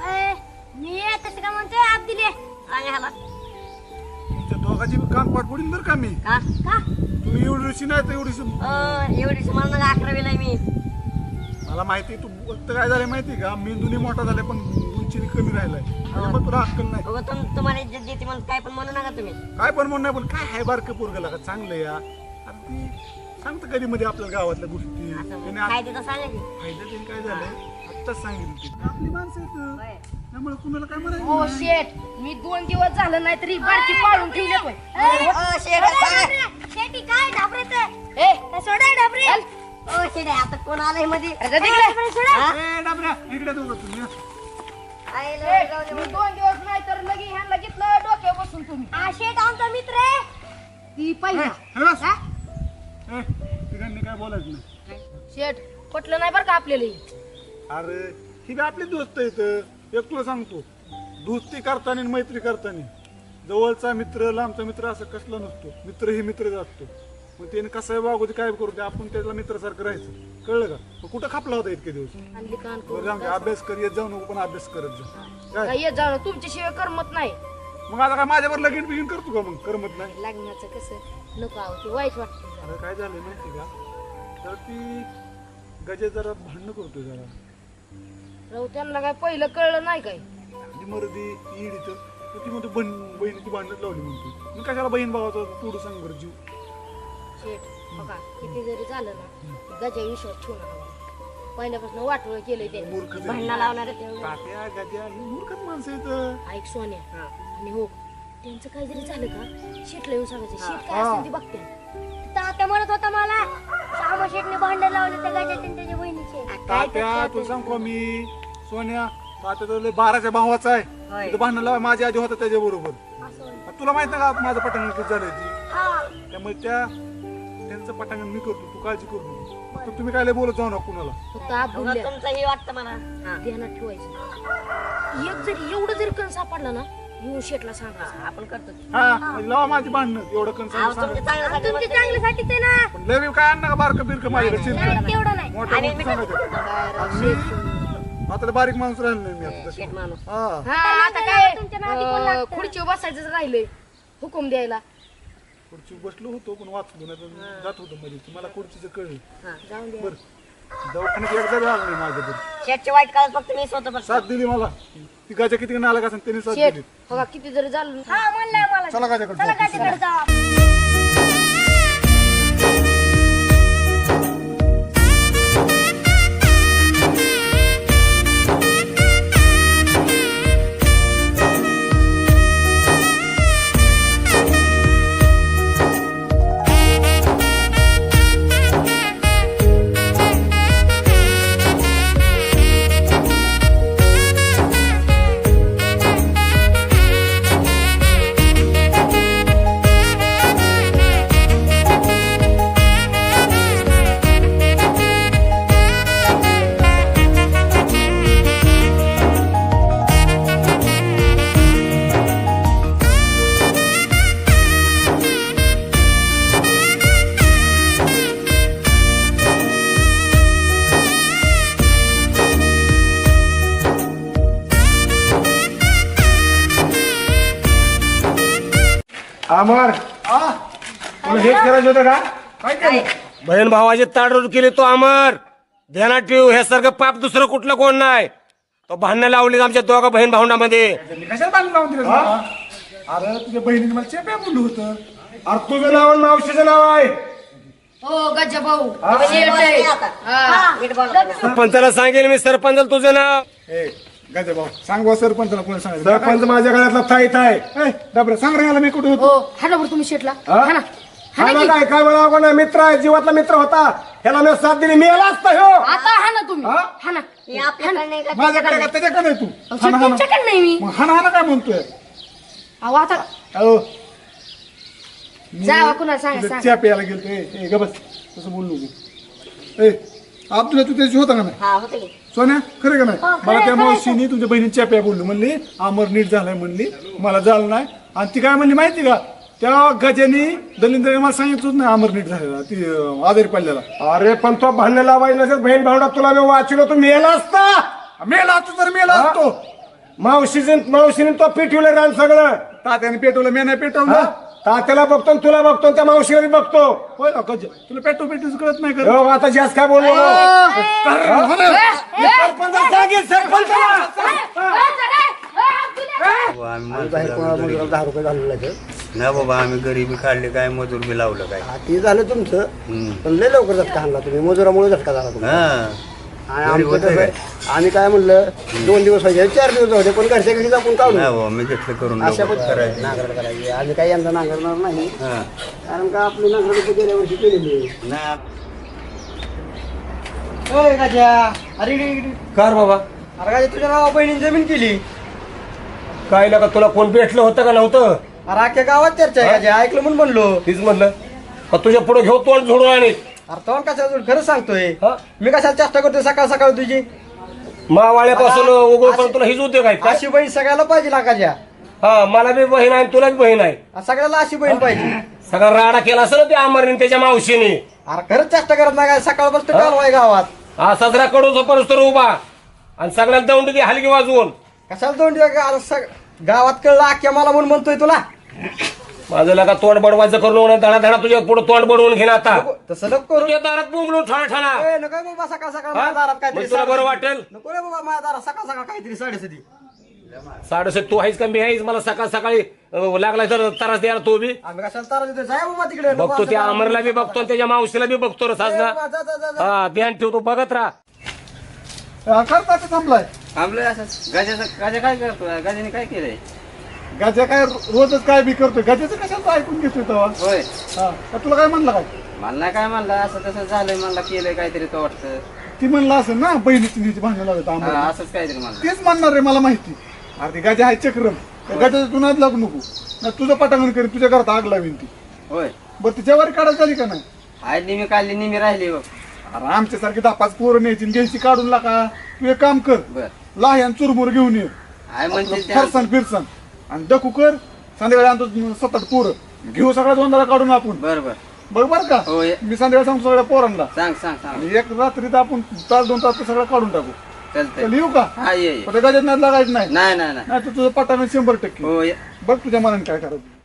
S11: ए, मी तसं का म्हणतोय आप दिले
S3: आणि ह्याला
S6: तुमच्या दोघांची कान पाठ पडील बरं का मी
S3: का
S6: तुम्ही एवढीशी नाही तर एवढीशी
S3: एवढीच मला 11वीला आहे मी
S6: मला माहिती तू फक्त काय झालं माहिती का मेंदूनी मोठा झालाय पण उंचीने कमी राहिलाय त्यामुळे तुला अक्कल नाही
S3: तुम्हाला इज्जत देते म्हणून काय पण म्हणू नका तुम्ही
S6: काय पण म्हणून नाही पण काय हाय बारकं पोरगं का चांगलं या आता ती सांगतं कधी मध्ये आपल्या गावातल्या गोष्टी त्याने
S3: काय तिथं सांगा की
S6: फायदा त्यांनी काय झालंय आत्ताच सांगितलं ती आपली माणसं आहेत त्यामुळे कुणाला काय
S9: हो
S6: म्हणायचं
S9: शेट मी 2 दिवस झालं नाही तरी बारकी पाळून ठेवले पण
S11: शेटी काय ढाबरेचं ए सोडा ढाबरे
S3: ओ शेडे आता कोण आलंय मध्ये
S6: ए, डाबऱ्या, इकडे दोघं तुम्ही या.
S9: मी 2 दिवस नाही तर लगी ह्यांना घेतलं डोक्यावर बसून तुम्ही
S11: हा शेट आमचा मित्र आहे
S9: ती पहिला
S6: हे बस. ए, तिघांनी काय बोलायचं नाही
S9: शेट पटलं नाही बरं का आपल्याला हे.
S6: अरे ही बी आपली दोस्त आहेत एक तुला सांगतो दोस्ती करताना आणि मैत्री करताना जवळचा मित्र लांबचा मित्र असं कसला नसतो मित्र ही मित्रच असतो मग त्याने कसं वागू दे काय करू दे आपण त्याला मित्रासारखं राहायचं कळलं का मग कुठं खापला होता इतके दिवस बरं जाऊ दे, अभ्यास कर येत जाऊ नको पण अभ्यास करत जा काय
S9: काय येत जाणं तुमच्याशिवाय करमत नाही
S6: मग आता काय माझ्यावर लगीन बिगीन करतो का मग करमत नाही
S9: लग्नाचं कसं
S11: नको आहो ते वाईट वाटतं
S7: अरे काय झालं माहिती का, तर ती गजे जरा भांडणं करतोय जरा.
S11: राहू त्यांना काय पहिलं कळलं नाही काय.
S7: आणि मर्दी ईड इथं तर ती म्हणतो बहिणीची भांडणं लावली म्हणतो. मी कशाला बहीण भावाचा तोडू सांग बरं जीव.
S11: शेठ बघा किती जरी झालं ना गजा विश्वास ठेवू नका. पहिल्यापासून वाटोळ केलंय त्याने
S7: मूर्ख जरी.
S11: भांडणं लावणार
S7: तात्या गजा ही मूर्खच माणसं येतं.
S11: ऐक सोन्या आणि हो त्यांचं काही जरी झालं का शेठला येऊन सांगायचं. शेठ काय असतं ते बघते. तात्या म्हणत होता मला श्यामा शेठने भांडण लावलं त्या गजाच्या त्याच्या बहिणीचे.
S7: तात्या तू सांगतो मी सोन्या तात्या तर लय 12च्या भावाचा आहे. तिथं भांडण लावा माझ्या आधी होता त्याच्या बरोबर. तुला माहित नाही का माझं पटांगण किती झालंय ती. त्यामुळे त्यांचं पटांगण मी करतो, तू काळजी करू नको. तर तुम्ही काय लय बोलत जाऊ नका कुणाला.
S11: फक्त तुमचं हे वाटतं मला ध्यानात ठेवायचं. एक जरी एवढं जरी कण सापडलं ना येऊन शेठला सांगायचं आपण करतो.
S7: हा म्हणजे लावा माझी भांडणं एवढं कन्सर्न सांगा.
S11: तुमच्या चांगल्यासाठीच आहे ना.
S7: पण लय काय आणणार का बारकं बिरकं माझ्याकडे चिरकं.
S11: तेवढं नाही.
S7: मोठं मोठं सांगायचं. मी आता बारीक माणूस राहिलो नाही मी आता तसं.
S11: हा आता काय खुर्चीवर बसायचं राहिलंय हुकूम द्यायला.
S7: खुर्ची बसलो होतो पण वाचलो नाही तर जात होतो मध्ये. मला खुर्चीचं कळलं.
S11: जाऊन द्या.
S7: बरं दवाखान्यात एकदा झालं नाही माझ्याकडे.
S3: शेठचे वाईट काळ फक्त मी स्वतः
S7: साथ दिली मला. ती गाजा किती नालायक असेल त्यांनी साथ
S11: शेठ
S7: दिली.
S11: बघा किती जरी झालं हा म्हणलंय मला
S7: चला गाजाकडे
S11: चला
S7: जाऊ.
S11: गाजीकडे जाऊ.
S5: अमर तुला हेच करायचं होतं का?
S7: काय केलं?
S5: बहीण भावाची ताडरोड केली तो अमर. ध्यानात ठेव हे सारखं पाप दुसरं कुठलं कोण नाही. तो भांडणं लावली आमच्या दोघा बहीण भावंडामध्ये.
S7: मी कशाला भांडण लावून दिलं तुला? अरे तुझ्या बहिणीने मला चेप्या बोललं होतं.
S5: अरे तुझं नाव आणि मावशीचं नाव आहे.
S11: हो गजा भाऊ
S5: सरपंचाला सांगेल मी सरपंचाला तुझं नाव.
S7: ए गाजा भाऊ सांग बा सरपंचाला कोणी सांगायचं.
S5: सरपंच माझ्या गळ्यातला थाईत आहे.
S7: डबरे सांग रे याला मी कुठे होतो.
S11: हो हा ना बरं तुम्ही शेठला
S5: हा?
S11: हा ना
S5: हा ना काय काय मला अवघड नाही. मित्र आहे, जीवातला मित्र होता. ह्याला मी साथ दिली, मी याला असता हो.
S11: आता हा ना तुम्ही
S7: हा?
S11: हा ना
S3: आपल्याकडे नाही का
S7: माझ्याकडे का त्याच्याकडे नाही तू.
S11: शेठ तुमच्याकडे नाही मी
S7: मग हाना काय म्हणतोय.
S11: अहो आता
S7: अहो
S11: जावा कुणाला सांगा सांगा.
S7: चहा प्यायला गेलतो. ए ग बस तसं बोलू नको. ए अब्दुल्ला तू त्याची होता का नाही.
S3: हा होते की.
S7: सोन्या खरं का नाही. मला त्या मावशीने तुझ्या बहिणीने चहा प्या बोललो म्हणली अमर नीट झालाय म्हणली. मला झालं नाही. आणि ती काय म्हणली माहिती का, त्या गजानी दलिंद्र मला सांगितलंच नाही अमर नीट झालेला ती आजारी पडलेला.
S5: अरे पण तो भांडण लावायला नसेल बहीण भावंडा तुला मी वाचलो तू मेला असता.
S7: मेला असतो तर मेला असतो.
S5: मावशीने तो पिठवलं रान सगळं.
S7: तात्याने पेटवलं मी नाही पेटवलं.
S5: तात्याला बघतो आणि तुला बघतो आणि त्या मावशीला बघतो.
S7: होय ना गजा तुला पेटव पेटूच कळत नाही का.
S5: हो, आता जास्त काय बोललो सरपंच सांगेल सरपंचाला.
S13: नाही बाबा आम्ही गरिबी काढली काय मजूर बी लावलं काय
S12: ते झालं तुमचं पण लय लवकर झटका आणला तुम्ही मजुरामुळे झटका झाला तुम्हाला. आणि आमचं कसं आहे, आम्ही काय म्हणलं 2 दिवस व्हायचे 4 दिवस होते पण घरच्या घरी आपण काढू.
S13: नाही बाबा मी घेतलं करून
S12: अशा
S13: लवकर करायचं.
S12: नांगरट करायची आम्ही काही यंदा नांगरणार नाही
S13: हा.
S12: कारण का आपली नांगरट गेल्या वर्षी केलेली.
S13: नाही
S5: कर बाबा
S12: अरे तुझ्या नावा बहिणीने जमीन केली.
S5: काय लका तुला कोण भेटलं होतं का नव्हतं.
S12: अरे अख्ख्या गावात चर्चा आहे का ऐकलं म्हणून म्हणलो.
S5: तीच म्हणलं का तुझ्या पुढे घेऊ तोंड झोडून आणि
S12: अरे तो कशाला खरं सांगतोय मी कशाला चेष्टा करतोय सकाळ सकाळ तुझी
S5: मावाळ्यापासून उघड पण तुला हीच उद्योग आहेत का.
S12: अशी बहीण सगळ्याला पाहिजे लागाच्या.
S5: हा मला बी बहीण आहे तुला बी बहीण आहे.
S12: सगळ्याला अशी बहीण पाहिजे.
S5: सगळा राडा केला असेल ना त्या अमरने त्याच्या मावशीने.
S12: अरे खरंच चेष्टा करत नाही काय सकाळपासून कालवाय गावात.
S5: हा सजरा कडूचा परस्पर उभा आणि सगळ्याला दौंड दे हलकी वाजवून.
S12: कशाला दोन गावात कळलं अख्ख्या मला म्हणून म्हणतोय तुला.
S8: माझं लगा तोंड बडवायचं करून धडा धडा तुझ्या पुढे तोंड बडवून घेणं आता
S12: तसं नको करू.
S8: तुझ्या दारात बोंबलून ठाणा ठाणा
S12: ए, नको बाबा सकाळ सकाळ माझ्या दारात काहीतरी
S8: मग तुला बरं वाटेल
S12: नको रे बाबा माझ्या दारात सकाळ सकाळ काहीतरी साडेसती.
S8: साडेसात तू आहेस का मी आहेस मला सकाळ सकाळी लागलाय तर त्रास द्यायला तू बी
S12: आम्ही कशाला तारा देतो जाय बाबा तिकडे. नको
S8: बघतो
S12: असं
S8: त्या
S12: करा.
S8: अमरला बी बघतो आणि त्याच्या मावशीला बी बघतो रे
S12: ए,
S8: साजना
S12: बाबा, जा, जा, जा, जा.
S8: हा ध्यान ठेवतो बघत राहा
S6: करता थांबलाय
S13: थांबलोय असं गाजा काय करतो गाजाने काय केलंय
S6: गाज्या काय रोजच काय बी करतोय गाज्याचं कशाला ऐकून घेतोय तेव्हा
S13: होय
S6: हा का तुला काय म्हणलं काय
S13: मला नाही काय म्हणलं असं तसं झालंय मला केलंय काहीतरी तो वाटतं
S6: ती म्हणलं असं ना बहिणीची नीची भांडणं लागत
S13: हा,
S6: आम्हाला
S13: असंच काहीतरी म्हणलं
S6: तेच म्हणणार रे मला माहिती अरे ती गाज्या आहे चक्रम त्या गाज्याचं तू नाद लागू नको ना तुझं पटांगण करीन तुझ्या घरात आग लावीन ती
S13: होय
S6: बरं तिच्या वर काढायला झाली का नाही
S13: आहे निमी काढली निमी राहिली बघ
S6: अरे आमच्यासारखी 10-5 पोरं न्यायची आणि घ्यायची काढून लाका तू एक काम कर
S13: बर
S6: लाह्यान चुरमुर घेऊन ये
S13: आहे म्हणजे
S6: फरसान फिरसान आणि डकू कर संध्याकाळी आणतो 7-8 पोरं घेऊ सगळ्या दोनदा काढून आपण
S13: बर बर
S6: बघ बर का
S13: होय
S6: मी संध्याकाळी सांगतो सगळ्या पोरांना
S13: सांग सांग सांग
S6: आणि एक रात्रीत आपण 1-2 तास सगळं काढून टाकू
S13: चालतंय
S6: चल येऊ का
S13: हा ये ये.
S6: पण गाड्यात नाही लागायचं नाही
S13: नाही नाही नाही
S6: नाही तर तुझं पटाने 100%
S13: होय
S6: बघ तुझ्या मनाने काय करायचं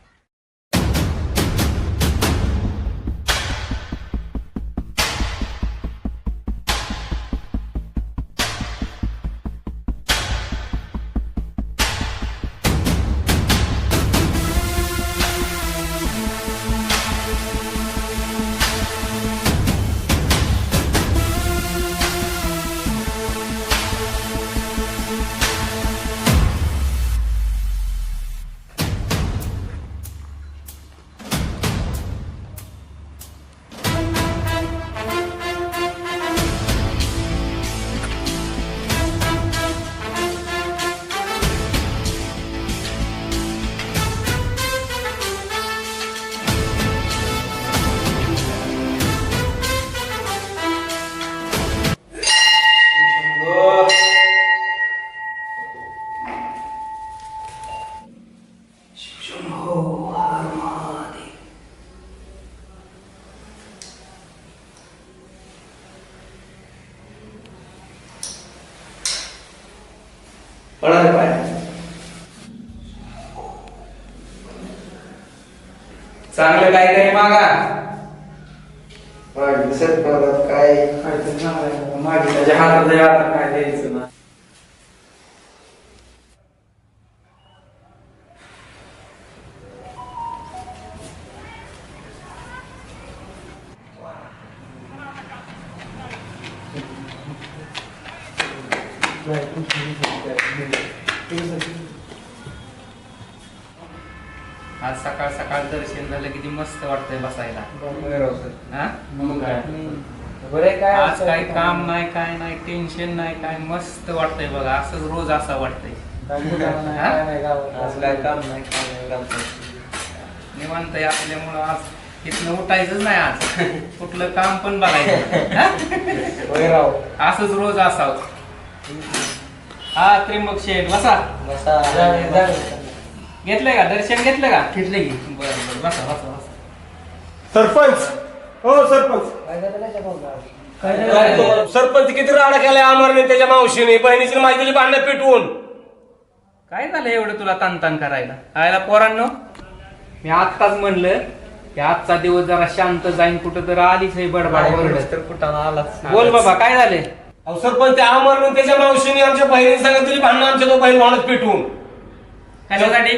S10: चांगलं काहीतरी मागा
S12: काय
S10: माझ्या हातात काय द्यायचं ना आज सकाळ सकाळ दर्शन झालं किती मस्त वाटतंय बसायला हा? आज काही काम नाही काय नाही टेन्शन नाही काय मस्त वाटतंय बघा असंच रोज असं वाटतंय निवांत आहे आपल्यामुळं आज इथनं उठायचंच नाही आज कुठलं काम पण बघायचं हा? असंच रोज असावं हा त्रिंबक शेठ बसा घेतलंय का दर्शन घेतलं का घेतलंय बरं बरं बसा बसा बसा
S5: सरपंच हो सरपंच
S8: सरपंच किती राडा केलाय अमरने त्याच्या मावशीने बहिणीची माझी त्याची भांडणं पेटवून
S10: काय झालं एवढं तुला ताण करायला आयला पोरांनो मी आत्ताच म्हणलं की आजचा दिवस जरा शांत जाईन कुठं तर आलीच हे बडबड तर कुठं आलाच बोल बाबा काय झाले
S8: अहो सरपंच त्या अमरने त्याच्या मावशीने आमच्या बहिणीने सांगितलं तुझी भांडणं आमच्या तो बहीण भावनात पेटवून
S10: कशासाठी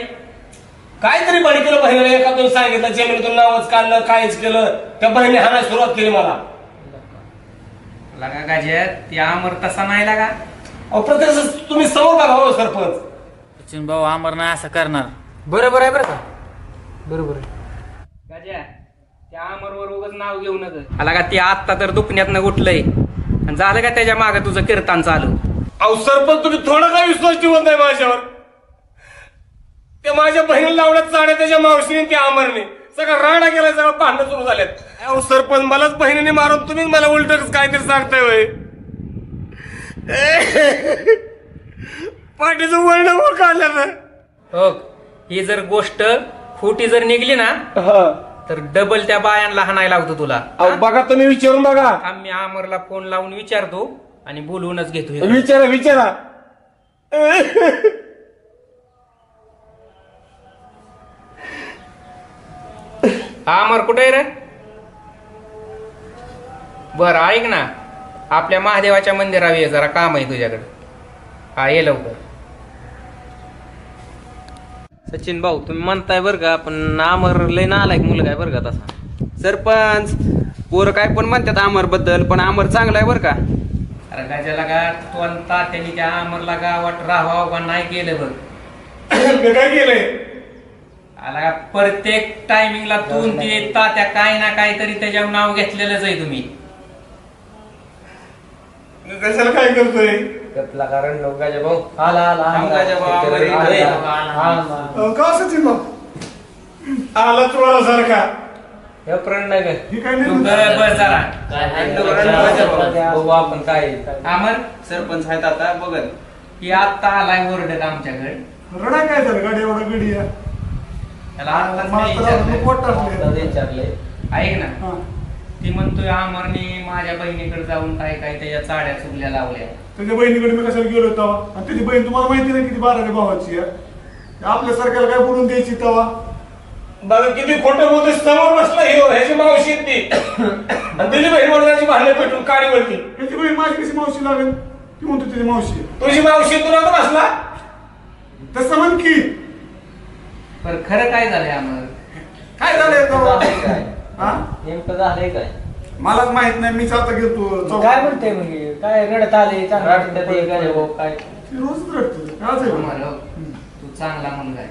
S8: काहीतरी बळी केलं बहिणीला एखादून सांगितलं जमिनीतून नावच काढलं काहीच केलं त्या बहिणी हाणायला सुरुवात केली मला
S10: लगा गाज्या ती अमर तसा नाही लागा
S8: अहो प्रत्येक तुम्ही समोर बघा हो सरपंच
S9: सचिन भाऊ अमर नाही असं करणार बरोबर आहे बरं का बरोबर आहे
S10: गाज्या त्या अमरवर उगाच नाव घेऊ नका लगा ती आत्ता तर दुखण्यातनं उठलंय आणि झालं का त्याच्या मागे तुझं कीर्तन चालू
S8: अहो सरपंच तुम्ही थोडा काय विश्वास ठेवत नाही माझ्यावर ते माझ्या बहिणीला लावण्यात चाड्या त्याच्या मावशीने त्या अमरने सगळं राडा केला सगळं भांडणं सुरू झालेत अहो सरपंच मलाच बहिणीने मारून तुम्हीच मला उलट काहीतरी सांगताय होय पाठीचं वर्ण काढलं ना
S10: हो ही जर गोष्ट खोटी जर निघली ना तर डबल त्या बायांना हाणायला लागतो तुला
S8: बघा तुम्ही विचारून बघा
S10: आम्ही अमरला फोन लावून विचारतो आणि बोलवूनच घेतो
S8: विचारा विचारा
S10: हा अमर कुठे आहे रे? बर ऐक ना, आपल्या महादेवाच्या मंदिरावर ये, जरा काम आहे तुझ्याकडे. हा ये लवकर.
S9: सचिन भाऊ तुम्ही म्हणताय बरं का, पण अमर लय नालायक मुलगा आहे बरं का तसा. सरपंच पोरं काय पण म्हणतात अमर बद्दल, पण अमर चांगला आहे बरं का.
S10: अरे गजाला का तो तात्याने त्या अमरला गावात राहावं का नाही केलं बघ.
S1: काय केलंय?
S10: आला का प्रत्येक टायमिंगला तू ते तात्या काय ना काहीतरी त्याच्यावर नाव घेतलेलंच आहे तुम्ही.
S1: कशाला काय करतोय?
S9: कारण गाजा भाऊ आला
S6: का सचिन भाऊ
S1: आला तुम्हाला सारखा
S9: हे प्रण नाही काय
S6: ही काय
S10: तू
S6: नाही
S10: बस जरा
S9: भाऊ आपण काय
S10: अमर
S9: सरपंच आहेत आता बघत
S10: की आता आलाय ओरडत आमच्याकडे.
S6: रडा काय झालं गाडी एवढा गडी आहे.
S10: त्याला आत्ताच
S6: मला
S10: मी
S6: तर
S10: विचारलंय.
S6: पोट टाकले
S9: विचारले
S10: ऐक ना,
S6: हा.
S10: ती म्हणतोय अमरने माझ्या बहिणीकडे जाऊन काय काय त्याच्या चाड्या चुकल्या लावल्या.
S6: त्याच्या बहिणीकडे मी कशाला गेलो तेव्हा आणि त्याची बहीण तुम्हाला माहिती नाही किती बाराच्या भावाची आहे. आपल्या सारख्याला काय बोलून द्यायची तेव्हा.
S8: बघा किती खोटं बोलतोय. समोर बसला हिरो, ह्याची मावशी आहे ती, आणि त्याची बहीण वडिलांची भांडणे पेटून काडीवरती.
S6: त्याची बहीण माझी कशी मावशी लागेल? ती म्हणतो त्याची मावशी आहे.
S8: तुझी मावशी तुला तर बसला.
S6: तसं म्हण की
S10: पण खरं काय झालंय अमर?
S6: काय झालंय तेव्हा? हा?
S9: नेमकं झालंय काय?
S6: मलाच माहित नाही, मीच आता गेलतो
S9: काय म्हणते म्हणजे काय रडत आले चांगलं काय
S6: ती रोजच रडते. काय झालं?
S10: अमर हो, तू चांगला मुलगा आहे.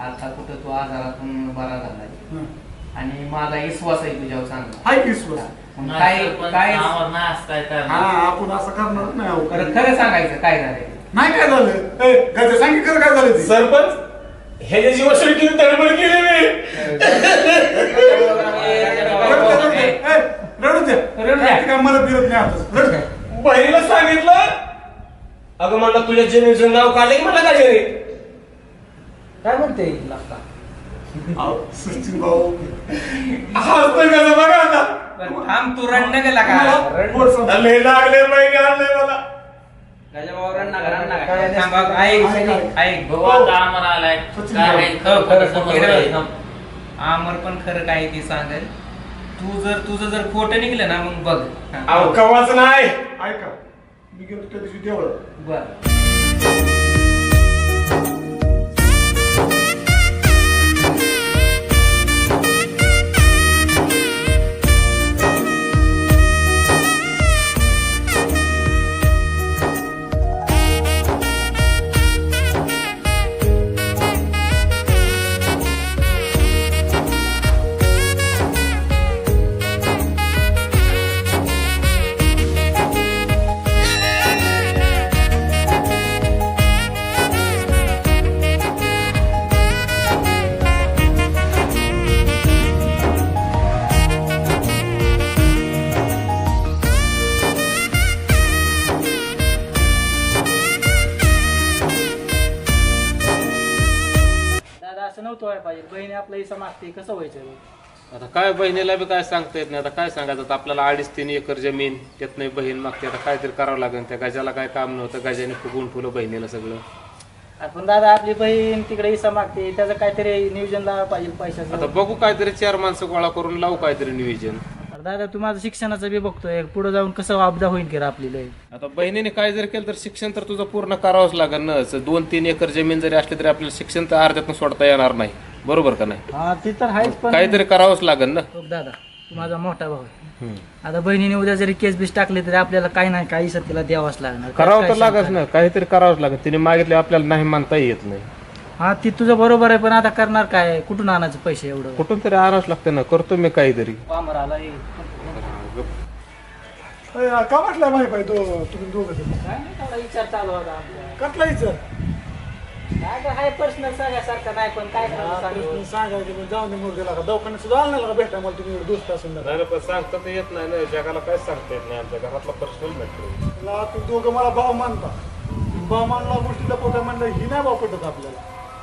S10: आता कुठं तू आजारातून बरा झालाय आणि माझा विश्वास आहे तुझ्यावर चांगला.
S6: हाय की विश्वास?
S10: मग काय काय
S6: हा आपण असं करणार नाही अहो.
S10: खरं सांगायचं काय झालंय?
S6: नाही काय झालं? गजा सांग की खरं काय झालं ते?
S8: सरपंच ह्याच्या जीवासाठी किती तडबड केली मी.
S6: रडू द्या. काय मला फिरत नाही आता. रड काय?
S8: बहिणीला सांगितलं, अगं म्हणलं तुझ्या जमिनीचं नाव काढलं की मला काय जरी.
S9: काय म्हणते
S6: सचिन भाऊ
S8: हसतोय कसं बघा आता.
S10: पण थांब तू रडणं गेला का?
S8: लय लागले महिने आणलंय मला.
S10: थांब, ऐक भाऊ, आता अमर आलाय. अमर पण खरं काय ते सांगेल. तुझं जर खोटं निघलं ना मग बघ.
S8: अहो कवाच नाही.
S6: ऐका, मी गेलो त्या दिवशी देवळ.
S10: बर
S9: पाहिजे. बहिणी आपला हिस्सा मागते, कसं व्हायचं?
S14: आता काय बहिणीला बी काय सांगता येत नाही. आता काय सांगायचं, आता आपल्याला 2.5-3 एकर जमीन त्यात नाही बहीण मागते. आता काहीतरी करावं लागेल. त्या गजाला काय काम नव्हतं, गजाने फुगून ठेवलं बहिणीला सगळं.
S9: आपण दादा आपली बहीण तिकडे हिस्सा मागते, त्याचं काहीतरी नियोजन लावायला पाहिजे पैशाचं.
S14: आता बघू काहीतरी 4 माणसं गोळा करून लावू काहीतरी नियोजन.
S9: दादा तू माझं शिक्षणाचं बी बघतोय, पुढे जाऊन कसं आपदा होईल की आपली लय.
S14: आता बहिणीने काय जर केलं तर शिक्षण तर तुझं पूर्ण करावंच लागेल ना. 2-3 एकर जमीन जरी असली तरी आपल्याला शिक्षण तर अर्ध्यातून सोडता येणार नाही. बरोबर का नाही?
S9: हा ते तर आहेच, पण
S14: काहीतरी करावंच लागेल ना.
S9: दादा तू माझा मोठा भाऊ आहे. आता बहिणीने उद्या जरी केस बीस टाकले तरी आपल्याला काही नाही काही तिला द्यावाच लागणार.
S14: करावं तर लागत ना, काहीतरी करावंच लागेल. तिने मागितले आपल्याला नाही मानता येत नाही.
S9: हा ती तुझं बरोबर आहे, पण आता करणार काय? कुठून आणायचं पैसे एवढं?
S14: कुठून तरी आणावंच लागतं ना. करतो मी काहीतरी.
S6: का म्हटलं माहिती पाहिजे तुम्ही दोघं?
S9: विचार चालू होता
S6: कसला विचार?
S9: काय पर्सनल सांगायसारखं नाही, पण काय
S6: सांगायचं जाऊन दे मुलगीला. का दवाखान्यात सुद्धा आलं नाही का भेटा मला तुम्ही दोस्त असून?
S14: नाही पण सांगता तर येत नाही ना. जगाला काय सांगता येत नाही. आमच्या घरातला पर्सनल मॅटर.
S6: तुम्ही दोघं मला भाव मानता. भाव मानला गोष्टीला पोटा म्हणलं ही नाही भाव पटत आपल्याला.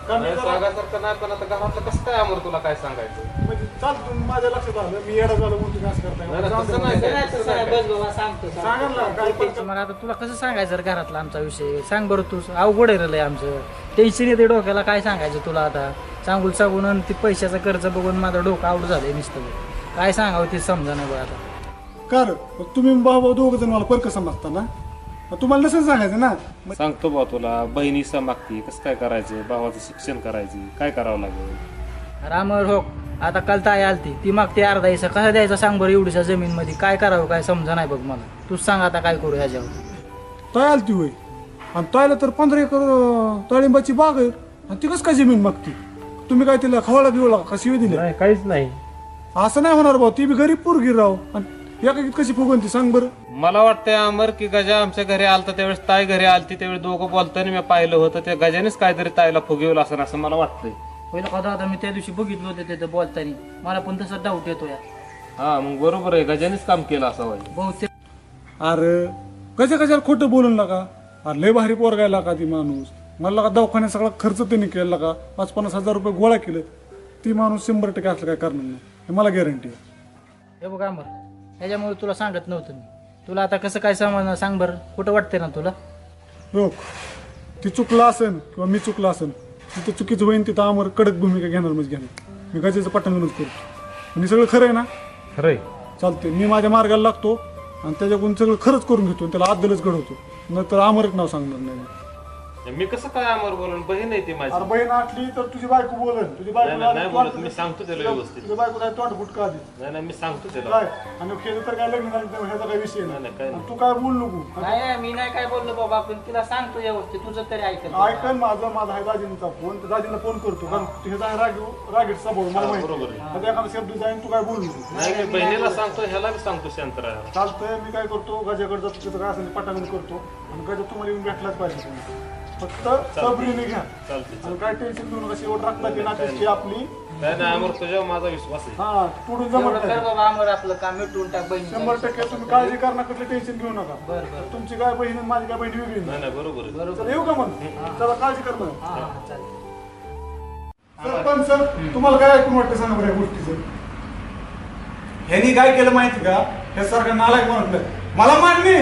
S1: कारण
S14: नाही, सांगायसारखं नाही पण आता घरातलं कसं काय अमर तुला काय सांगायचं
S1: म्हणजे चालतो माझ्या लक्षात आलं मी येडा झालो म्हणून तुम्ही असं करताय
S14: नाही, नाही, तसं नाही, तसं नाही.
S1: सांगा ना काय पडतं.
S15: मग आता तुला कसं सांगायचं रे घरातला आमचा विषय सांग बरं तू अवघड आहे रे लय आमचं टेन्शन येते डोक्याला काय सांगायचं तुला आता सांगून आणि ती पैशाचा कर्ज बघून माझं डोकं आवड झालंय नुसतं काय सांगावं ते समजा नाही बघ आता
S6: कारण तुम्ही भाऊ दोघ जण मला परक समजता ना मग तुम्हाला नसेल सांगायचं ना.
S14: सांगतो बा तुला बहिणी मागती कसं काय करायचं भावाचं शिक्षण करायचं काय करावं लागेल
S15: रामर हो आता काल ताई आलती ती मागते अर्धा हिस्सा कसा द्यायचा सांग बरं एवढीच्या जमीन मध्ये काय करावं काय समजा नाही बघ मला तूच सांग आता काय करू ह्याच्यावर.
S6: ताय आलती होय आणि तायला तर 15 एकर डाळिंबाची बाग आहे आणि ती कसं काय जमीन मागती. तुम्ही काय तिला खवाळा बिवळा का शिवी दिली
S8: काहीच नाही.
S6: असं नाही होणार भाऊ ती बी गरीब पोरगी राव आणि एका कशी फुगून ती सांग बरं.
S14: मला वाटतंय अमर की गजा आमच्या घरी आलता त्यावेळेस ताई घरी आलती त्यावेळेस दोघं बोलताना मी पाहिलं होतं त्या गजानेच काहीतरी ताईला फुगवलं असं असं मला वाटतंय.
S15: पहिलं का दादा मी त्या दिवशी बघितलं होतं तिथं बोलताना मला पण तसं डाऊट येतो या
S14: हा मग बरोबर आहे गजानेच काम केलं असावं.
S15: बहुतेक
S6: अरे कशाला खोटं बोलून लागा अरे लय भारी पोरगायला का ती माणूस मला का दवाखान्यात सगळा खर्च त्याने केला का 5-50 हजार रुपये गोळा केले ती माणूस 100% असलं काय करणार नाही हे मला गॅरंटी आहे.
S15: हे बघ अमर ह्याच्यामुळे तुला सांगत नव्हतं मी तुला आता कसं काय समजणार सांग बरं कुठं वाटतंय ना तुला.
S6: लोक ती चुकला असेल किंवा मी चुकला असेल तिथं चुकीचं होईन तिथं आमर कडक भूमिका घेणार म्हणजे घेणार मी गजेचं पटांगणच करतो आणि सगळं खरं आहे ना.
S14: खरंय
S6: चालते मी माझ्या मार्गाला लागतो आणि त्याच्याकडून सगळं खरंच करून घेतो आणि त्याला आदलच घडवतो नंतर आमरच नाव सांगणार नाही.
S14: मी कसं काय अमर बोलून बहीण आहे ती माझी.
S6: अरे बहीण आटली तर तुझी बायको बोलन तुझी
S14: नाही, नाही बोलत मी सांगतो त्याला व्यवस्थित.
S6: तुझ्या बायको काय तोंड फुटका आधी
S14: नाही नाही मी सांगतो त्याला
S6: काय आणि केलं तर काय लग्न झालं तर ह्याचा काही विषय
S14: नाही, नाही, काय
S6: नाही
S14: नाही.
S6: आणि तू काय बोल नको
S15: नाही मी नाही काय बोललो बाबा आपण तिला सांगतो व्यवस्थित तुझं तरी ऐकत
S6: ऐकन माझा आहे दाजींचा फोन तर दाजीला फोन करतो कारण ह्याचा रागीट स्वभाव मला माहिती
S14: बरोबर आहे.
S6: आता एखादा शब्द जाईन तू काय बोल नको
S14: नाही मी बहिणीला सांगतो ह्याला बी सांगतो शांत राहा.
S6: चालतंय मी काय करतो गजाकडे जातो तिथं काय असेल पटांगण करतो आणि गजा तुम्हाला येऊन भेटलाच पाहिजे तुम्ही. फक्त सबरीने घ्या
S14: चालते
S6: आणि काय टेन्शन घेऊ नका शेवट रक्ताची नात्याची आपली
S14: नाही नाही अमर तुझ्यावर माझा विश्वास आहे.
S6: हा तुडून
S15: एवढं
S6: जमत
S15: कर
S6: नाही.
S15: बाबा अमर आपलं काम मिटवून टाक बहिणी
S6: 100% तुम्ही काळजी करणार कसलं टेन्शन घेऊ नका.
S15: बरं.
S6: तुमची काय बहीण आणि माझी काय बहीण वेगळी
S14: नाही नाही बरोबर आहे.
S6: चला येऊ का मग चला काळजी कर मग. सरपंच सर तुम्हाला काय ऐकून वाटतं सांगा बरं या गोष्टीचं. ह्यांनी काय केलं माहिती का हे सारखं नालायक म्हणलं मला मान्य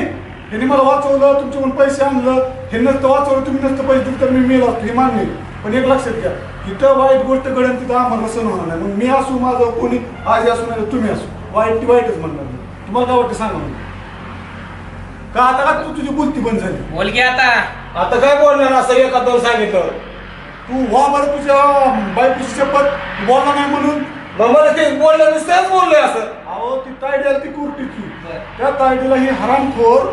S6: ह्यांनी मला वाचवलं तुमच्याकडून पैसे आणलं हे नसतं वाचवलं तुम्ही नसतं पैसे दिले तर मी मेलो असतो हे मान्य पण एक लक्षात घ्या इथं वाईट गोष्ट घडेल तिथं आम्हाला सण होणार नाही मग मी असू माझं कोणी आजी असू नाही तुम्ही असू वाईट ती वाईटच म्हणणार मी. तुम्हाला काय वाटतं सांगा मला का आता का तू तुझी बुद्धी बंद झाली
S10: बोल की आता
S5: आता काय बोलणार असं एका दोन सांगितलं
S6: तू वा बरं तुझ्या बायकोची शपथ बोलला नाही म्हणून
S5: मग मला ते बोललं नुसतंच बोललोय असं.
S6: अहो ती तायडी आली ती कुर्टीची त्या तायडीला ही हरामखोर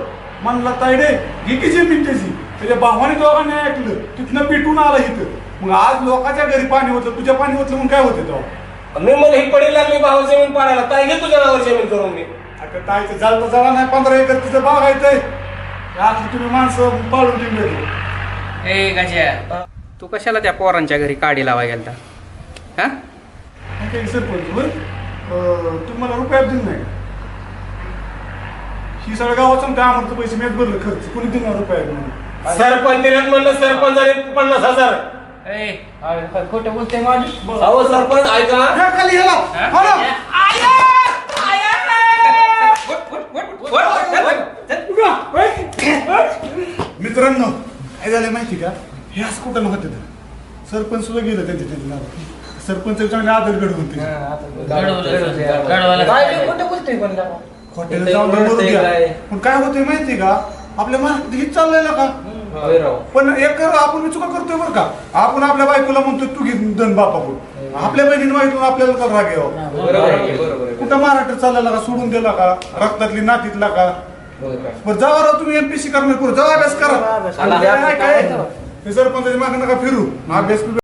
S6: म्हणला तायडे ही की जमीन त्याची त्याच्या भावाने दोघांनी ऐकलं तिथनं पिटून आलं इथं मग आज लोकांच्या घरी पाणी होतं तुझ्या पाणी होतं मग काय होतं तेव्हा
S5: मी मला ही पडेल लागली भाऊ जमीन पाडायला ताई घे तुझ्या नावावर जमीन करून मी.
S6: आता ताईचं झालं तर झाला नाही 15 एकर तिचं बाग आहे आज तुम्ही माणसं पाळून ठेवले.
S10: ए गजा तू कशाला त्या पोरांच्या घरी काडी लावाय गेलता हा
S6: काही सरपंच होय तुम्हाला रुपयात दिलं नाही ही सगळं गावाचं त्या आम्हाला पैसे मी भरलं खर्च कोणी दिला रुपयात म्हणून
S5: सरपंच दिलेत म्हणलं सरपंचाने 50,000.
S15: खोटं बोलते माझी
S5: अहो सरपंच ऐका
S6: या खाली याला हाणा. मित्रांनो काय झालं माहिती का हे असं कुठं नव्हतं सरपंच सुद्धा गेलं त्यांच्या नावावर सरपंच चांगले आदर घडवून ते हॉटेल जाऊन मरू द्या. पण काय होतंय माहिती का आपल्या महाराष्ट्रात हेच चाललंय ना का पण एक आपण चुका करतोय बरं का आपण आपल्या बायकोला म्हणतो तू घे दन बापाकडून आपल्या बहिणीने माहिती आपल्याला का राग यावं कुठं महाराष्ट्र चाललेला का सोडून दिला का रक्तातली नातीतला का बरं जावा तुम्ही एमपीसी करणार करू जावा अभ्यास करा सरपंचाच्या मागे नका फिरू अभ्यास